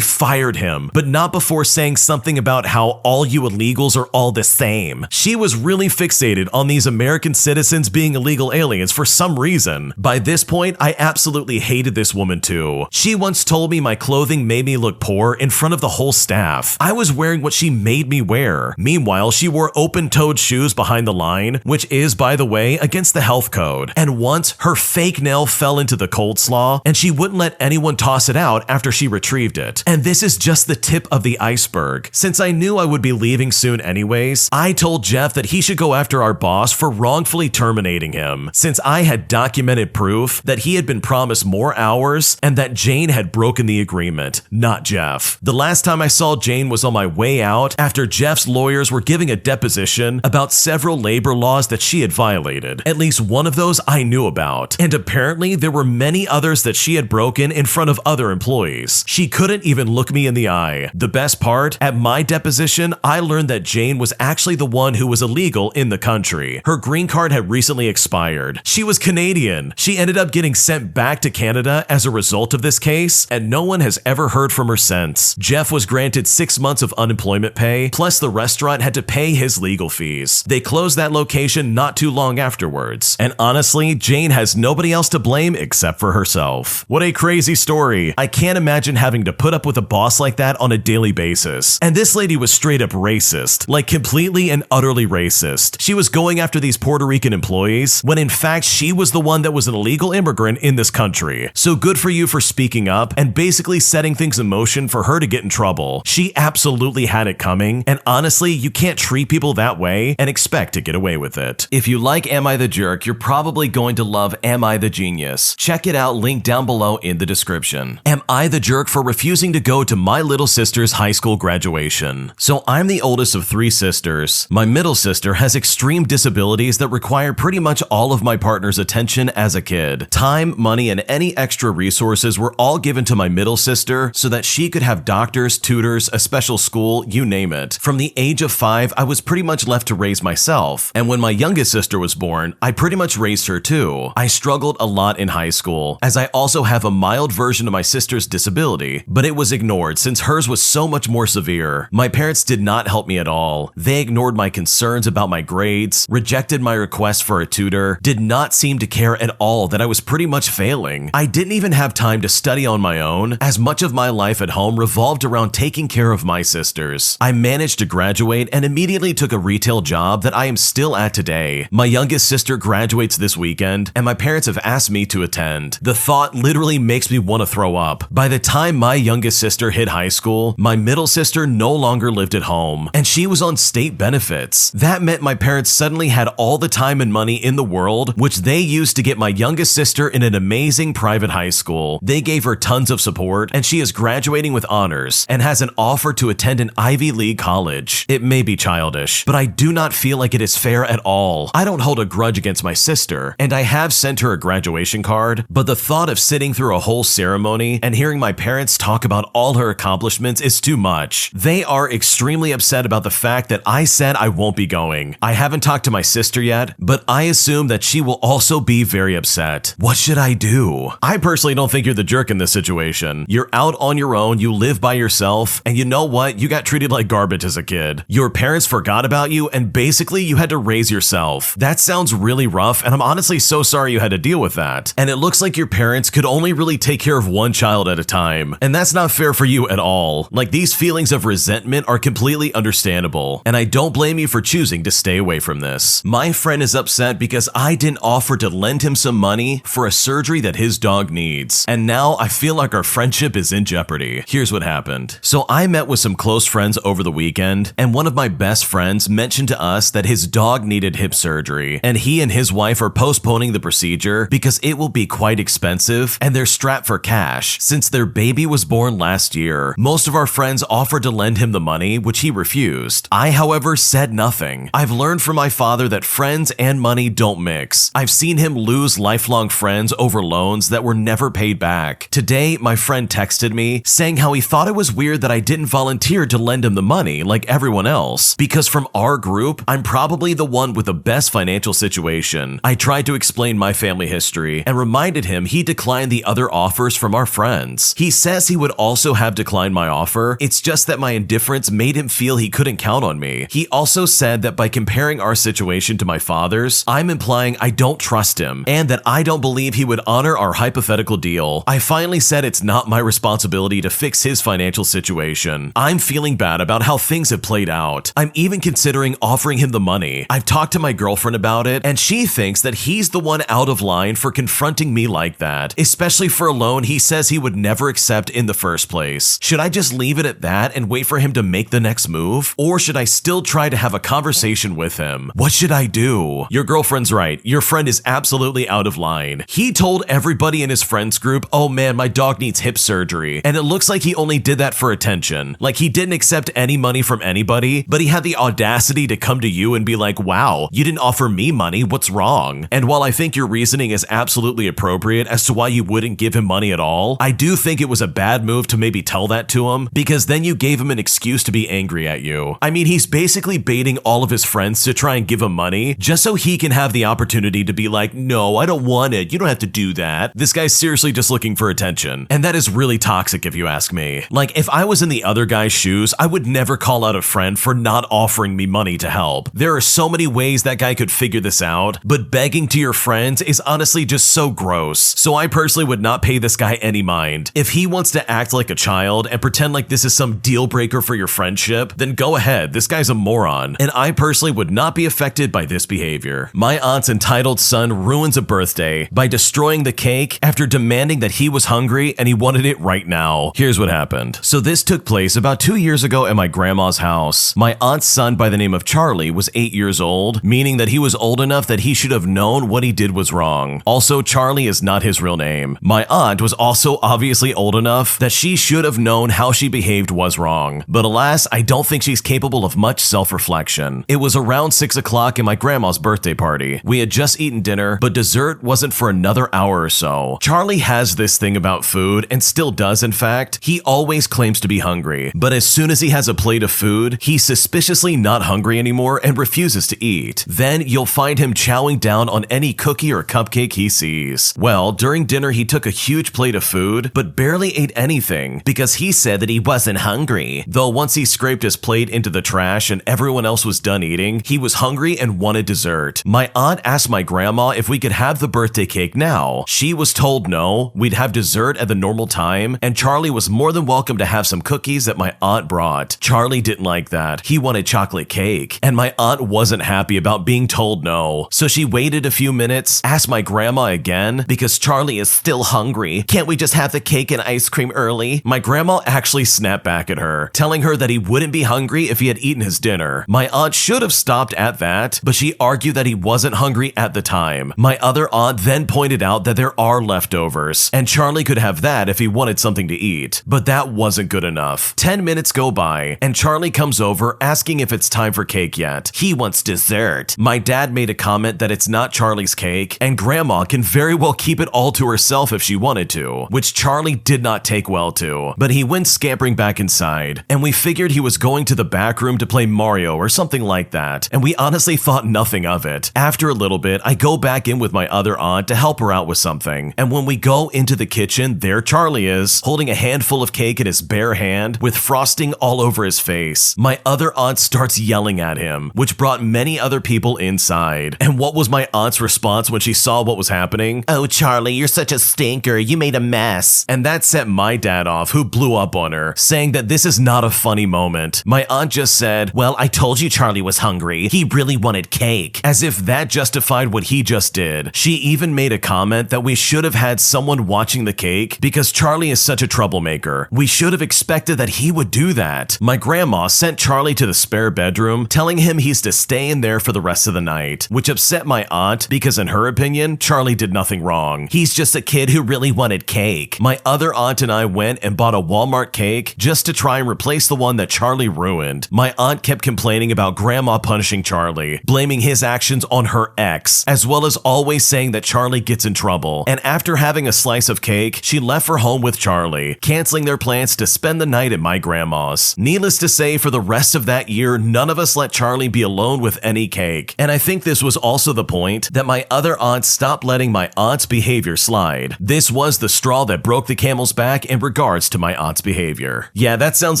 fired him, but not before saying something about how all you illegals are all the same. She was really fixated on these American citizens being illegal aliens for some reason. By this point, I absolutely hated this woman too. She once told me my clothing made me look poor in front of the whole staff. I was wearing what she made me wear. Meanwhile, she wore open-toed shoes behind the line, which is, by the way, against the health code. And once, her fake nail fell into the coleslaw, and she wouldn't let anyone toss it out after she retrieved it. And this is just the tip of the iceberg. Since I knew I would be leaving soon anyways, I told Jeff that he should go after our boss for wrongfully terminating him, since I had documented proof that he had been promised more hours and that Jane had broken the agreement, not Jeff. The last time I saw Jane was on my way out after Jeff's lawyers were giving a deposition about several labor laws that she had violated. At least one of those I knew about, and apparently there were many others that she had broken in front of other employees. She couldn't even look me in the eye. The best part, at my deposition, I learned that Jane was actually the one who was illegal in the country. Her green card had recently expired. She was Canadian. She ended up getting sent back to Canada as a result of this case, and no one has ever heard from her since. Jeff was granted 6 months of unemployment pay, plus the restaurant had to pay his legal fees. They closed that location not too long afterwards, and honestly, Jane has nobody else to blame except for herself. What a crazy story. I can't imagine having to put up with a boss like that on a daily basis. And this lady was straight up racist, like completely and utterly racist. She was going after these Puerto Rican employees when in fact she was the one that was an illegal immigrant in this country. So good for you for speaking up and basically setting things in motion for her to get in trouble. She absolutely had it coming, and honestly, you can't treat people that way and expect to get away with it. If you like Am I the Jerk, you're probably going to love Am I the Genius. Check it out, link down below in the description. Am I the jerk for refusing to go to my little sister's high school graduation? So I'm the oldest of 3 sisters. My middle sister has extreme disabilities that require pretty much all of my partner's attention as a kid. Time, money, and any extra resources were all given to my middle sister so that she could have doctors, tutors, a special school, you name it. From the age of 5, I was pretty much left to raise myself. And when my youngest sister was born, I pretty much raised her too. I struggled a lot in high school, as I also have a mild version of my sister's disability, but it was ignored since hers was so much more severe. My parents did not help me at all. They ignored my concerns about my grades, rejected my request for a tutor, did not seem to care at all that I was pretty much failing. I didn't even have time to study on my own, as much of my life at home revolved around taking care of my sisters. I managed to graduate and immediately took a retail job that I am still at today. My youngest sister graduates this weekend, and my parents have asked me to attend. The thought literally makes me want to throw up. By the time my youngest sister hit high school, my middle sister no longer lived at home, and she was on state benefits. That meant my parents suddenly had all the time and money in the world, which they used to get my youngest sister in an amazing private high school. They gave her tons of support, and she is graduating with honors and has an offer to attend an Ivy League college. It may be childish, but I do not feel like it is fair at all. I don't hold a grudge against my sister, and I have sent her a graduation card, but the thought of sitting through a whole ceremony and hearing my parents talk about all her accomplishments is too much. They are extremely upset about the fact that I said I won't be going. I haven't talked to my sister yet, but I assume that she will also be very upset. What should I do? I personally don't think you're the jerk in this situation. You're out on your own, you live by yourself, and you know what? You got treated like garbage as a kid. Your parents forgot about you, and basically you had to raise yourself. That sounds really rough, and I'm honestly so sorry you had to deal with that. And it looks like your parents could only really take care of one child at a time, and that's not fair for you at all. Like, these feelings of resentment are completely understandable, and I don't blame you for choosing to stay away from this. My friend is upset because I didn't offer to lend him some money for a surgery that his dog needs, and now I feel like our friendship is in jeopardy. Here's what happened. So I met with some close friends over the weekend, and one of my best friends mentioned to us that his dog needed hip surgery, and he and his wife are postponing the procedure because it will be quite expensive, and they're strapped for cash since their baby was born last year. Most of our friends offered to lend him the money, which he refused. I, however, said nothing. I've learned from my father that friends friends and money don't mix. I've seen him lose lifelong friends over loans that were never paid back. Today, my friend texted me saying how he thought it was weird that I didn't volunteer to lend him the money like everyone else, because from our group, I'm probably the one with the best financial situation. I tried to explain my family history and reminded him he declined the other offers from our friends. He says he would also have declined my offer. It's just that my indifference made him feel he couldn't count on me. He also said that by comparing our situation to my father's, I'm implying I don't trust him and that I don't believe he would honor our hypothetical deal. I finally said it's not my responsibility to fix his financial situation. I'm feeling bad about how things have played out. I'm even considering offering him the money. I've talked to my girlfriend about it, and she thinks that he's the one out of line for confronting me like that, especially for a loan he says he would never accept in the first place. Should I just leave it at that and wait for him to make the next move? Or should I still try to have a conversation with him? What should I do? Your girlfriend's right. Your friend is absolutely out of line. He told everybody in his friends group, oh man, my dog needs hip surgery. And it looks like he only did that for attention. Like he didn't accept any money from anybody, but he had the audacity to come to you and be like, wow, you didn't offer me money, what's wrong? And while I think your reasoning is absolutely appropriate as to why you wouldn't give him money at all, I do think it was a bad move to maybe tell that to him, because then you gave him an excuse to be angry at you. I mean, he's basically baiting all of his friends to try and give him money just so he can have the opportunity to be like, no, I don't want it. You don't have to do that. This guy's seriously just looking for attention. And that is really toxic if you ask me. Like, if I was in the other guy's shoes, I would never call out a friend for not offering me money to help. There are so many ways that guy could figure this out, but begging to your friends is honestly just so gross. So I personally would not pay this guy any mind. If he wants to act like a child and pretend like this is some deal breaker for your friendship, then go ahead. This guy's a moron. And I personally would not be affected by this behavior. My aunt's entitled son ruins a birthday by destroying the cake after demanding that he was hungry and he wanted it right now. Here's what happened. So this took place about 2 years ago at my grandma's house. My aunt's son by the name of Charlie was 8 years old, meaning that he was old enough that he should have known what he did was wrong. Also, Charlie is not his real name. My aunt was also obviously old enough that she should have known how she behaved was wrong. But alas, I don't think she's capable of much self-reflection. It was around 6 o'clock in my grandma's birthday party. We had just eaten dinner, but dessert wasn't for another hour or so. Charlie has this thing about food, and still does in fact. He always claims to be hungry, but as soon as he has a plate of food, he's suspiciously not hungry anymore and refuses to eat. Then you'll find him chowing down on any cookie or cupcake he sees. Well, during dinner he took a huge plate of food, but barely ate anything because he said that he wasn't hungry. Though once he scraped his plate into the trash and everyone else was done eating, he was hungry and wanted dessert. My aunt asked my grandma if we could have the birthday cake now. She was told no, we'd have dessert at the normal time, and Charlie was more than welcome to have some cookies that my aunt brought. Charlie didn't like that. He wanted chocolate cake, and my aunt wasn't happy about being told no. So she waited a few minutes, asked my grandma again, because Charlie is still hungry. Can't we just have the cake and ice cream early? My grandma actually snapped back at her, telling her that he wouldn't be hungry if he had eaten his dinner. My aunt should have stopped at that, but she argued that he wasn't hungry at the time. My other aunt then pointed out that there are leftovers, and Charlie could have that if he wanted something to eat. But that wasn't good enough. 10 minutes go by, and Charlie comes over asking if it's time for cake yet. He wants dessert. My dad made a comment that it's not Charlie's cake, and Grandma can very well keep it all to herself if she wanted to, which Charlie did not take well to. But he went scampering back inside, and we figured he was going to the back room to play Mario or something like that, and we honestly thought nothing of it. After a little bit, I go back in with my other aunt to help her out with something, and when we go into the kitchen, there Charlie is, holding a handful of cake in his bare hand with frosting all over his face. My other aunt starts yelling at him, which brought many other people inside. And what was my aunt's response when she saw what was happening? Oh, Charlie, you're such a stinker. You made a mess. And that set my dad off, who blew up on her, saying that this is not a funny moment. My aunt just said, well, I told you Charlie was hungry. He really wanted cake. As if that justified what he just did. She even made a comment that we should have had someone watching the cake because Charlie is such a troublemaker. We should have expected that he would do that. My grandma sent Charlie to the spare bedroom, telling him he's to stay in there for the rest of the night, which upset my aunt because in her opinion, Charlie did nothing wrong. He's just a kid who really wanted cake. My other aunt and I went and bought a Walmart cake just to try and replace the one that Charlie ruined. My aunt kept complaining about Grandma punishing Charlie, blaming his actions on her ex, as well as always saying that Charlie gets in trouble. And after having a slice of cake, she left for home with Charlie, canceling their plans to spend the night at my grandma's. Needless to say, for the rest of that year, none of us let Charlie be alone with any cake. And I think this was also the point that my other aunt stopped letting my aunt's behavior slide. This was the straw that broke the camel's back in regards to my aunt's behavior. Yeah, that sounds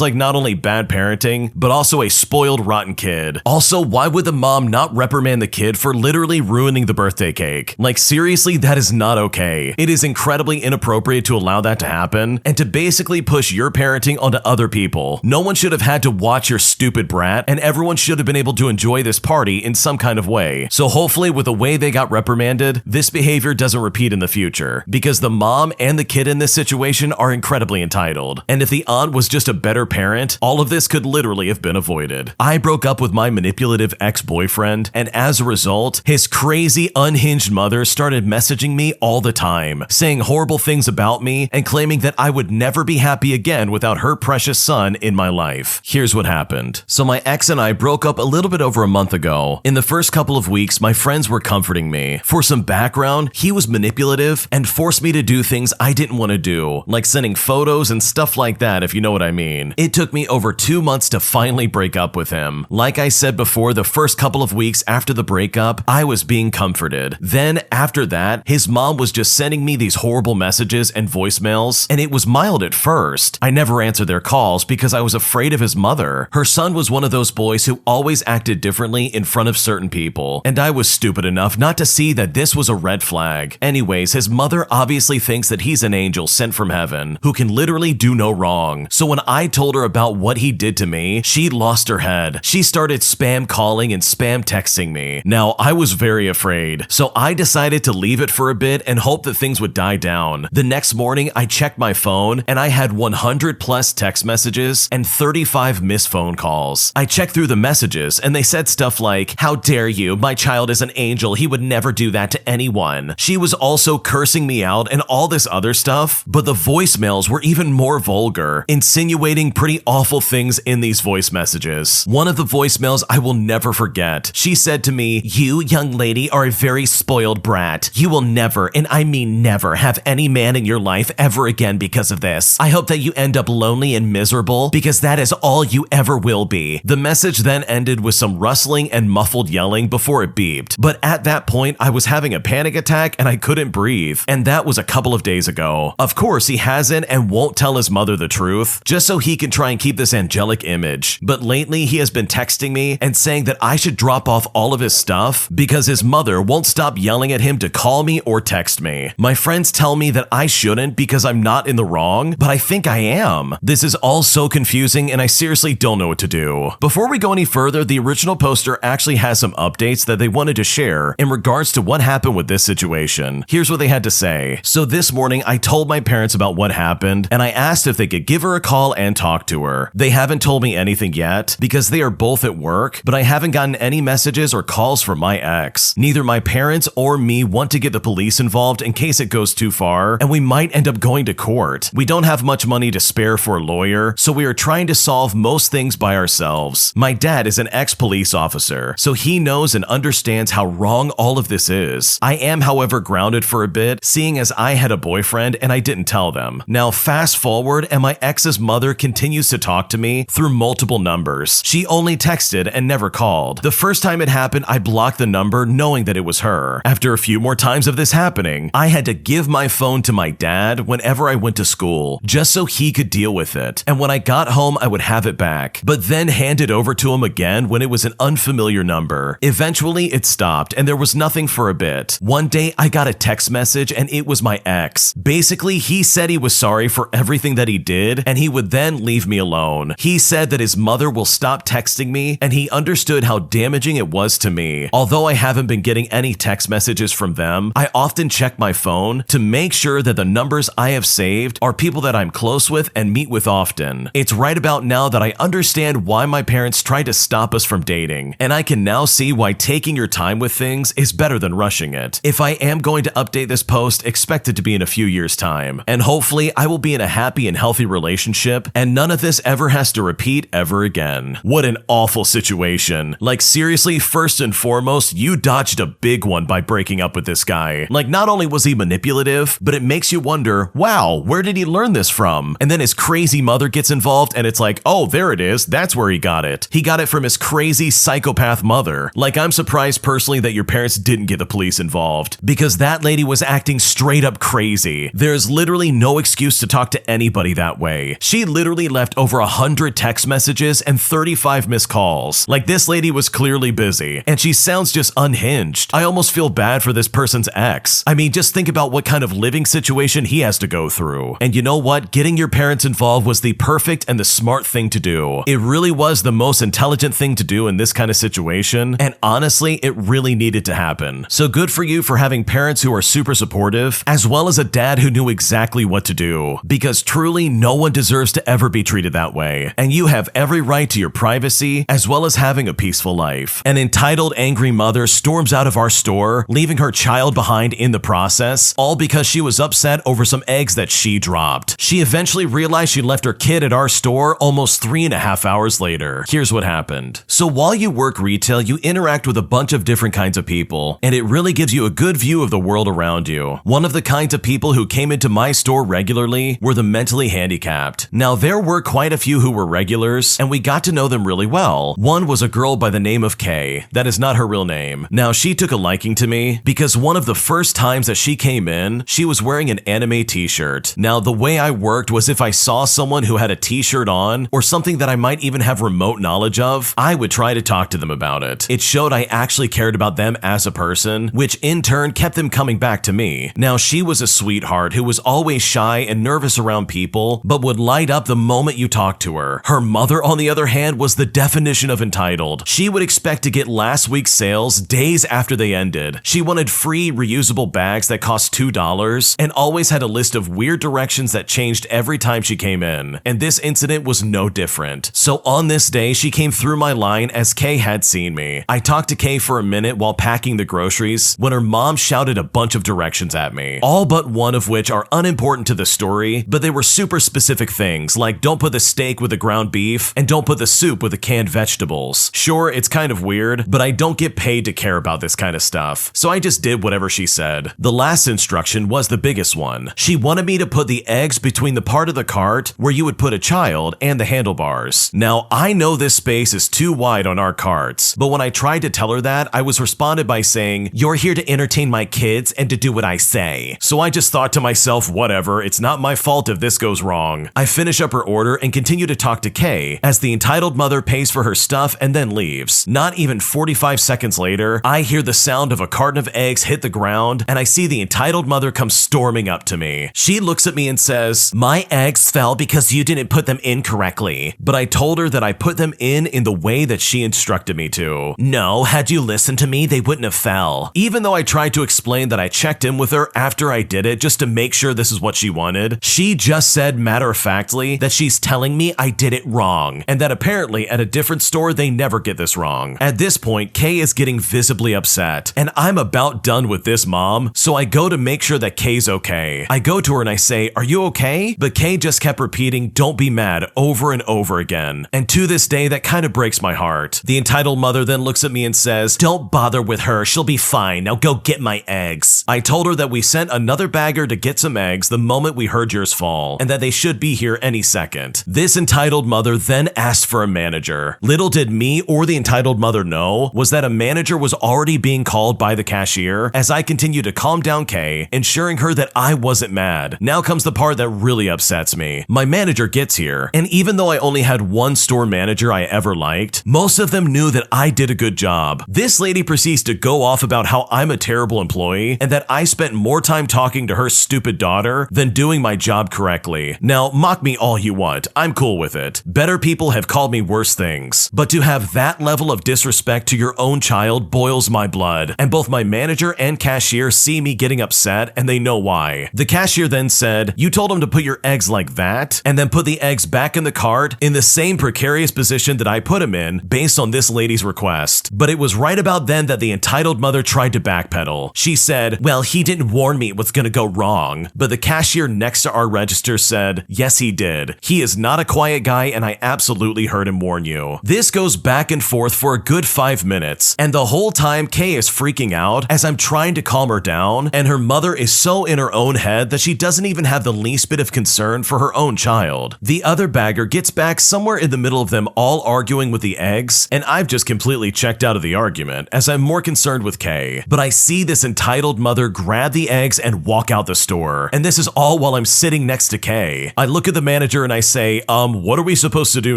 like not only bad parenting, but also a spoiled, rotten kid. Also, why would the mom not reprimand the kid for literally ruining the birthday cake? Like, seriously, that is not okay. It is incredibly inappropriate to allow that to happen and to basically push your parenting onto other people. No one should have had to watch your stupid brat, and everyone should have been able to enjoy this party in some kind of way. So hopefully, with the way they got reprimanded, this behavior doesn't repeat in the future, because the mom and the kid in this situation are incredibly entitled. And if the aunt was just a better parent, all of this could literally have been avoided. I broke up with my manipulative ex-boyfriend, and as a result, his crazy, unhinged mother started messaging me all the time, saying horrible things about me and claiming that I would never be happy again without her precious son in my life. Here's what happened. So my ex and I broke up a little bit over a month ago. In the first couple of weeks, my friends were comforting me. For some background, he was manipulative and forced me to do things I didn't want to do, like sending photos and stuff like that, if you know what I mean. It took me over 2 months to finally break up with him. Like I said before, the first couple of weeks after the breakup, I was being comforted. Then after that, his mom was just sending me these horrible messages and voicemails, and it was mild at first. I never answered their calls because I was afraid of his mother. Her son was one of those boys who always acted differently in front of certain people, and I was stupid enough not to see that this was a red flag. Anyways, his mother obviously thinks that he's an angel sent from heaven who can literally do no wrong. So when I told her about what he did to me, she lost her head. She started spam calling and spam texting me. Now, I was very afraid, so I decided to leave it for a bit and hope that things would die down. The next morning, I checked my phone and I had 100 plus text messages and 35 missed phone calls. I checked through the messages and they said stuff like, "How dare you? My child is an angel. He would never do that to anyone." She was also cursing me out and all this other stuff, but the voicemails were even more vulgar, insinuating pretty awful things in these voice messages. One of the voicemails I will never forget. She said to me, "You, young lady, are a very spoiled brat. You will never, and I mean never, have any man in your life ever again because of this. I hope that you end up lonely and miserable because that is all you ever will be." The message then ended with some rustling and muffled yelling before it beeped. But at that point, I was having a panic attack and I couldn't breathe. And that was a couple of days ago. Of course, he hasn't and won't tell his mother the truth, just so he can try and keep this angelic image. But lately, he has been texting me and saying that I should drop off all of his stuff because his mother won't stop yelling at him to call me or text me. My friends tell me that I shouldn't because I'm not in the wrong, but I think I am. This is all so confusing and I seriously don't know what to do. Before we go any further, the original poster actually has some updates that they wanted to share in regards to what happened with this situation. Here's what they had to say. So this morning, I told my parents about what happened and I asked if they could give her a call and talk to her. They haven't told me anything yet because they are both at work, but I haven't gotten any messages or calls from my ex. Neither my parents or me want to get the police involved in case it goes too far, and we might end up going to court. We don't have much money to spare for a lawyer, so we are trying to solve most things by ourselves. My dad is an ex-police officer, so he knows and understands how wrong all of this is. I am, however, grounded for a bit, seeing as I had a boyfriend and I didn't tell them. Now, fast forward, and my ex's mother continues to talk to me through multiple numbers. She only texted and never called. The first time it happened, I blocked the number knowing that it was her. After a few more times of this happening, I had to give my phone to my dad whenever I went to school, just so he could deal with it. And when I got home, I would have it back, but then hand it over to him again when it was an unfamiliar number. Eventually, it stopped and there was nothing for a bit. One day, I got a text message and it was my ex. Basically, he said he was sorry for everything that he did and he would then leave me alone. He said that his mother will stop texting me and he understood how damaging it was to me. Although I haven't been getting any text messages from them, I often check my phone to make sure that the numbers I have saved are people that I'm close with and meet with often. It's right about now that I understand why my parents tried to stop us from dating, and I can now see why taking your time with things is better than rushing it. If I am going to update this post, expect it to be in a few years' time, and hopefully I will be in a happy and healthy relationship and none of this ever has to repeat ever again. What an awful situation. Like seriously, first and foremost, you dodged a big one by breaking up with this guy. Like, not only was he manipulative, but it makes you wonder, wow, where did he learn this from? And then his crazy mother gets involved and it's like, oh, there it is. That's where he got it. He got it from his crazy psychopath mother. Like, I'm surprised personally that your parents didn't get the police involved, because that lady was acting straight up crazy. There's literally no excuse to talk to anybody that way. She literally left over 100 text messages and 35 missed calls. Like, this lady was clearly busy, and she sounds just unhinged. I almost feel bad for this person's ex. I mean, just think about what kind of living situation he has to go through. And you know what? Getting your parents involved was the perfect and the smart thing to do. It really was the most intelligent thing to do in this kind of situation, and honestly, it really needed to happen. So good for you for having parents who are super supportive, as well as a dad who knew exactly what to do, because truly no one deserves to ever be treated that way, and you have every right to your privacy, as well as having a peaceful life. An entitled, angry mother storms out of our store, leaving her child behind in the process, all because she was upset over some eggs that she dropped. She eventually realized she left her kid at our store almost 3.5 hours later. Here's what happened. So while you work retail, you interact with a bunch of different kinds of people, and it really gives you a good view of the world around you. One of the kinds of people who came into my store regularly were the mentally handicapped. Now, there were quite a few who were regulars, and we got to know them really well. One was a girl by the name of Kay. That is not her real name. Now, she took a liking to me because one of the first times that she came in, she was wearing an anime t-shirt. Now, the way I worked was if I saw someone who had a t-shirt on, or something that I might even have remote knowledge of, I would try to talk to them about it. It showed I actually cared about them as a person, which in turn kept them coming back to me. Now, she was a sweetheart who was always shy and nervous around people, but would light up the moment you talked to her. Her mother, on the other hand, was the definition of entitled. She would expect to get last week's sales days after they ended. She wanted free reusable bags that cost $2 and always had a list of weird directions that changed every time she came in. And this incident was no different. So on this day, she came through my line as Kay had seen me. I talked to Kay for a minute while packing the groceries when her mom shouted a bunch of directions at me, all but one of which are unimportant to the story, but they were super specific things, like don't put the steak with the ground beef and don't put the soup with the canned vegetables. Sure, it's kind of weird, but I don't get paid to care about this kind of stuff, so I just did whatever she said. The last instruction was the biggest one. She wanted me to put the eggs between the part of the cart where you would put a child and the handlebars. Now, I know this space is too wide on our carts, but when I tried to tell her that, I was responded by saying, "You're here to entertain my kids and to do what I say." So I just thought to myself, whatever, it's not my fault if this goes wrong. I finish up her order and continue to talk to Kay as the entitled mother pays for her stuff and then leaves. Not even 45 seconds later, I hear the sound of a carton of eggs hit the ground and I see the entitled mother come storming up to me. She looks at me and says, "My eggs fell because you didn't put them in correctly." But I told her that I put them in the way that she instructed me to. No, had you listened to me, they wouldn't have fell. Even though I tried to explain that I checked in with her after I did it just to make sure this is what she wanted, she just said matter-of-factly that she's telling me I did it wrong, and that apparently at a different store they never get this wrong. At this point, Kay is getting visibly upset, and I'm about done with this, mom, so I go to make sure that Kay's okay. I go to her and I say, "Are you okay?" But Kay just kept repeating, "Don't be mad," over and over again. And to this day, that kind of breaks my heart. The entitled mother then looks at me and says, "Don't bother with her, she'll be fine, now go get my eggs." I told her that we sent another bagger to get some eggs the moment we heard yours fall, and that they should be here any second. This entitled mother then asked for a manager. Little did me or the entitled mother know was that a manager was already being called by the cashier as I continue to calm down Kay, ensuring her that I wasn't mad. Now comes the part that really upsets me. My manager gets here, and even though I only had one store manager I ever liked, most of them knew that I did a good job. This lady proceeds to go off about how I'm a terrible employee and that I spent more time talking to her stupid daughter than doing my job correctly. Now, mock me all you want, I'm cool with it. Better people have called me worse things, but to have that level of disrespect to your own child boils my blood, and both my manager and cashier see me getting upset and they know why. The cashier then said, "You told him to put your eggs like that, and then put the eggs back in the cart in the same precarious position that I put him in based on this lady's request." But it was right about then that the entitled mother tried to backpedal. She said, "Well, he didn't warn me it was gonna go wrong." But the cashier next to our register said, "Yes, he did. He is not a quiet guy and I absolutely heard him warn you." This goes back and forth for a good 5 minutes, and the whole time Kay is freaking out as I'm trying to calm her down, and her mother is so in her own head that she doesn't even have the least bit of concern for her own child. The other bagger gets back somewhere in the middle of them all arguing with the eggs, and I've just completely checked out of the argument as I'm more concerned with Kay. But I see this entitled mother grab the eggs and walk out the store, and this is all while I'm sitting next to Kay. I look at the manager and I say, what are we supposed to do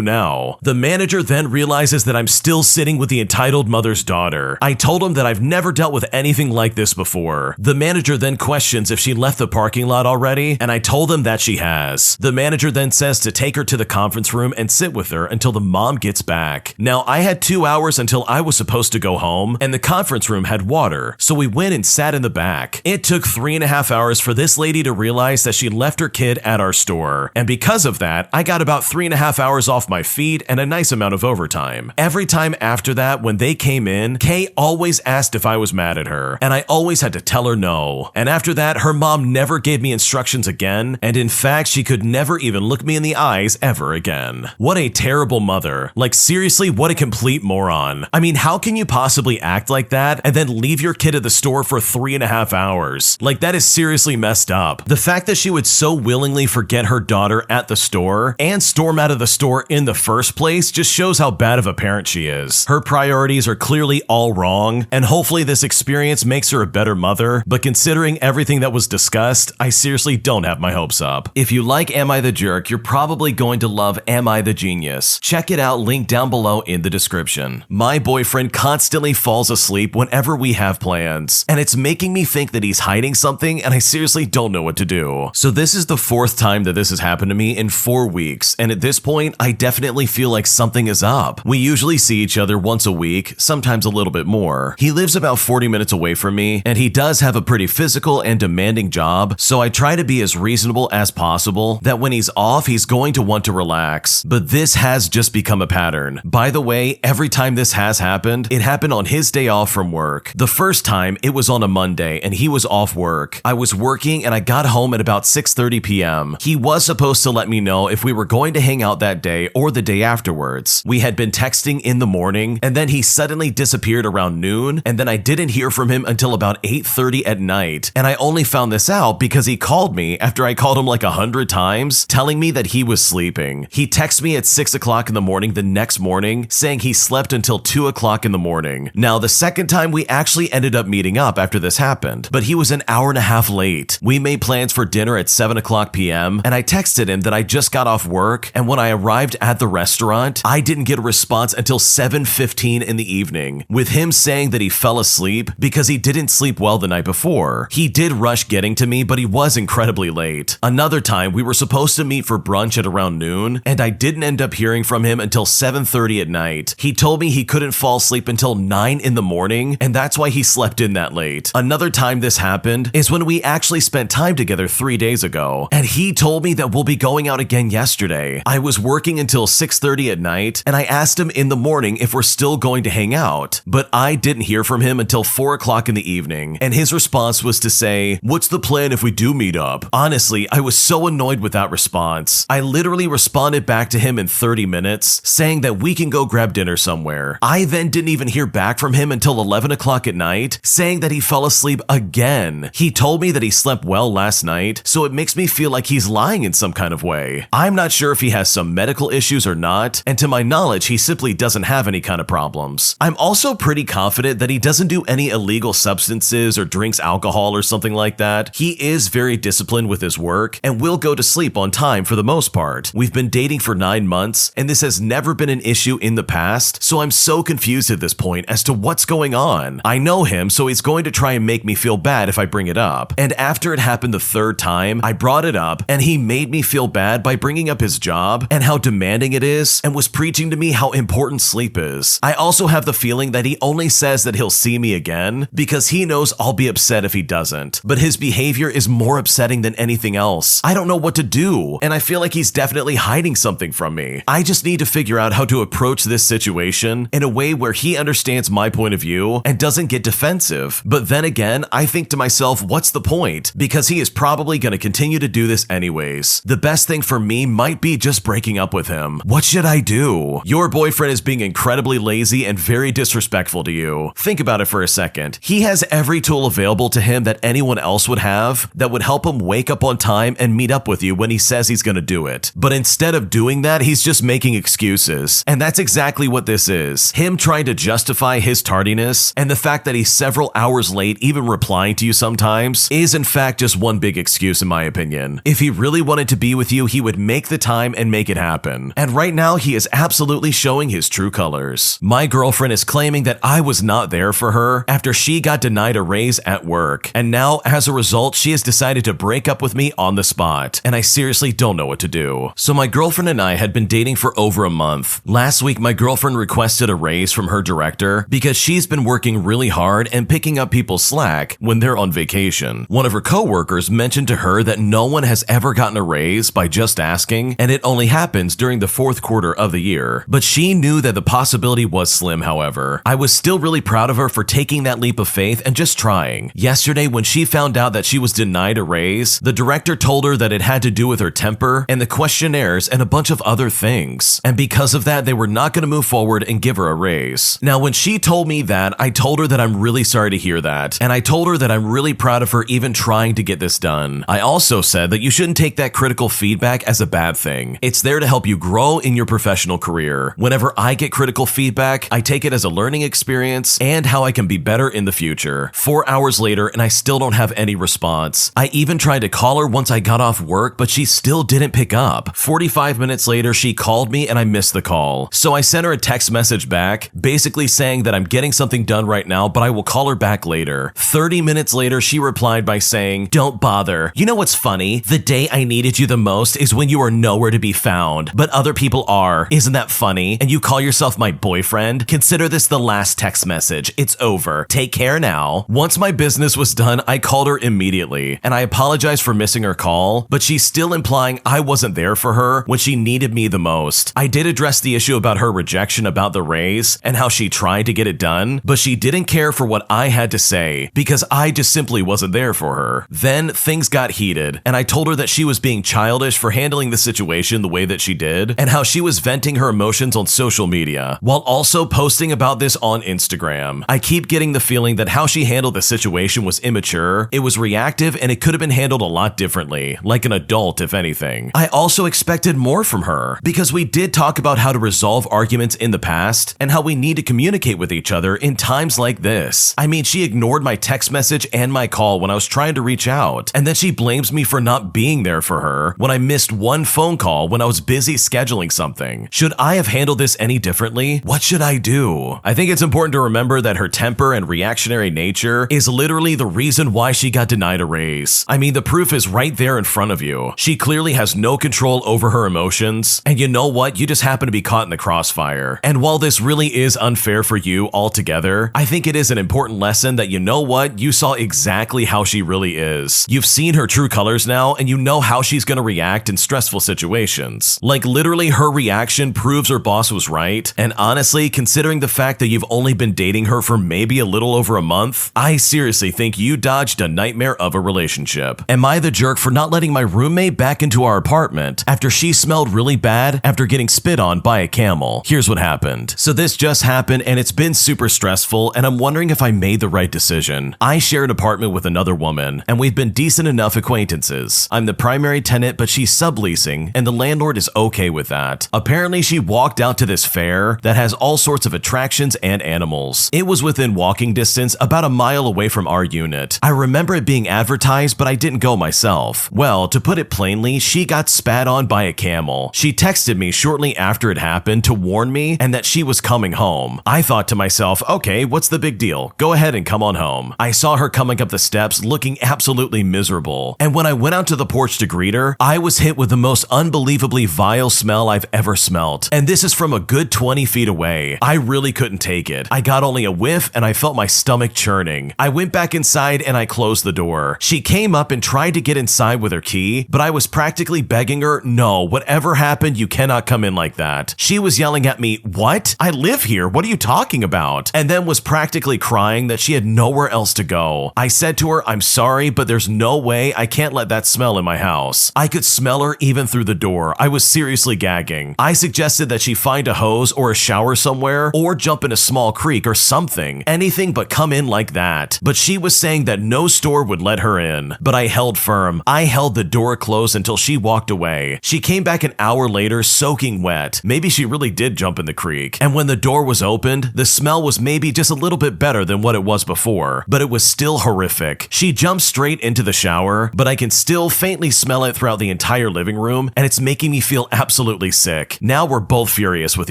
now? The manager then realizes that I'm still sitting with the entitled mother's daughter. I told him that I've never dealt with anything like this before. The manager then questions if she left the parking lot already, and I told him that she has. The manager then says to take her to the conference room and sit with her until the mom gets back. Now, I had 2 hours until I was supposed to go home, and the conference room had water, so we went and sat in the back. It took 3.5 hours for this lady to realize that she left her kid at our store, and because of that, I got about 3.5 hours off my feet and a nice amount of overtime. Every time after that, when they came in, Kay always asked if I was mad at her, and I always had to tell her no. And after that, her mom never gave me instructions again, and in fact, she could never even look me in the eyes ever again. What a terrible mother. Like, seriously, what a complete moron. I mean, how can you possibly act like that and then leave your kid at the store for 3.5 hours? Like, that is seriously messed up. The fact that she would so willingly forget her daughter at the store and storm out of the store in the first place just shows how bad of a parent she is. Her priorities are clearly all wrong, and hopefully this experience makes her a better mother, but considering everything that was discussed, I seriously don't have my hopes up. If you like Am I the Jerk, you're probably going to love Am I the Genius. Check it out, link down below in the description. My boyfriend constantly falls asleep whenever we have plans, and it's making me think that he's hiding something, and I seriously don't know what to do. So this is the 4th time that this has happened to me in 4 weeks, and at this point, I definitely feel like something is up. We usually see each other once a week, sometimes a little bit more. He lives about 40 minutes away from me, and he does have a pretty physical and demanding job, so I try to be as reasonable as possible that when he's off, he's going to want to relax. But this has just become a pattern. By the way, every time this has happened, it happened on his day off from work. The first time, it was on a Monday, and he was off work. I was working, and I got home at about 6:30 p.m. He was supposed to let me know if we were going to hang out that day or the day afterwards. We had been texting in the morning, and then he suddenly disappeared around noon, and then I didn't hear from him until about 8:30 at night, and I only found this out because he called me after I called him like 100 times, telling me that he was sleeping. He texted me at 6 o'clock in the morning the next morning, saying he slept until 2 o'clock in the morning. Now, the second time we actually ended up meeting up after this happened, but he was an hour and a half late. We made plans for dinner at 7 o'clock p.m., and I texted him that I just got off work, and when I arrived at the restaurant, I didn't get a response until 7:15 in the evening, with him saying that he fell asleep because he didn't sleep well the night before. He did rush getting to me, but he was incredibly late. Another time, we were supposed to meet for brunch at around noon, and I didn't end up hearing from him until 7:30 at night. He told me he couldn't fall asleep until 9 in the morning, and that's why he slept in that late. Another time this happened is when we actually spent time together 3 days ago, and he told me that we'll be going out again yesterday. I was working until 6:30 at night, and I asked him in the morning if we're still going to hang out, but I didn't hear from him until 4 o'clock in the evening, and his response was to say, "What's the plan if we do meet up?" Honestly, I was so annoyed with that response. I literally responded back to him in 30 minutes, saying that we can go grab dinner somewhere. I then didn't even hear back from him until 11 o'clock at night, saying that he fell asleep again. He told me that he slept well last night, so it makes me feel like he's lying in some kind of way. I'm not sure if he has some medical issues or not, and to my knowledge, he simply doesn't have any kind of problems. I'm also pretty confident that he doesn't do any illegal substances or drinks alcohol or something like that. He is very disciplined with his work and will go to sleep on time for the most part. We've been dating for 9 months, and this has never been an issue in the past, so I'm so confused at this point as to what's going on. I know him, so he's going to try and make me feel bad if I bring it up. And after it happened the 3rd time, I brought it up, and he made me feel bad by bringing up his job and how demanding it is, and was preaching to me how important sleep is. I also have the feeling that he only says that he'll see me again because he knows I'll be upset if he doesn't, but his behavior is more upsetting than anything else. I don't know what to do, and I feel like he's definitely hiding something from me. I just need to figure out how to approach this situation in a way where he understands my point of view and doesn't get defensive. But then again, I think to myself, what's the point? Because he is probably going to continue to do this anyways. The best thing for me might be just breaking up with him. What should I do? Your boyfriend is being incredibly lazy lazy and very disrespectful to you. Think about it for a second. He has every tool available to him that anyone else would have that would help him wake up on time and meet up with you when he says he's going to do it. But instead of doing that, he's just making excuses. And that's exactly what this is. Him trying to justify his tardiness and the fact that he's several hours late even replying to you sometimes is in fact just one big excuse in my opinion. If he really wanted to be with you, he would make the time and make it happen. And right now, he is absolutely showing his true colors. My girlfriend is claiming that I was not there for her after she got denied a raise at work. And now, as a result, she has decided to break up with me on the spot. And I seriously don't know what to do. So my girlfriend and I had been dating for over a month. Last week, my girlfriend requested a raise from her director because she's been working really hard and picking up people's slack when they're on vacation. One of her coworkers mentioned to her that no one has ever gotten a raise by just asking, and it only happens during the fourth quarter of the year. But she knew that the possibility was slim, however. I was still really proud of her for taking that leap of faith and just trying. Yesterday, when she found out that she was denied a raise, the director told her that it had to do with her temper and the questionnaires and a bunch of other things. And because of that, they were not going to move forward and give her a raise. Now, when she told me that, I told her that I'm really sorry to hear that. And I told her that I'm really proud of her even trying to get this done. I also said that you shouldn't take that critical feedback as a bad thing. It's there to help you grow in your professional career. Whenever I get critical feedback, I take it as a learning experience and how I can be better in the future. 4 hours later, and I still don't have any response. I even tried to call her once I got off work, but she still didn't pick up. 45 minutes later, she called me and I missed the call. So I sent her a text message back, basically saying that I'm getting something done right now, but I will call her back later. 30 minutes later, she replied by saying, "Don't bother. You know what's funny? The day I needed you the most is when you are nowhere to be found, but other people are. Isn't that funny? And you call yourself my boyfriend? Consider this the last text message. It's over. Take care now." Once my business was done, I called her immediately, and I apologized for missing her call, but she's still implying I wasn't there for her when she needed me the most. I did address the issue about her rejection about the raise and how she tried to get it done, but she didn't care for what I had to say because I just simply wasn't there for her. Then things got heated, and I told her that she was being childish for handling the situation the way that she did, and how she was venting her emotions on social media, while also posting about this on Instagram. I keep getting the feeling that how she handled the situation was immature, it was reactive, and it could have been handled a lot differently, like an adult if anything. I also expected more from her, because we did talk about how to resolve arguments in the past, and how we need to communicate with each other in times like this. I mean, she ignored my text message and my call when I was trying to reach out, and then she blames me for not being there for her when I missed one phone call when I was busy scheduling something. Should I have handled this any differently? What should I do? I think it's important to remember that her temper and reactionary nature is literally the reason why she got denied a raise. I mean, the proof is right there in front of you. She clearly has no control over her emotions, and you know what? You just happen to be caught in the crossfire. And while this really is unfair for you altogether, I think it is an important lesson that you know what? You saw exactly how she really is. You've seen her true colors now, and you know how she's gonna react in stressful situations. Like literally her reaction proves her boss was right, and honestly, considering the fact that you've only been dating her for maybe a little over a month, I seriously think you dodged a nightmare of a relationship. Am I the jerk for not letting my roommate back into our apartment after she smelled really bad after getting spit on by a camel? Here's what happened. So this just happened and it's been super stressful, and I'm wondering if I made the right decision. I share an apartment with another woman, and we've been decent enough acquaintances. I'm the primary tenant, but she's subleasing, and the landlord is okay with that. Apparently, she walked out to this fair that has all sorts of attractions and animals. It was within walking distance, about a mile away from our unit. I remember it being advertised, but I didn't go myself. Well, to put it plainly, she got spat on by a camel. She texted me shortly after it happened to warn me and that she was coming home. I thought to myself, okay, what's the big deal? Go ahead and come on home. I saw her coming up the steps looking absolutely miserable. And when I went out to the porch to greet her, I was hit with the most unbelievably vile smell I've ever smelt. And this is from a good 20 feet away. I really couldn't take it. I got only a whiff and I felt my stomach churning. I went back inside and I closed the door. She came up and tried to get inside with her key, but I was practically begging her, no, whatever happened, you cannot come in like that. She was yelling at me, what? I live here. What are you talking about? And then was practically crying that she had nowhere else to go. I said to her, I'm sorry, but there's no way. I can't let that smell in my house. I could smell her even through the door. I was seriously gagging. I suggested that she find a hose or a shower somewhere somewhere or jump in a small creek or something. Anything but come in like that. But she was saying that no store would let her in. But I held firm. I held the door closed until she walked away. She came back an hour later soaking wet. Maybe she really did jump in the creek. And when the door was opened, the smell was maybe just a little bit better than what it was before, but it was still horrific. She jumped straight into the shower, but I can still faintly smell it throughout the entire living room, and it's making me feel absolutely sick. Now we're both furious with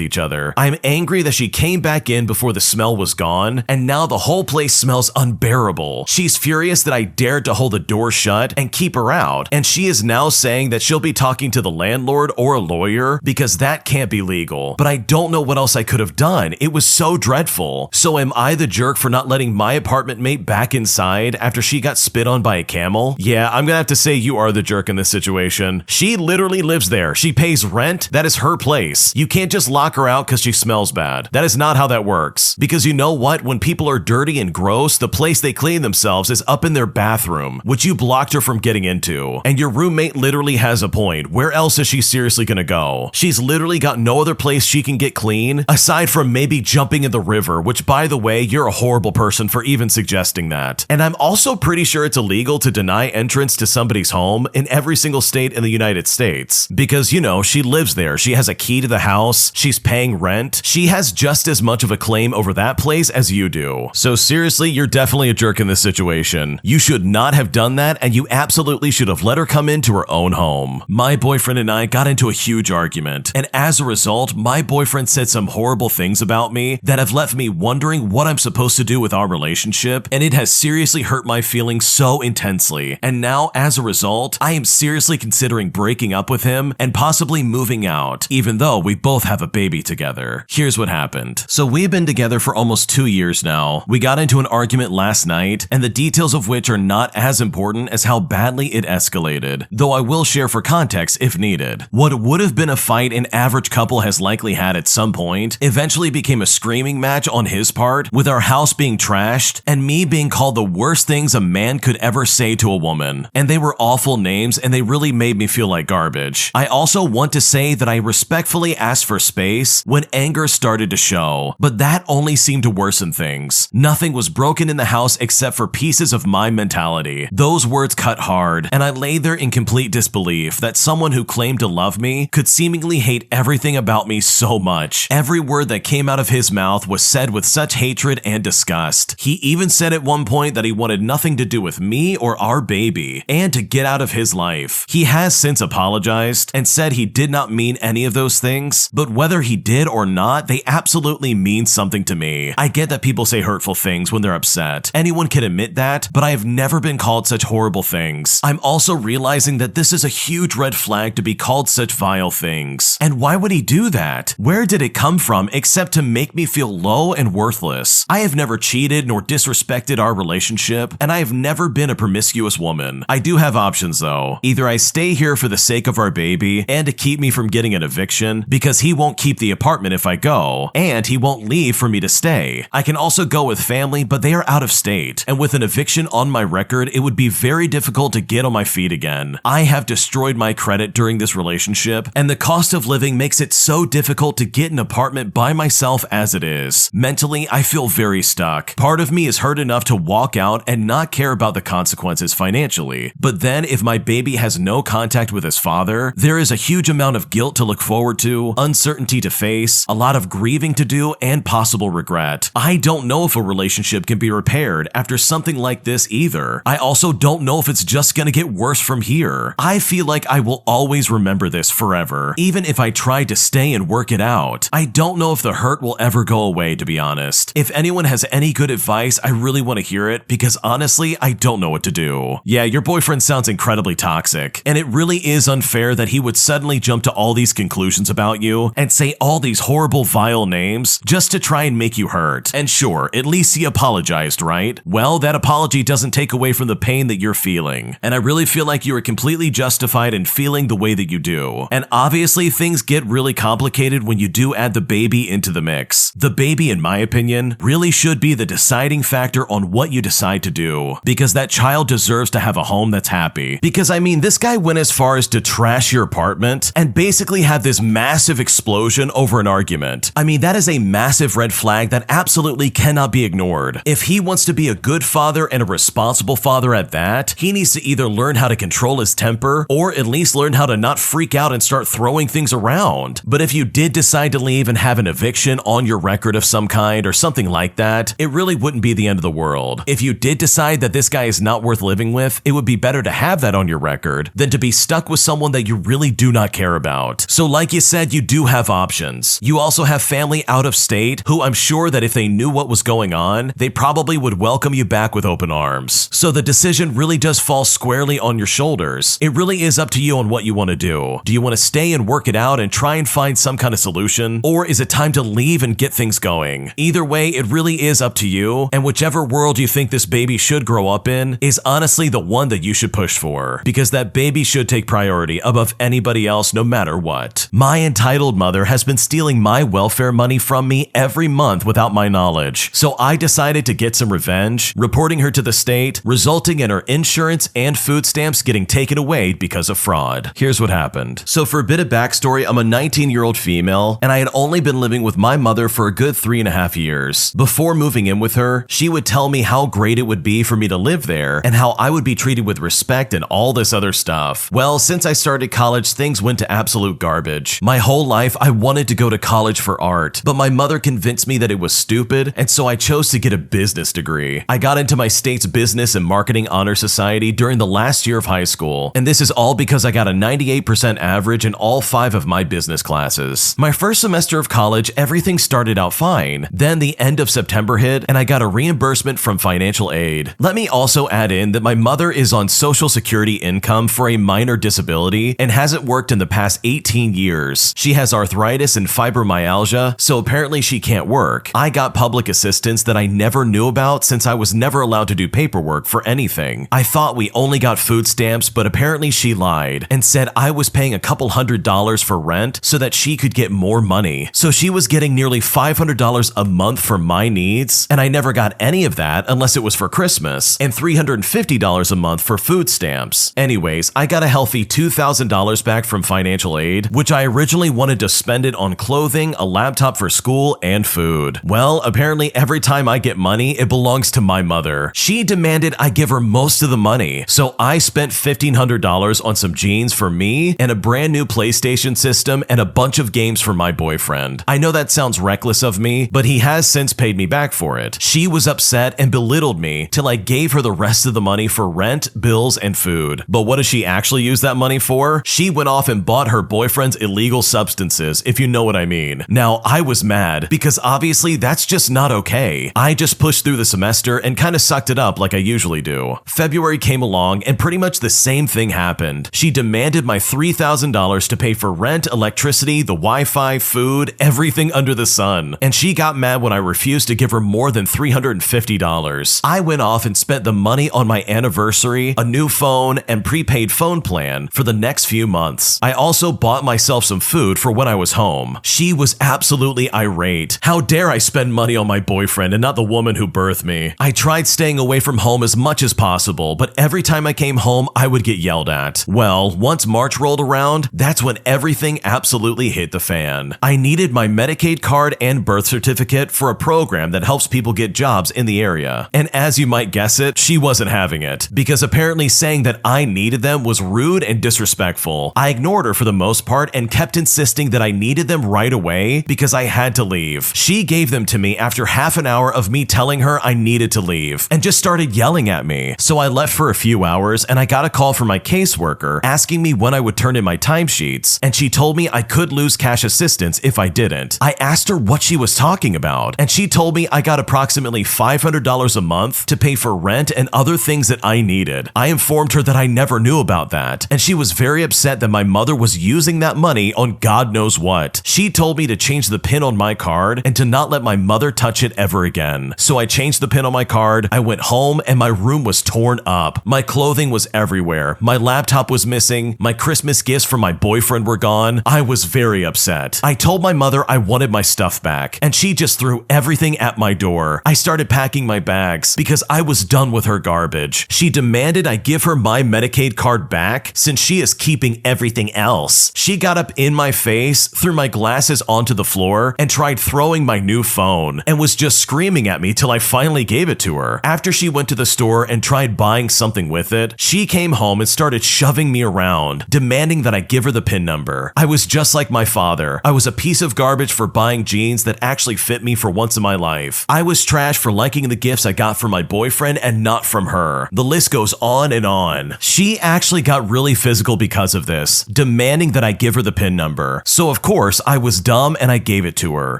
each other. I'm angry that she came back in before the smell was gone, and now the whole place smells unbearable. She's furious that I dared to hold the door shut and keep her out, and she is now saying that she'll be talking to the landlord or a lawyer because that can't be legal. But I don't know what else I could have done. It was so dreadful. So am I the jerk for not letting my apartment mate back inside after she got spit on by a camel? Yeah, I'm gonna have to say you are the jerk in this situation. She literally lives there. She pays rent. That is her place. You can't just lock her out because she smells bad. That is not how that works. Because you know what? When people are dirty and gross, the place they clean themselves is up in their bathroom, which you blocked her from getting into. And your roommate literally has a point. Where else is she seriously gonna go? She's literally got no other place she can get clean aside from maybe jumping in the river, which by the way, you're a horrible person for even suggesting that. And I'm also pretty sure it's illegal to deny entrance to somebody's home in every single state in the United States. Because, you know, she lives there. She has a key to the house. She's paying rent. She has just as much of a claim over that place as you do. So seriously, you're definitely a jerk in this situation. You should not have done that, and you absolutely should have let her come into her own home. My boyfriend and I got into a huge argument, and as a result, my boyfriend said some horrible things about me that have left me wondering what I'm supposed to do with our relationship, and it has seriously hurt my feelings so intensely. And now, as a result, I am seriously considering breaking up with him and possibly moving out, even though we both have a baby together. Here's what happened. So we've been together for almost 2 years now. We got into an argument last night, and the details of which are not as important as how badly it escalated, though I will share for context if needed. What would have been a fight an average couple has likely had at some point eventually became a screaming match on his part, with our house being trashed and me being called the worst things a man could ever say to a woman. And they were awful names, and they really made me feel like garbage. I also want to say that I respectfully asked for space when anger started to show, but that only seemed to worsen things. Nothing was broken in the house except for pieces of my mentality. Those words cut hard, and I lay there in complete disbelief that someone who claimed to love me could seemingly hate everything about me so much. Every word that came out of his mouth was said with such hatred and disgust. He even said at one point that he wanted nothing to do with me or our baby, and to get out of his life. He has since apologized and said he did not mean any of those things, but whether he did or not, they absolutely mean something to me. I get that people say hurtful things when they're upset. Anyone can admit that, but I have never been called such horrible things. I'm also realizing that this is a huge red flag to be called such vile things. And why would he do that? Where did it come from except to make me feel low and worthless? I have never cheated nor disrespected our relationship, and I have never been a promiscuous woman. I do have options though. Either I stay here for the sake of our baby and to keep me from getting an eviction because he won't keep the apartment if I go, and he won't leave for me to stay. I can also go with family, but they are out of state, and with an eviction on my record, it would be very difficult to get on my feet again. I have destroyed my credit during this relationship, and the cost of living makes it so difficult to get an apartment by myself as it is. Mentally, I feel very stuck. Part of me is hurt enough to walk out and not care about the consequences financially, but then if my baby has no contact with his father, there is a huge amount of guilt to look forward to, uncertainty to face, a lot of grieving to do, and possible regret. I don't know if a relationship can be repaired after something like this either. I also don't know if it's just gonna get worse from here. I feel like I will always remember this forever, even if I try to stay and work it out. I don't know if the hurt will ever go away, to be honest. If anyone has any good advice, I really want to hear it, because honestly, I don't know what to do. Yeah, your boyfriend sounds incredibly toxic, and it really is unfair that he would suddenly jump to all these conclusions about you and say all these horrible, vile names just to try and make you hurt. And sure, at least he apologized, right? Well, that apology doesn't take away from the pain that you're feeling, and I really feel like you are completely justified in feeling the way that you do. And obviously, things get really complicated when you do add the baby into the mix. The baby, in my opinion, really should be the deciding factor on what you decide to do, because that child deserves to have a home that's happy. Because I mean, this guy went as far as to trash your apartment and basically have this massive explosion over an argument. I mean, that is a massive red flag that absolutely cannot be ignored. If he wants to be a good father and a responsible father at that, he needs to either learn how to control his temper or at least learn how to not freak out and start throwing things around. But if you did decide to leave and have an eviction on your record of some kind or something like that, it really wouldn't be the end of the world. If you did decide that this guy is not worth living with, it would be better to have that on your record than to be stuck with someone that you really do not care about. So like you said, you do have options. You also have family out of state who I'm sure that if they knew what was going on, they probably would welcome you back with open arms. So the decision really does fall squarely on your shoulders. It really is up to you on what you want to do. Do you want to stay and work it out and try and find some kind of solution? Or is it time to leave and get things going? Either way, it really is up to you, and whichever world you think this baby should grow up in is honestly the one that you should push for, because that baby should take priority above anybody else no matter what. My entitled mother has been stealing my welfare money from me every month without my knowledge, so I decided to get some revenge, reporting her to the state, resulting in her insurance and food stamps getting taken away because of fraud. Here's what happened. So for a bit of backstory, I'm a 19-year-old female, and I had only been living with my mother for a good 3.5 years. Before moving in with her, she would tell me how great it would be for me to live there and how I would be treated with respect and all this other stuff. Well, since I started college, things went to absolute garbage. My whole life, I wanted to go to college for art, but my mother convinced me that it was stupid, and so I chose to get a business degree. I got into my state's business and marketing honor society during the last year of high school, and this is all because I got a 98% average in all 5 of my business classes. My first semester of college, everything started out fine. Then the end of September hit, and I got a reimbursement from financial aid. Let me also add in that my mother is on Social Security income for a minor disability and hasn't worked in the past 18 years. She has arthritis and fibromyalgia, so apparently she can't work. I got public assistance that I never knew about since I was never allowed to do paperwork for anything. I thought we only got food stamps, but apparently she lied and said I was paying a couple $100s for rent so that she could get more money. So she was getting nearly $500 a month for my needs, and I never got any of that unless it was for Christmas, and $350 a month for food stamps. Anyways, I got a healthy $2,000 back from financial aid, which I originally wanted to spend it on clothing, a laptop for school, and food. Well, apparently every time I get money, it belongs to my mother. She demanded I give her most of the money, so I spent $1,500 on some jeans for me and a brand new PlayStation system and a bunch of games for my boyfriend. I know that sounds reckless of me, but he has since paid me back for it. She was upset and belittled me till I gave her the rest of the money for rent, bills, and food. But what does she actually use that money for? She went off and bought her boyfriend's illegal substances, if you know what I mean. Now, I was mad because obviously that's just not okay. I just pushed through the semester and kind of sucked it up like I usually do. February came along and pretty much the same thing happened. She demanded my $3,000 to pay for rent, electricity, the Wi-Fi, food, everything under the sun. And she got mad when I refused to give her more than $350. I went off and spent the money on my anniversary, a new phone, and prepaid phone plan for the next few months. I also bought myself some food for when I was home. She was absolutely irate. How dare I spend money on my boyfriend and not the woman who birthed me? I tried staying away from home as much as possible, but every time I came home, I would get yelled at. Well, once March rolled around, that's when everything absolutely hit the fan. I needed my Medicaid card and birth certificate for a program that helps people get jobs in the area. And as you might guess it, she wasn't having it, because apparently saying that I needed them was rude and disrespectful. I ignored her for the most part and kept insisting that I needed them right away because I had to leave. She gave them to me after half an hour of me telling her I needed to leave and just started yelling at me. So I left for a few hours and I got a call from my caseworker asking me when I would turn in my timesheets, and she told me I could lose cash assistance if I didn't. I asked her what she was talking about, and she told me I got approximately $500 a month to pay for rent and other things that I needed. I informed her that I never knew about that, and she was very upset that my mother was using that money on God knows what. She told me to change the PIN on my card and to not let my mother touch it ever again. So I changed the PIN on my card, I went home, and my room was torn up. My clothing was everywhere. My laptop was missing. My Christmas gifts from my boyfriend were gone. I was very upset. I told my mother I wanted my stuff back, and she just threw everything at my door. I started packing my bags because I was done with her garbage. She demanded I give her my Medicaid card back since she is keeping everything else. She got up in my face, threw my glasses onto the floor and tried throwing my new phone and was just screaming at me till I finally gave it to her. After she went to the store and tried buying something with it, she came home and started shoving me around, demanding that I give her the PIN number. I was just like my father. I was a piece of garbage for buying jeans that actually fit me for once in my life. I was trash for liking the gifts I got from my boyfriend and not from her. The list goes on and on. She actually got really physical because of this, demanding that I give her the PIN number. So of course, I was dumb and I gave it to her.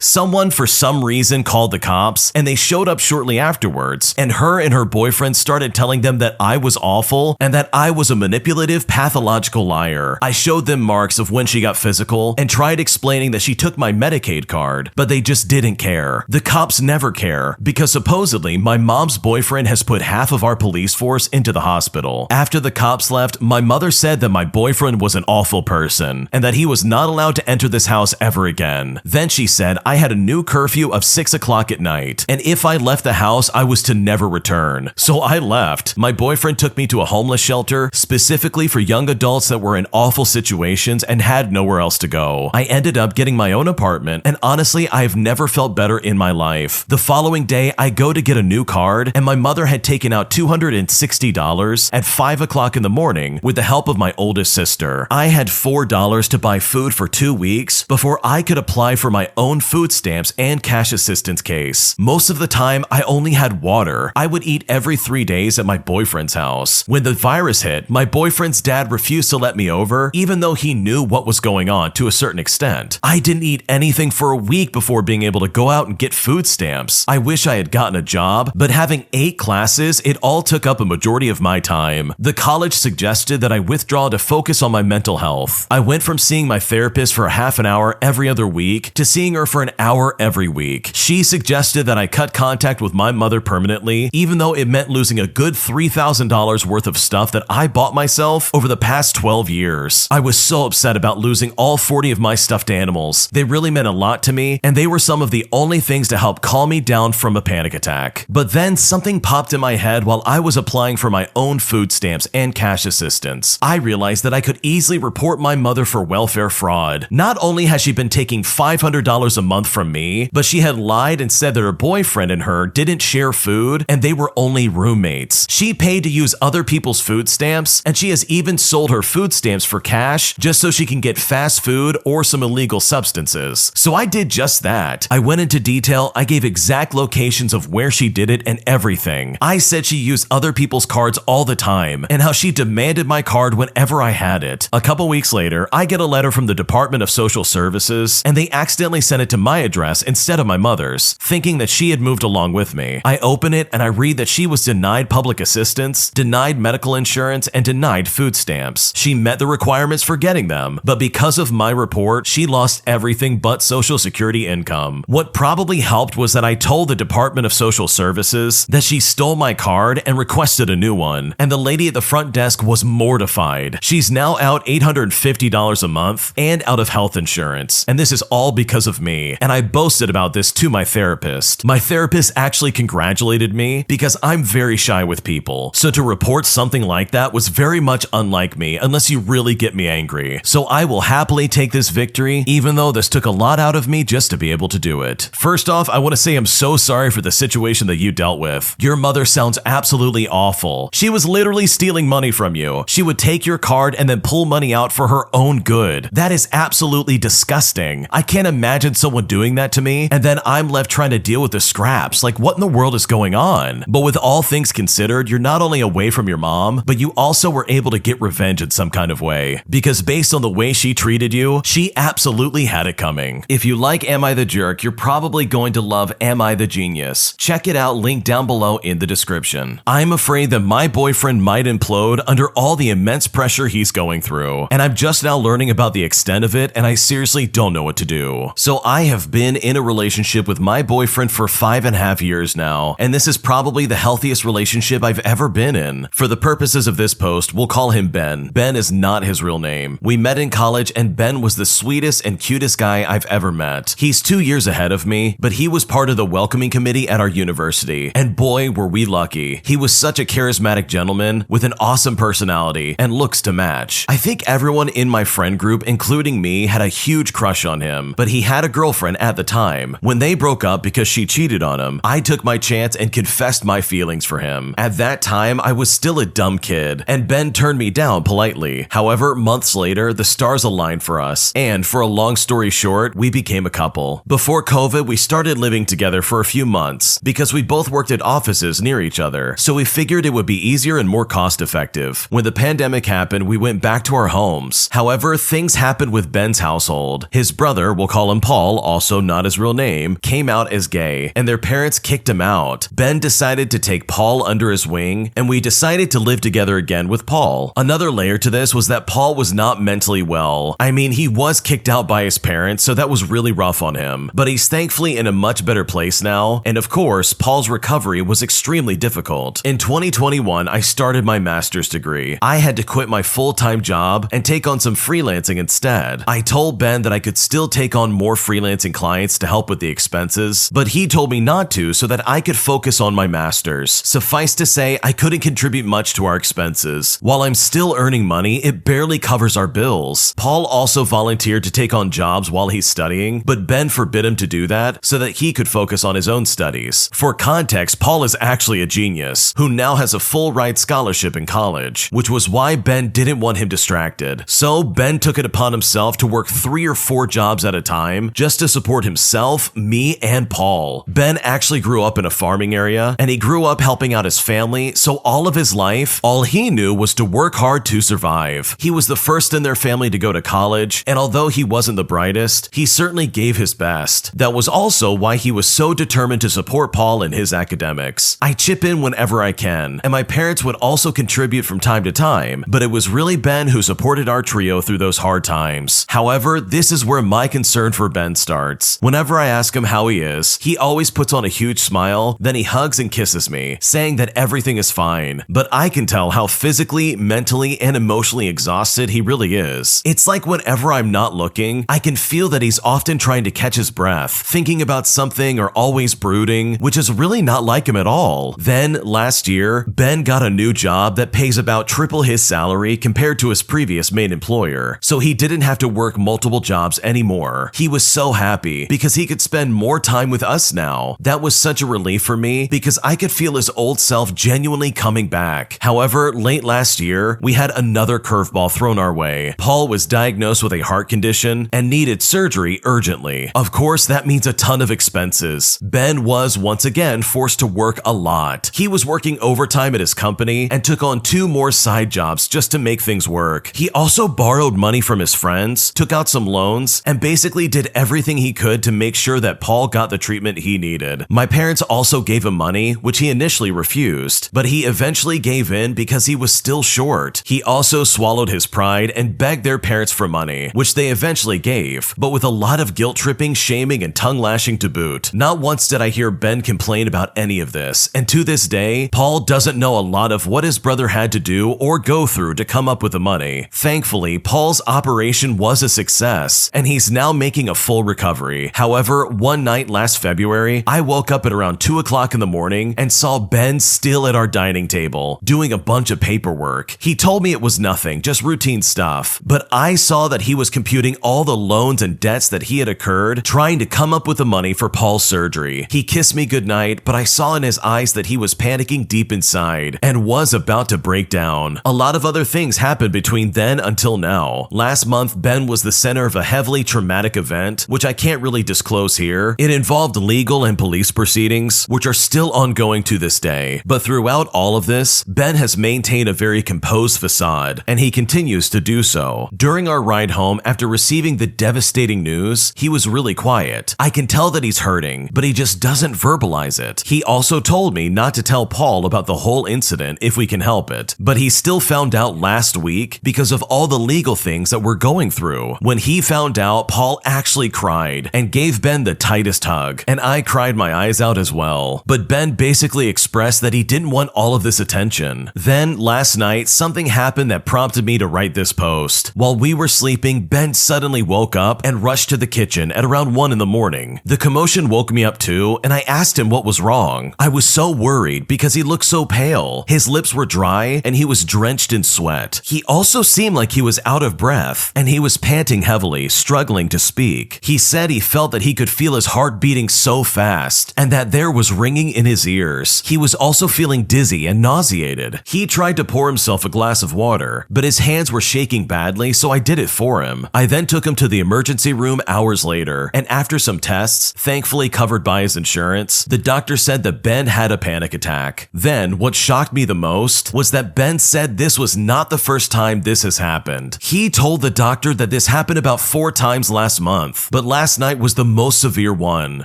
Someone for some reason called the cops and they showed up shortly afterwards, and her boyfriend started telling them that I was awful and that I was a manipulative, pathological liar. I showed them marks of when she got physical and tried explaining that she took my Medicaid card, but they just didn't care. The cops never care because supposedly my mom's boyfriend has put half of our police force into the hospital. After the cops left, my mother said that my boyfriend was an awful person and that he was not allowed to enter this house ever again. Then she said I had a new curfew of 6 o'clock at night, and if I left the house, I was to never return. So I left. My boyfriend took me to a homeless shelter, specifically for young adults that were in awful situations and had nowhere else to go. I ended up getting my own apartment, and honestly, I've never felt better in my life. The following day, I go to get a new card, and my mother had taken out $260 at 5 o'clock in the morning with the help of my oldest sister. I had $4 to buy food for 2 weeks before I could apply for my own food stamps and cash assistance case. Most of the time, I only had water. I would eat every 3 days at my boyfriend's house. When the virus hit, my boyfriend's dad refused to let me over, even though he knew what was going on to a certain extent. I didn't eat anything for a week before being able to go out and get food stamps. I wish I had gotten a job, but having 8 classes, it all took up a majority of my time. The college suggested that I withdraw to focus on my mental health. I went from seeing my therapist for a half an hour every other week to seeing her for an hour every week. She suggested that I cut contact with my mother permanently, even though it meant losing a good $3,000 worth of stuff that I bought myself over the past 12 years. I was so upset about losing all 40 of my stuffed animals. They really meant a lot to me, and they were some of the only things to help calm me down from a panic attack. But then something popped in my head while I was applying for my own food stamps and cash assistance. I realized that I could easily report my mother for welfare fraud. Not only has she been taking $500 a month from me, but she had lied and said that her boyfriend and her didn't share food and they were only roommates. She paid to use other people's food stamps, and she has even sold her food stamps for cash just so she can get fast food or some illegal substances. So I did just that. I went into detail. I gave exact locations of where she did it and everything. I said she used other people's cards all the time and how she demanded my card whenever I had it. A couple weeks later, I get a letter from the Department of Social Services, and they accidentally sent it to my address instead of my mother's, thinking that she had moved along with me. I open it and I read that she was denied public assistance, denied medical insurance, and denied food stamps. She met the requirements for getting them, but because of my report, she lost everything but Social Security income. What probably helped was that I told the Department of Social Services that she stole my card and requested a new one, and the lady at the front desk was mortified. She's now out $850 a month and out of health insurance, and this is all because of me, and I boasted about this to my therapist. My therapist actually congratulated me because I'm very shy with people, so to report something like that was very much unlike me unless you really get me angry. So I will happily take this victory, even though this took a lot out of me just to be able to do it. First off, I want to say I'm so sorry for the situation that you dealt with. Your mother sounds absolutely awful. She was literally stealing money from you. She would take your card and then pull money out for her own good. That is absolutely disgusting. I can't imagine someone doing that to me, and then I'm left trying to deal with the scraps. Like, what in the world is going on? But with all things considered, you're not only away from your mom, but you also were able to get revenge in some kind of way. Because based on the way she treated you, she absolutely had it coming. If you like Am I the Jerk, you're probably going to love Am I the Genius. Check it out, link down below in the description. I'm afraid that my boyfriend might implode under all the immense pressure he's going through, and I'm just now learning about the extent of it, and I seriously don't know what to do. So I have been in a relationship with my boyfriend for 5.5 years now, and this is probably the healthiest relationship I've ever been in. For the purposes of this post, we'll call him Ben. Ben is not his real name. We met in college, and Ben was the sweetest and cutest guy I've ever met. He's 2 years ahead of me, but he was part of the welcoming committee at our university, and boy, were we lucky. He was such a charismatic gentleman with an awesome personality and looks to match. I think everyone in my friend group, including me, had a huge crush on him, but but he had a girlfriend at the time. When they broke up because she cheated on him, I took my chance and confessed my feelings for him. At that time, I was still a dumb kid, and Ben turned me down politely. However, months later, the stars aligned for us, and for a long story short, we became a couple. Before COVID, we started living together for a few months because we both worked at offices near each other, so we figured it would be easier and more cost-effective. When the pandemic happened, we went back to our homes. However, things happened with Ben's household. His brother, we'll call him Paul, also not his real name, came out as gay, and their parents kicked him out. Ben decided to take Paul under his wing, and we decided to live together again with Paul. Another layer to this was that Paul was not mentally well. I mean, he was kicked out by his parents, so that was really rough on him, but he's thankfully in a much better place now, and of course, Paul's recovery was extremely difficult. In 2021, I started my master's degree. I had to quit my full-time job and take on some freelancing instead. I told Ben that I could still take on more freelancing clients to help with the expenses, but he told me not to so that I could focus on my master's. Suffice to say, I couldn't contribute much to our expenses. While I'm still earning money, it barely covers our bills. Paul also volunteered to take on jobs while he's studying, but Ben forbid him to do that so that he could focus on his own studies. For context, Paul is actually a genius who now has a full ride scholarship in college, which was why Ben didn't want him distracted. So Ben took it upon himself to work 3 or 4 jobs at a time just to support himself, me, and Paul. Ben actually grew up in a farming area, and he grew up helping out his family, so all of his life, all he knew was to work hard to survive. He was the first in their family to go to college, and although he wasn't the brightest, he certainly gave his best. That was also why he was so determined to support Paul in his academics. I chip in whenever I can, and my parents would also contribute from time to time, but it was really Ben who supported our trio through those hard times. However, this is where my concern for Ben starts. Whenever I ask him how he is, he always puts on a huge smile, then he hugs and kisses me, saying that everything is fine, but I can tell how physically, mentally, and emotionally exhausted he really is. It's like whenever I'm not looking, I can feel that he's often trying to catch his breath, thinking about something or always brooding, which is really not like him at all. Then, last year, Ben got a new job that pays about triple his salary compared to his previous main employer, so he didn't have to work multiple jobs anymore. He was so happy because he could spend more time with us now. That was such a relief for me because I could feel his old self genuinely coming back. However, late last year, we had another curveball thrown our way. Paul was diagnosed with a heart condition and needed surgery urgently. Of course, that means a ton of expenses. Ben was once again forced to work a lot. He was working overtime at his company and took on 2 more side jobs just to make things work. He also borrowed money from his friends, took out some loans, and basically did everything he could to make sure that Paul got the treatment he needed. My parents also gave him money, which he initially refused, but he eventually gave in because he was still short. He also swallowed his pride and begged their parents for money, which they eventually gave, but with a lot of guilt tripping, shaming, and tongue lashing to boot. Not once did I hear Ben complain about any of this, and to this day, Paul doesn't know a lot of what his brother had to do or go through to come up with the money. Thankfully, Paul's operation was a success, and he's now making a full recovery. However, one night last February, I woke up at around 2 o'clock in the morning and saw Ben still at our dining table, doing a bunch of paperwork. He told me it was nothing, just routine stuff, but I saw that he was computing all the loans and debts that he had incurred, trying to come up with the money for Paul's surgery. He kissed me goodnight, but I saw in his eyes that he was panicking deep inside and was about to break down. A lot of other things happened between then until now. Last month, Ben was the center of a heavily traumatic event, which I can't really disclose here. It involved legal and police proceedings, which are still ongoing to this day. But throughout all of this, Ben has maintained a very composed facade, and he continues to do so. During our ride home, after receiving the devastating news, he was really quiet. I can tell that he's hurting, but he just doesn't verbalize it. He also told me not to tell Paul about the whole incident if we can help it, but he still found out last week because of all the legal things that we're going through. When he found out, Paul actually cried and gave Ben the tightest hug, and I cried my eyes out as well. But Ben basically expressed that he didn't want all of this attention. Then, last night, something happened that prompted me to write this post. While we were sleeping, Ben suddenly woke up and rushed to the kitchen at around 1 in the morning. The commotion woke me up too, and I asked him what was wrong. I was so worried because he looked so pale. His lips were dry and he was drenched in sweat. He also seemed like he was out of breath, and he was panting heavily, struggling to speak. He said he felt that he could feel his heart beating so fast and that there was ringing in his ears. He was also feeling dizzy and nauseated. He tried to pour himself a glass of water, but his hands were shaking badly, so I did it for him. I then took him to the emergency room hours later, and after some tests, thankfully covered by his insurance, the doctor said that Ben had a panic attack. Then, what shocked me the most was that Ben said this was not the first time this has happened. He told the doctor that this happened about 4 times last month, but last night was the most severe one.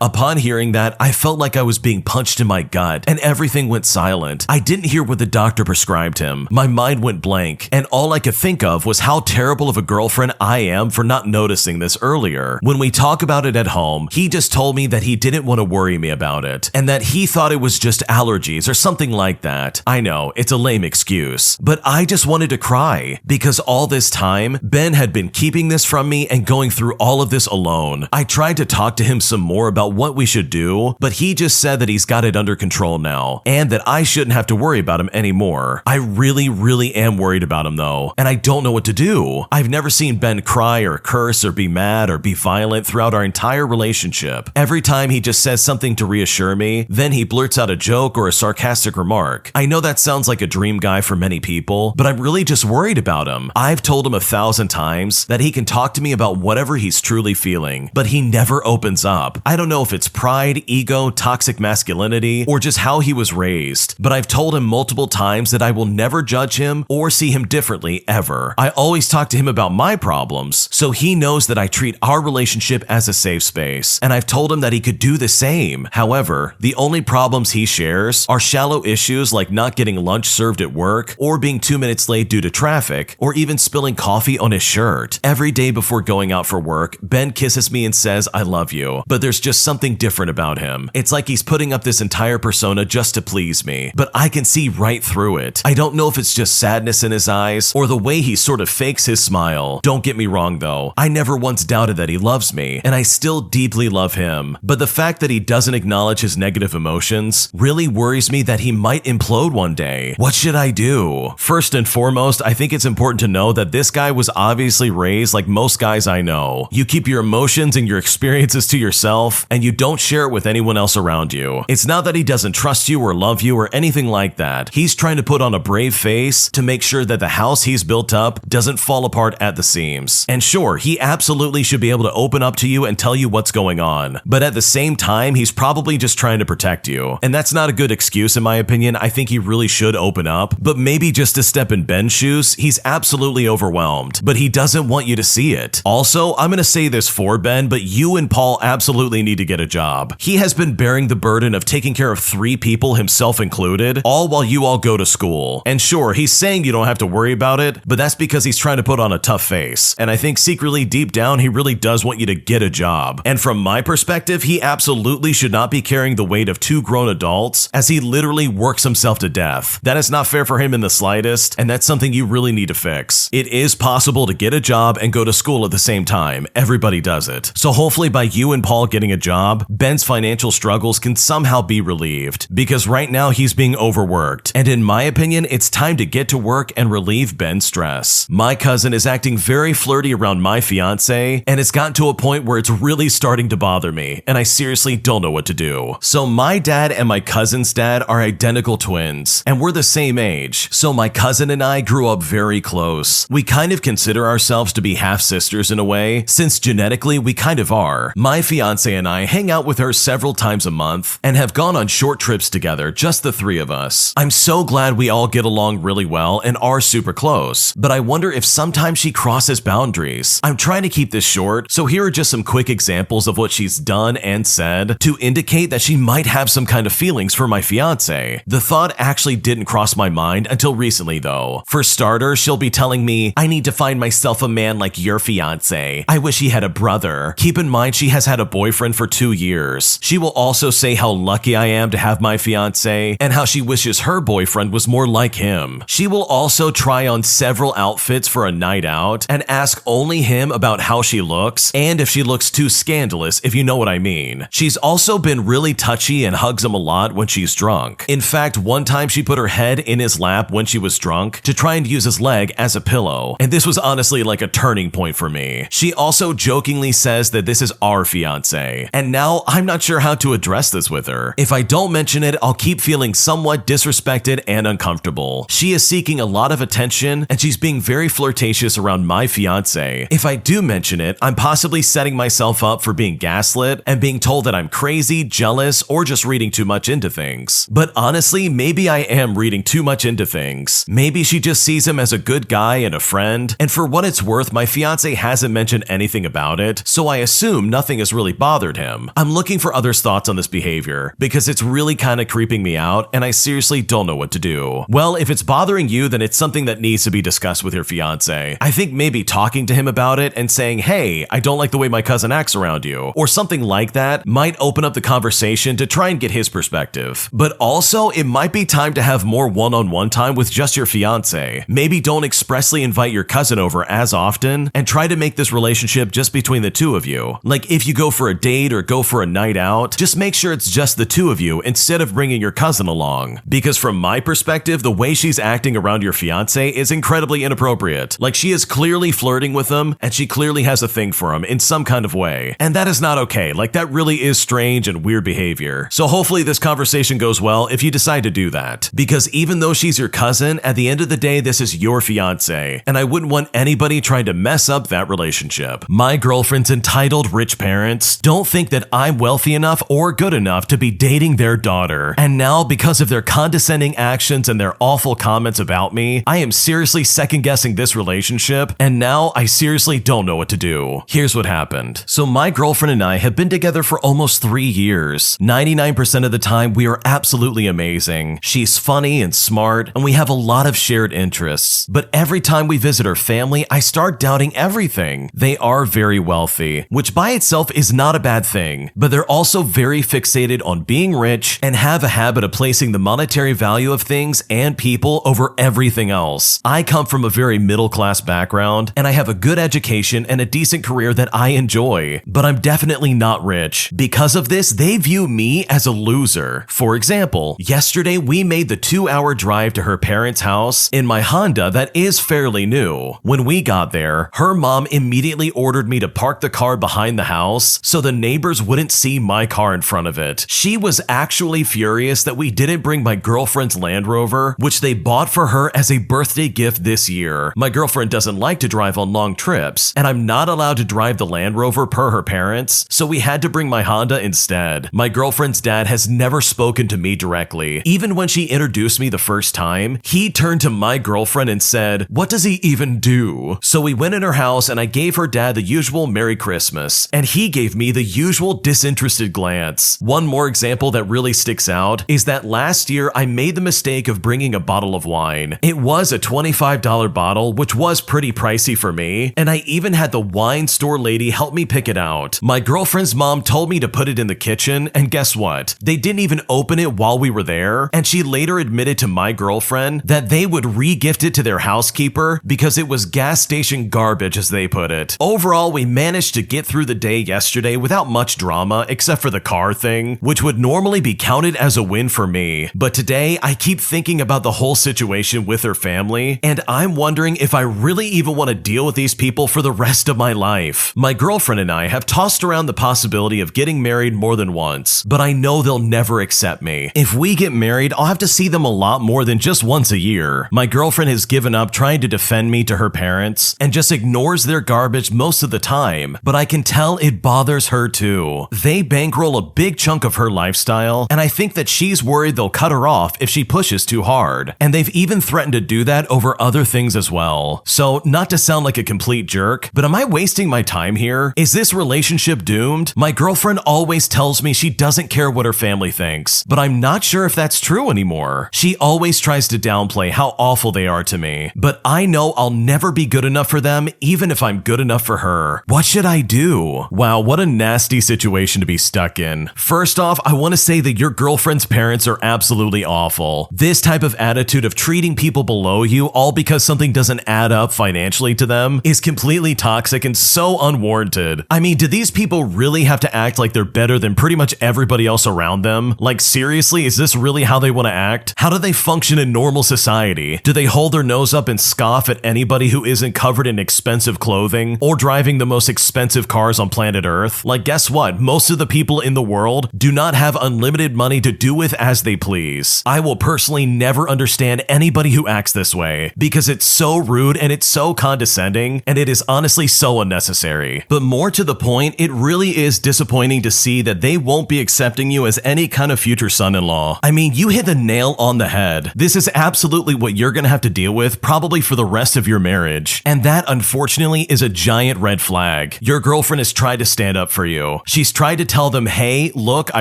Upon hearing that, I felt like I was being punched in my gut, and everything went silent. I didn't hear what the doctor prescribed him. My mind went blank, and all I could think of was how terrible of a girlfriend I am for not noticing this earlier. When we talk about it at home, he just told me that he didn't want to worry me about it, and that he thought it was just allergies or something like that. I know, it's a lame excuse, but I just wanted to cry, because all this time, Ben had been keeping this from me and going through all of this alone. I tried to talk to him some more about what we should do, but he just said that he's got it under control now, and that I shouldn't have to worry about him anymore. I really am worried about him though, and I don't know what to do. I've never seen Ben cry or curse or be mad or be violent throughout our entire relationship. Every time he just says something to reassure me, then he blurts out a joke or a sarcastic remark. I know that sounds like a dream guy for many people, but I'm really just worried about him. I've told him 1,000 times that he can talk to me about whatever he's truly feeling, but he never opens up. I don't know if it's pride, ego, toxic masculinity, or just how he was raised, but I've told him multiple times that I will never judge him or see him differently ever. I always talk to him about my problems, so he knows that I treat our relationship as a safe space, and I've told him that he could do the same. However, the only problems he shares are shallow issues like not getting lunch served at work, or being 2 minutes late due to traffic, or even spilling coffee on his shirt. Every day before going out for work, Ben kisses me and says, "I love you," but there's just something different about him. It's like he's putting up this entire persona just to please me, but I can see right through it. I don't know if it's just sadness in his eyes or the way he sort of fakes his smile. Don't get me wrong though, I never once doubted that he loves me, and I still deeply love him, but the fact that he doesn't acknowledge his negative emotions really worries me that he might implode one day. What should I do? First and foremost, I think it's important to know that this guy was obviously raised like most guys I know. You keep your emotions and your experiences to yourself, and you don't share it with anyone else around you. It's not that he doesn't trust you or love you or anything like that. He's trying to put on a brave face to make sure that the house he's built up doesn't fall apart at the seams. And sure, he absolutely should be able to open up to you and tell you what's going on, but at the same time, he's probably just trying to protect you. And that's not a good excuse in my opinion. I think he really should open up, but maybe just to step in Ben's shoes, he's absolutely overwhelmed, but he doesn't want you to see it. Also, I'm gonna say this for Ben, but you and Paul absolutely need to get a job. He has been bearing the burden of taking care of 3 people, himself included, all while you all go to school. And sure, he's saying you don't have to worry about it, but that's because he's trying to put on a tough face. And I think secretly deep down, he really does want you to get a job. And from my perspective, he absolutely should not be carrying the weight of 2 grown adults as he literally works himself to death. That is not fair for him in the slightest, and that's something you really need to fix. It is possible to get a job and go to school at the same time. Everybody does it. So hopefully by you and Paul getting a job, Ben's financial struggles can somehow be relieved, because right now he's being overworked. And in my opinion, it's time to get to work and relieve Ben's stress. My cousin is acting very flirty around my fiance, and it's gotten to a point where it's really starting to bother me, and I seriously don't know what to do. So my dad and my cousin's dad are identical twins, and we're the same age, so my cousin and I grew up very close. We kind of consider ourselves to be half-sisters in a way, since genetically we kind of are. My fiance and I hang out with her several times a month, and have gone on short trips together, just the 3 of us. I'm so glad we all get along really well and are super close, but I wonder if sometimes she crosses boundaries. I'm trying to keep this short, so here are just some quick examples of what she's done and said to indicate that she might have some kind of feelings for my fiance. The thought actually didn't cross my mind until recently though. For starters, she'll be telling me, "I need to find myself a man like your fiance. I wish he had a brother." Keep in mind she has had a boyfriend for 2 years. She will also say how lucky I am to have my fiance and how she wishes her boyfriend was more like him. She will also try on several outfits for a night out and ask only him about how she looks and if she looks too scandalous, if you know what I mean. She's also been really touchy and hugs him a lot when she's drunk. In fact, one time she put her head in his lap when she was drunk to try and use his leg as a pillow, and this was honestly like a turning point for me. She also jokingly says that this is our fiance, and now I'm not sure how to address this with her. If I don't mention it, I'll keep feeling somewhat disrespected and uncomfortable. She is seeking a lot of attention, and she's being very flirtatious around my fiance. If I do mention it, I'm possibly setting myself up for being gaslit and being told that I'm crazy, jealous, or just reading too much into things. But honestly, maybe I am reading too much into things. Maybe she just sees him as a good guy and a friend, and for what it's worth, my fiance hasn't mentioned anything about it, so I assume nothing has really bothered him. I'm looking for others' thoughts on this behavior, because it's really kind of creeping me out, and I seriously don't know what to do. Well, if it's bothering you, then it's something that needs to be discussed with your fiance. I think maybe talking to him about it and saying, hey, I don't like the way my cousin acts around you, or something like that might open up the conversation to try and get his perspective. But also, it might be time to have more one-on-one time with just your fiance. Maybe don't expressly invite your cousin over as often, and try to make this relationship just between the two of you. Like if you go for a date or go for a night out, just make sure it's just the two of you instead of bringing your cousin along. Because from my perspective, the way she's acting around your fiance is incredibly inappropriate. Like she is clearly flirting with him, and she clearly has a thing for him in some kind of way. And that is not okay. Like that really is strange and weird behavior. So hopefully this conversation goes well if you decide to do that. Because even though she's your cousin, at the end of the day, this is your fiance, and I wouldn't want anybody trying to mess up that relationship. My girlfriend's entitled rich parents don't think that I'm wealthy enough or good enough to be dating their daughter. And now, because of their condescending actions and their awful comments about me, I am seriously second-guessing this relationship, and now I seriously don't know what to do. Here's what happened. So my girlfriend and I have been together for almost 3 years. 99% of the time, we are absolutely amazing. She's funny and smart, and we have a lot of shared interests. But every time we visit her family, I start doubting everything. They are very wealthy, which by itself is not a bad thing, but they're also very fixated on being rich and have a habit of placing the monetary value of things and people over everything else. I come from a very middle-class background, and I have a good education and a decent career that I enjoy, but I'm definitely not rich. Because of this, they view me as a loser. For example, yesterday we made the 2-hour drive to her parents' house in my Honda that is fairly new. When we got there, her mom immediately ordered me to park the car behind the house so the neighbors wouldn't see my car in front of it. She was actually furious that we didn't bring my girlfriend's Land Rover, which they bought for her as a birthday gift this year. My girlfriend doesn't like to drive on long trips, and I'm not allowed to drive the Land Rover per her parents, so we had to bring my Honda instead. My girlfriend's dad has never spoken to me directly. Even when she introduced me the first time, he turned to my girlfriend and said, "What does he even do?" So we went in her house and I gave her dad the usual Merry Christmas, and he gave me the usual disinterested glance. One more example that really sticks out is that last year I made the mistake of bringing a bottle of wine. It was a $25 bottle, which was pretty pricey for me, and I even had the wine store lady help me pick it out. My girlfriend's mom told me to put it in the kitchen, and guess what? They didn't even open it while we were there, and she later admitted to my girlfriend that they would re-gift it to their housekeeper because it was gas station garbage, as they put it. Overall, we managed to get through the day yesterday without much drama except for the car thing, which would normally be counted as a win for me. But today, I keep thinking about the whole situation with her family, and I'm wondering if I really even want to deal with these people for the rest of my life. My girlfriend and I have tossed around the possibility of getting married more than once, but I know they'll never accept me. If we get married, I'll have to see them a lot more than just once a year. My girlfriend has given up trying to defend me to her parents and just ignores their garbage most of the time, but I can tell it bothers her too. They bankroll a big chunk of her lifestyle, and I think that she's worried they'll cut her off if she pushes too hard, and they've even threatened to do that over other things as well. So, not to sound like a complete jerk, but am I wasting my time here? Is this relationship doomed? My girlfriend always tells me she doesn't care what her family thinks, but I'm not sure if that's true anymore. She always tries to downplay how awful they are to me, but I know I'll never be good enough for them even if I'm good enough for her. What should I do? Wow, what a nasty situation to be stuck in. First off, I want to say that your girlfriend's parents are absolutely awful. This type of attitude of treating people below you all because something doesn't add up financially to them is completely toxic and so unwarranted. I mean, do these people really have to act like they're better than pretty much everybody else around them? Like seriously, is this really how they want to act? How do they function in normal society? Do they hold their nose up and scoff at anybody who isn't covered in expensive clothing or drive driving the most expensive cars on planet Earth? Like, guess what? Most of the people in the world do not have unlimited money to do with as they please. I will personally never understand anybody who acts this way because it's so rude and it's so condescending and it is honestly so unnecessary. But more to the point, it really is disappointing to see that they won't be accepting you as any kind of future son-in-law. I mean, you hit the nail on the head. This is absolutely what you're gonna have to deal with probably for the rest of your marriage. And that, unfortunately, is a giant red flag. Your girlfriend has tried to stand up for you. She's tried to tell them, hey, look, I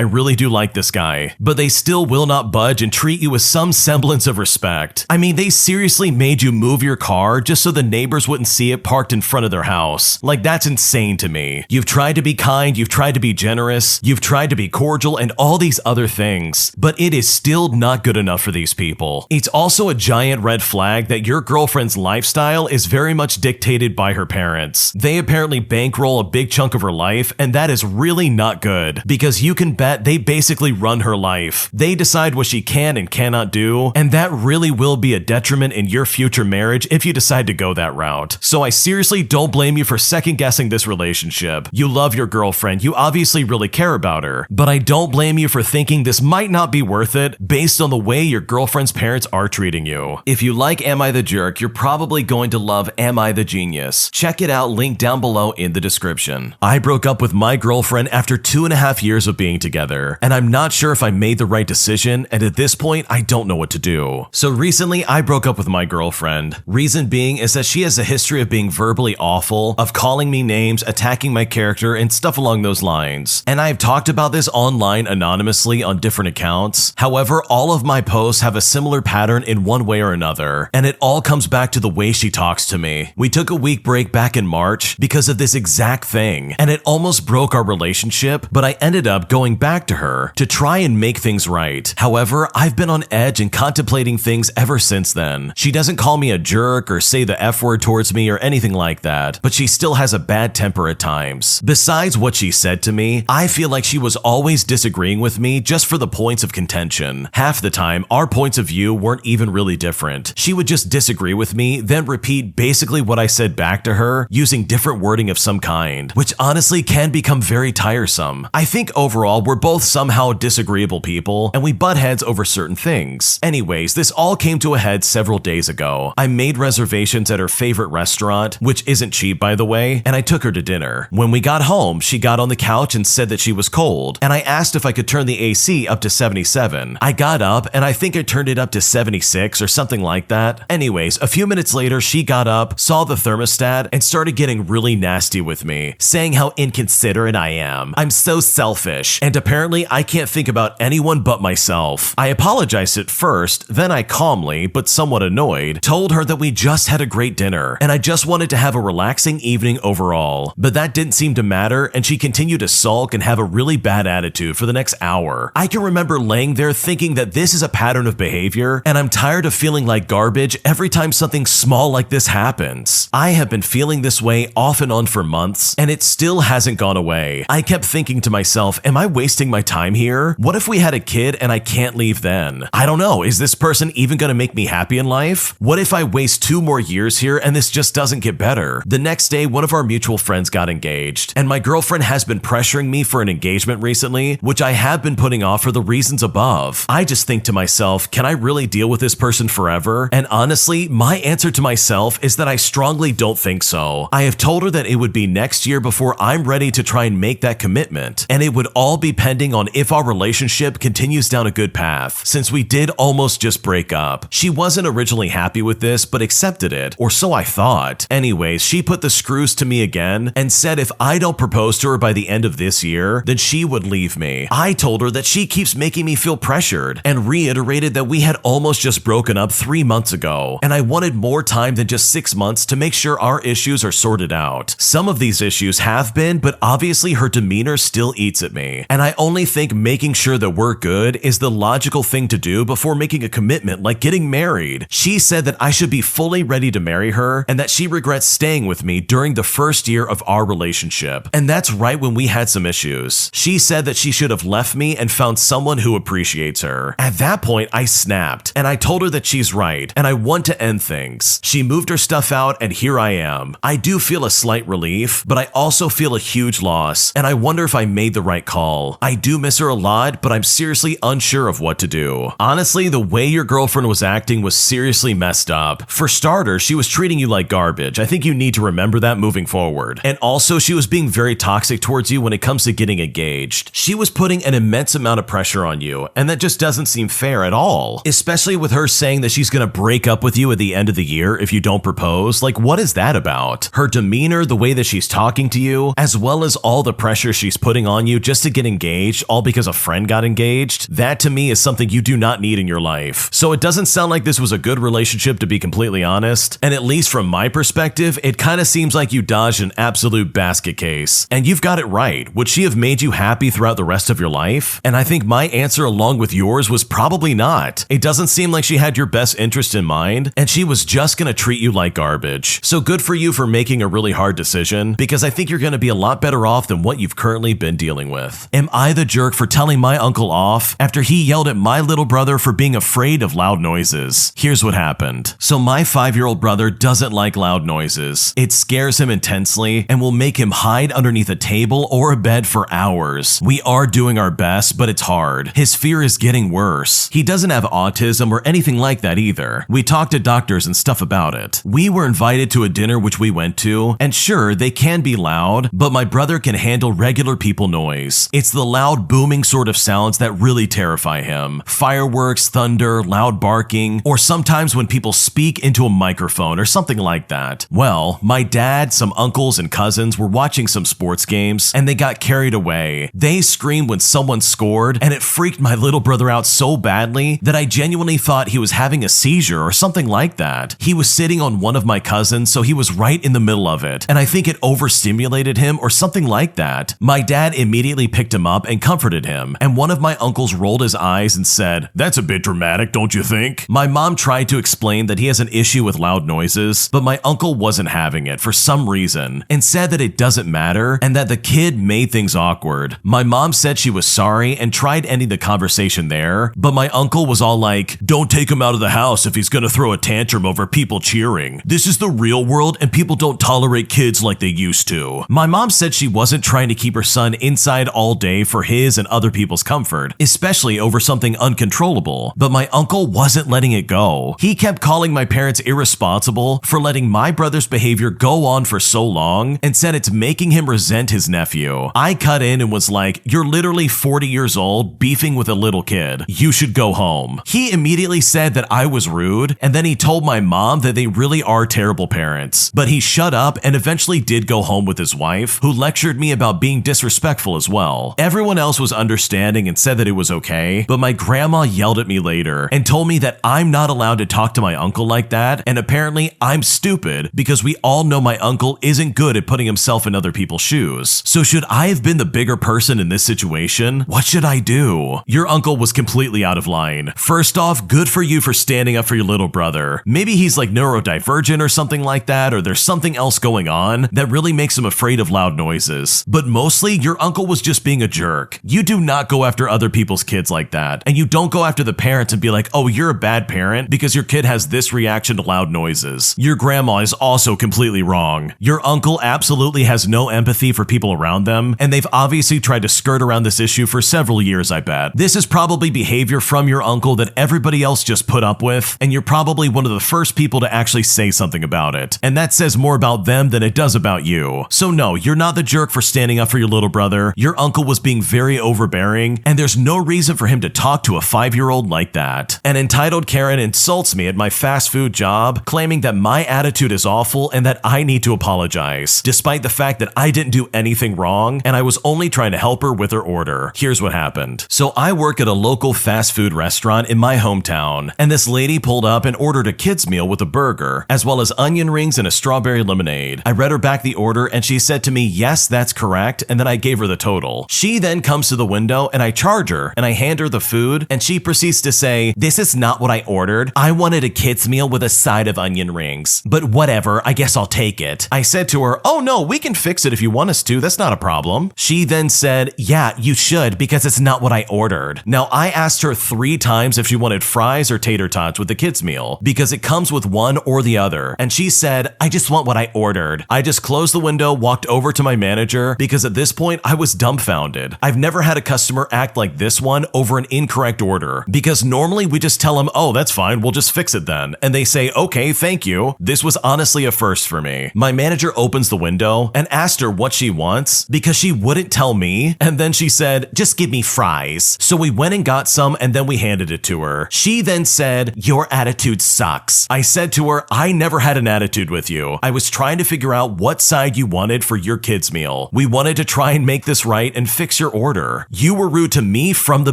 really do like this guy. But they still will not budge and treat you with some semblance of respect. I mean, they seriously made you move your car just so the neighbors wouldn't see it parked in front of their house. Like, that's insane to me. You've tried to be kind, you've tried to be generous, you've tried to be cordial, and all these other things, but it is still not good enough for these people. It's also a giant red flag that your girlfriend's lifestyle is very much dictated by her parents. They apparently bankroll a big chunk of her life, and that is really not good, because you can bet they basically run her life. They decide what she can and cannot do, and that really will be a detriment in your future marriage if you decide to go that route. So I seriously don't blame you for second guessing this relationship. You love your girlfriend, you obviously really care about her, but I don't blame you for thinking this might not be worth it based on the way your girlfriend's parents are treating you. If you like Am I the Jerk, you're probably going to love Am I the Genius. Check it out, link down below in the description. I broke up with my girlfriend after 2.5 years of being together, and I'm not sure if I made the right decision, and at this point, I don't know what to do. So recently, I broke up with my girlfriend. Reason being is that she has a history of being verbally awful, of calling me names, attacking my character, and stuff along those lines. And I've talked about this online anonymously on different accounts. However, all of my posts have a similar pattern in one way or another, and it all comes back to the way she talks to me. We took a week break back in March because of this exact thing, and it almost broke our relationship, but I ended up going back to her to try and make things right. However, I've been on edge and contemplating things ever since then. She doesn't call me a jerk or say the F word towards me or anything like that, but she still has a bad temper at times. Besides what she said to me, I feel like she was always disagreeing with me just for the points of contention. Half the time, our points of view weren't even really different. She would just disagree with me, then repeat basically what I said back to her using different wording of some kind, which honestly can become very tiresome. I think overall, we're both somehow disagreeable people, and we butt heads over certain things. Anyways, this all came to a head several days ago. I made reservations at her favorite restaurant, which isn't cheap by the way, and I took her to dinner. When we got home, she got on the couch and said that she was cold, and I asked if I could turn the AC up to 77. I got up, and I think I turned it up to 76 or something like that. Anyways, a few minutes later, she got up, saw the thermostat, and started getting really nasty with me, saying how inconsiderate I am. I'm so selfish, and apparently I can't think about anyone but myself. I apologized at first, then I calmly, but somewhat annoyed, told her that we just had a great dinner, and I just wanted to have a relaxing evening overall. But that didn't seem to matter, and she continued to sulk and have a really bad attitude for the next hour. I can remember laying there thinking that this is a pattern of behavior, and I'm tired of feeling like garbage every time something small like this happens. I have been feeling this way off and on for months, and it still hasn't gone away. I kept thinking to myself, am I wasting my time here? What if we had a kid and I can't leave then? I don't know, is this person even gonna make me happy in life? What if I waste 2 more years here and this just doesn't get better? The next day, one of our mutual friends got engaged, and my girlfriend has been pressuring me for an engagement recently, which I have been putting off for the reasons above. I just think to myself, can I really deal with this person forever? And honestly, my answer to myself is that I strongly don't think so. I have told her that it would be next year before I'm ready to try and make that commitment, and it would all be pending on if our relationship continues down a good path, since we did almost just break up. She wasn't originally happy with this, but accepted it, or so I thought. Anyways, she put the screws to me again and said if I don't propose to her by the end of this year, then she would leave me. I told her that she keeps making me feel pressured and reiterated that we had almost just broken up 3 months ago, and I wanted more time than just 6 months to make sure our issues are sorted out. Some of these issues have been, but obviously her demeanor still eats at me, and I only think making sure that we're good is the logical thing to do before making a commitment like getting married. She said that I should be fully ready to marry her and that she regrets staying with me during the first year of our relationship, and that's right when we had some issues. She said that she should have left me and found someone who appreciates her. At that point, I snapped, and I told her that she's right, and I want to end things. She moved her stuff out, and here I am. I do feel a slight relief, but I also feel a huge loss, and I wonder if I made the right call. I do miss her a lot, but I'm seriously unsure of what to do. Honestly, the way your girlfriend was acting was seriously messed up. For starters, she was treating you like garbage. I think you need to remember that moving forward. And also, she was being very toxic towards you when it comes to getting engaged. She was putting an immense amount of pressure on you, and that just doesn't seem fair at all. Especially with her saying that she's gonna break up with you at the end of the year if you don't propose. Like, what is that about? Her demeanor, the way that she's talking to you, as well as all the pressure she's putting on you just to get engaged, all because a friend got engaged, that to me is something you do not need in your life. So it doesn't sound like this was a good relationship, to be completely honest, and at least from my perspective, it kind of seems like you dodged an absolute basket case. And you've got it right. Would she have made you happy throughout the rest of your life? And I think my answer along with yours was probably not. It doesn't seem like she had your best interest in mind, and she was just gonna treat you like garbage. So good for you for making a really hard decision, because I think you're gonna be a lot better off than what you've currently been dealing with. Am I the jerk for telling my uncle off after he yelled at my little brother for being afraid of loud noises? Here's what happened. So my 5-year-old brother doesn't like loud noises. It scares him intensely and will make him hide underneath a table or a bed for hours. We are doing our best, but it's hard. His fear is getting worse. He doesn't have autism or anything like that either. We talked to doctors and stuff about it. We were invited to a dinner which we went to, and sure, they can be loud, but my brother can handle regular people noise. It's the loud booming sort of sounds that really terrify him. Fireworks, thunder, loud barking, or sometimes when people speak into a microphone or something like that. Well, my dad, some uncles and cousins were watching some sports games, and they got carried away. They screamed when someone scored, and it freaked my little brother out so badly that I genuinely thought he was having a seizure or something like that. He was sitting on one of my cousins, so he was right in the middle of it, and I think it overstimulated him or something like that. My dad immediately picked him up and comforted him, and one of my uncles rolled his eyes and said, "That's a bit dramatic, don't you think?" My mom tried to explain that he has an issue with loud noises, but my uncle wasn't having it for some reason and said that it doesn't matter and that the kid made things awkward. My mom said she was sorry and tried ending the conversation there, but my uncle was all like, "Don't take him out of the house if he's gonna throw a tantrum over people cheering. This is the real world and people don't tolerate kids like they used to." My mom said she wasn't trying to keep her son inside all day for his and other people's comfort, especially over something uncontrollable, but my uncle wasn't letting it go. He kept calling my parents irresponsible for letting my brother's behavior go on for so long and said it's making him resent his nephew. I cut in and was like, "You're literally 40 years old beefing with a little kid. You should go home." He immediately said that I was rude, and then he told my mom that they really are terrible parents. But he shut up and eventually did go home with his wife, who lectured me about being disrespectful as well. Everyone else was understanding and said that it was okay, but my grandma yelled at me later and told me that I'm not allowed to talk to my uncle like that, and apparently I'm stupid because we all know my uncle isn't good at putting himself in other people's shoes. So should I have been the bigger person in this situation? What should I do? Your uncle was completely out of line. First off, good for you for standing up for your little brother. Maybe he's like neurodivergent or something like that, or there's something else going on that really makes him afraid of loud noises. But mostly, your uncle was just being a jerk. You do not go after other people's kids like that, and you don't go after the parents and be like, "Oh, you're a bad parent because your kid has this reaction to loud noises." Your grandma is also completely wrong. Your uncle absolutely has no empathy for people around them, and they've obviously tried to skirt around this issue for several years, I bet. This is probably behavior from your uncle that everybody else just put up with, and you're probably one of the first people to actually say something about it. And that says more about them than it does about you. So no, you're not the jerk for standing up for your little brother. Your uncle was being very overbearing, and there's no reason for him to talk to a 5-year-old like that. An entitled Karen insults me at my fast food job, claiming that my attitude is awful and that I need to apologize, despite the fact that I didn't do anything wrong and I was only trying to help her with her order. Here's what happened. So I work at a local fast food restaurant in my hometown, and this lady pulled up and ordered a kid's meal with a burger, as well as onion rings and a strawberry lemonade. I read her back the order and she said to me, "Yes, that's correct," and then I gave her the total. She then comes to the window and I charge her and I hand her the food, and she proceeds to say, "This is not what I ordered. I wanted a kid's meal with a side of onion rings. But whatever, I guess I'll take it." I said to her, "Oh no, we can fix it if you want us to, that's not a problem." She then said, "Yeah, you should, because it's not what I ordered." Now I asked her 3 times if she wanted fries or tater tots with the kids meal, because it comes with one or the other, and she said, "I just want what I ordered." ordered. I just closed the window, walked over to my manager, because at this point I was dumbfounded. I've never had a customer act like this one over an incorrect order, because normally we just tell them, oh, that's fine, we'll just fix it then. And they say, okay, thank you. This was honestly a first for me. My manager opens the window and asked her what she wants because she wouldn't tell me. And then she said, just give me fries. So we went and got some and then we handed it to her. She then said, your attitude sucks. I said to her, I never had an attitude with you. I was trying to figure out what side you wanted for your kids' meal. We wanted to try and make this right and fix your order. You were rude to me from the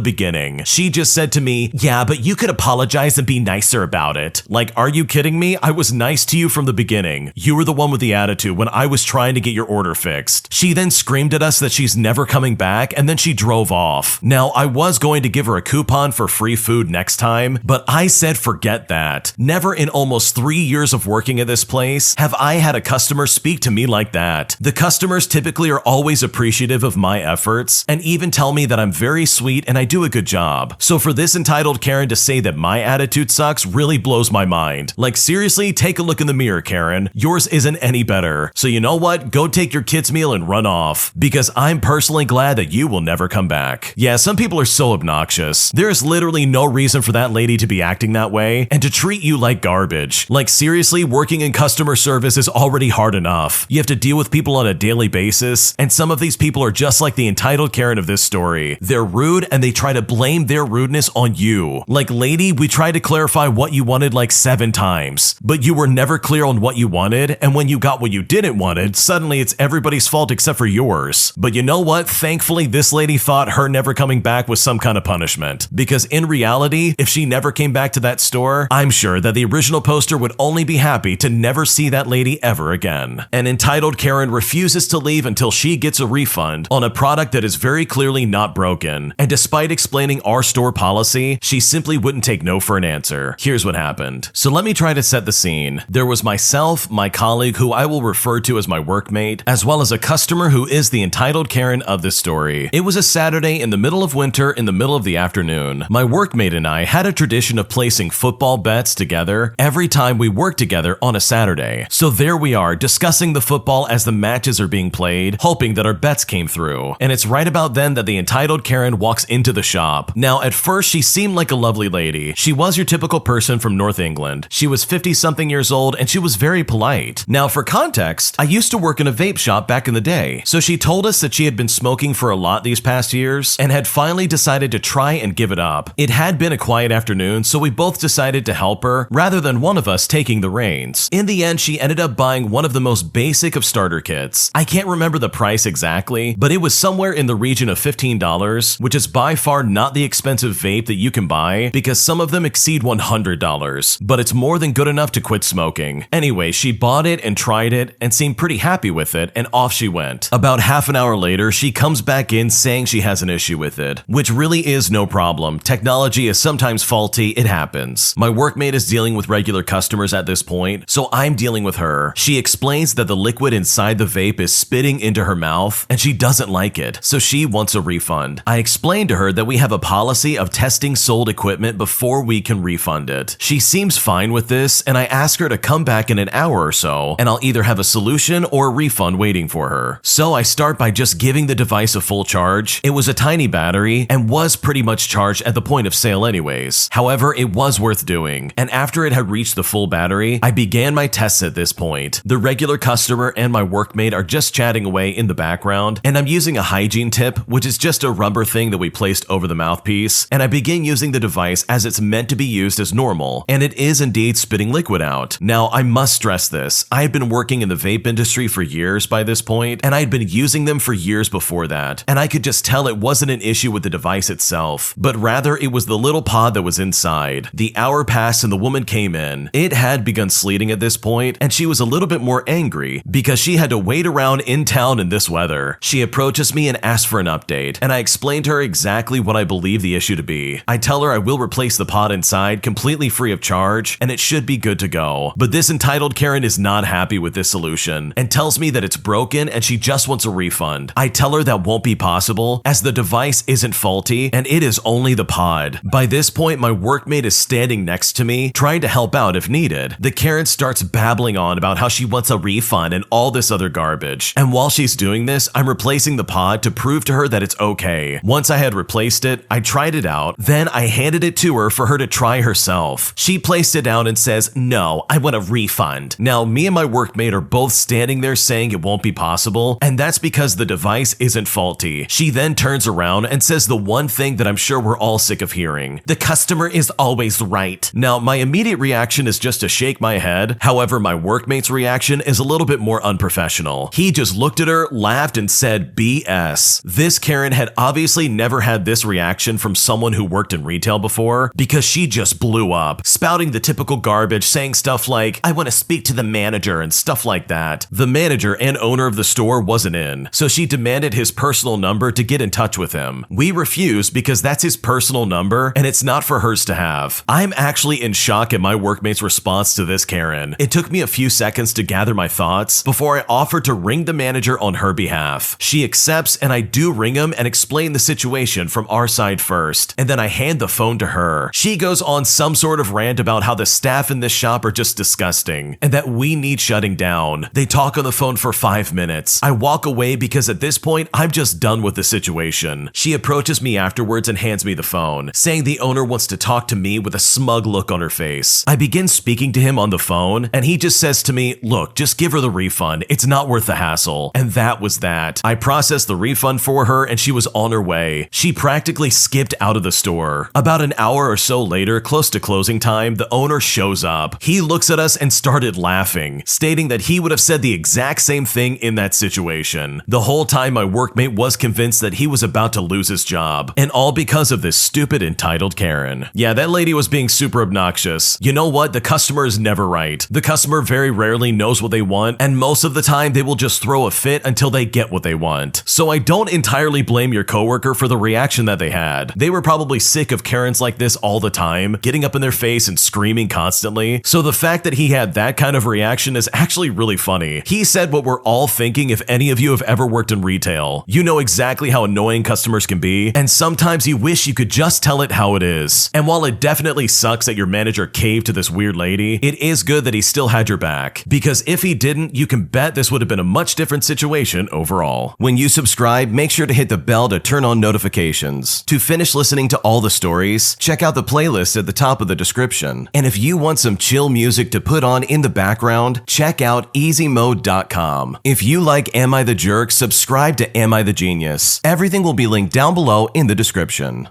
beginning. She just said to me, yeah, but you could apologize and be nicer about it. Like, are you kidding me? I was nice to you from the beginning. You were the one with the attitude when I was trying to get your order fixed. She then screamed at us that she's never coming back and then she drove off. Now, I was going to give her a coupon for free food next time, but I said forget that. Never in almost 3 years of working at this place have I had a customer speak to me like that. The customers typically are always appreciative of my efforts and even tell me that I'm very sweet and I do a good job. So for this entitled Karen to say that my attitude sucks really blows my mind. Like, seriously, take a look in the mirror, Karen. Yours isn't any better. So you know what? Go take your kid's meal and run off, because I'm personally glad that you will never come back. Yeah, some people are so obnoxious. There is literally no reason for that lady to be acting that way and to treat you like garbage. Like, seriously, working in customer service is already hard enough. You have to deal with people on a daily basis, and some of these people are just like the entitled Karen of this story. They're rude and they try to blame their rudeness on you. Like, lady, we tried to clarify what you wanted like 7 times, but you were never clear on what you wanted, and when you got what you didn't wanted, suddenly it's everybody's fault except for yours. But you know what? Thankfully, this lady thought her never coming back was some kind of punishment, because in reality, if she never came back to that store, I'm sure that the original poster would only be happy to never see that lady ever again. An entitled Karen refuses to leave until she gets a refund on a product that is very clearly not broken, and despite explaining our store policy, she simply wouldn't take no for an answer. Here's what happened. So let me try to set the scene. There was myself, my colleague who I will refer to as my workmate, as well as a customer who is the entitled Karen of this story. It was a Saturday in the middle of winter in the middle of the afternoon. My workmate and I had a tradition of placing football bets together every time we worked together on a Saturday. So there we are, discussing the football as the matches are being played, hoping that our bets came through. And it's right about then that the entitled Karen walks into the shop. Now, at first, she seemed like a lovely lady. She was your typical person from North England. She was 50-something years old and she was very polite. Now, for context, I used to work in a vape shop back in the day, so she told us that she had been smoking for a lot these past years and had finally decided to try and give it up. It had been a quiet afternoon, so we both decided to help her rather than one of us taking the reins. In the end, she ended up buying one of the most basic of starter kits. I can't remember the price exactly, but it was somewhere in the region of $15, which is by far not the expensive vape that you can buy, because some of them exceed $100, but it's more than good enough to quit smoking. Anyway, she bought it and tried it and seemed pretty happy with it, and off she went. About half an hour later, she comes back in saying she has an issue with it, which really is no problem. Technology is sometimes faulty, it happens. My workmate is dealing with regular customers at this point, so I'm dealing with her. She explains that the liquid inside the vape is spitting into her mouth, and she doesn't like it, so she wants a refund. I explained to her that we have a policy of testing sold equipment before we can refund it. She seems fine with this, and I ask her to come back in an hour or so, and I'll either have a solution or a refund waiting for her. So I start by just giving the device a full charge. It was a tiny battery and was pretty much charged at the point of sale anyways. However, it was worth doing, and after it had reached the full battery, I began my tests at this point. The regular customer and my workmate are just chatting away in the background, and I'm using a hygiene tip, which is just a rubber thing that we placed over the mouthpiece, and I begin using the device as it's meant to be used as normal, and it is indeed spitting liquid out. Now, I must stress this. I had been working in the vape industry for years by this point, and I had been using them for years before that, and I could just tell it wasn't an issue with the device itself, but rather it was the little pod that was inside. The hour passed and the woman came in. It had begun sleeting at this point, and she was a little bit more angry because she had to wait around in town in this weather. She approaches me and asks for an update, and I explained to her exactly what I believe the issue to be. I tell her I will replace the pod inside completely free of charge, and it should be good to go. But this entitled Karen is not happy with this solution and tells me that it's broken and she just wants a refund. I tell her that won't be possible as the device isn't faulty and it is only the pod. By this point, my workmate is standing next to me, trying to help out if needed. The Karen starts babbling on about how she wants a refund and all this other garbage. And while she's doing this, I'm replacing the pod to prove to her that it's okay. Once I had replaced it, I tried it out, then I handed it to her for her to try herself. She placed it down and says, "No, I want a refund." Now, me and my workmate are both standing there saying it won't be possible, and that's because the device isn't faulty. She then turns around and says the one thing that I'm sure we're all sick of hearing: "The customer is always right." Now, my immediate reaction is just to shake my head. However, my workmate's reaction is a little bit more unprofessional. He just looked at her, laughed, and said, "BS." This Karen had obviously never had this reaction from someone who worked in retail before, because she just blew up, spouting the typical garbage, saying stuff like, "I want to speak to the manager," and stuff like that. The manager and owner of the store wasn't in, so she demanded his personal number to get in touch with him. We refused because that's his personal number and it's not for hers to have. I'm actually in shock at my workmate's response to this Karen. It took me a few seconds to gather my thoughts before I offered to ring the manager on her behalf. She accepts, and I do ring him and explain the situation from our side first, and then I hand the phone to her. She goes on some sort of rant about how the staff in this shop are just disgusting and that we need shutting down. They talk on the phone for 5 minutes. I walk away because at this point, I'm just done with the situation. She approaches me afterwards and hands me the phone, saying the owner wants to talk to me with a smug look on her face. I begin speaking to him on the phone, and he just says to me, "Look, just give her the refund. It's not worth the hassle." And that was that. I processed the refund for her and she was on her way. She practically skipped out of the store. About an hour or so later, close to closing time, the owner shows up. He looks at us and started laughing, stating that he would have said the exact same thing in that situation. The whole time my workmate was convinced that he was about to lose his job, and all because of this stupid entitled Karen. Yeah, that lady was being super obnoxious. You know what? The customer is never right. The customer very rarely knows what they want, and most of the time they will just throw a fit until they get what they want. So I don't entirely blame your coworker for the reaction that they had. They were probably sick of Karens like this all the time, getting up in their face and screaming constantly. So the fact that he had that kind of reaction is actually really funny. He said what we're all thinking if any of you have ever worked in retail. You know exactly how annoying customers can be, and sometimes you wish you could just tell it how it is. And while it definitely sucks that your manager caved to this weird lady, it is good that he still had your back. Because if he didn't, you can bet this would have been a much different situation overall. When you subscribe, make sure to hit the bell to turn on notifications. To finish listening to all the stories, check out the playlist at the top of the description. And if you want some chill music to put on in the background, check out easymode.com. If you like Am I the Jerk, subscribe to Am I the Genius. Everything will be linked down below in the description.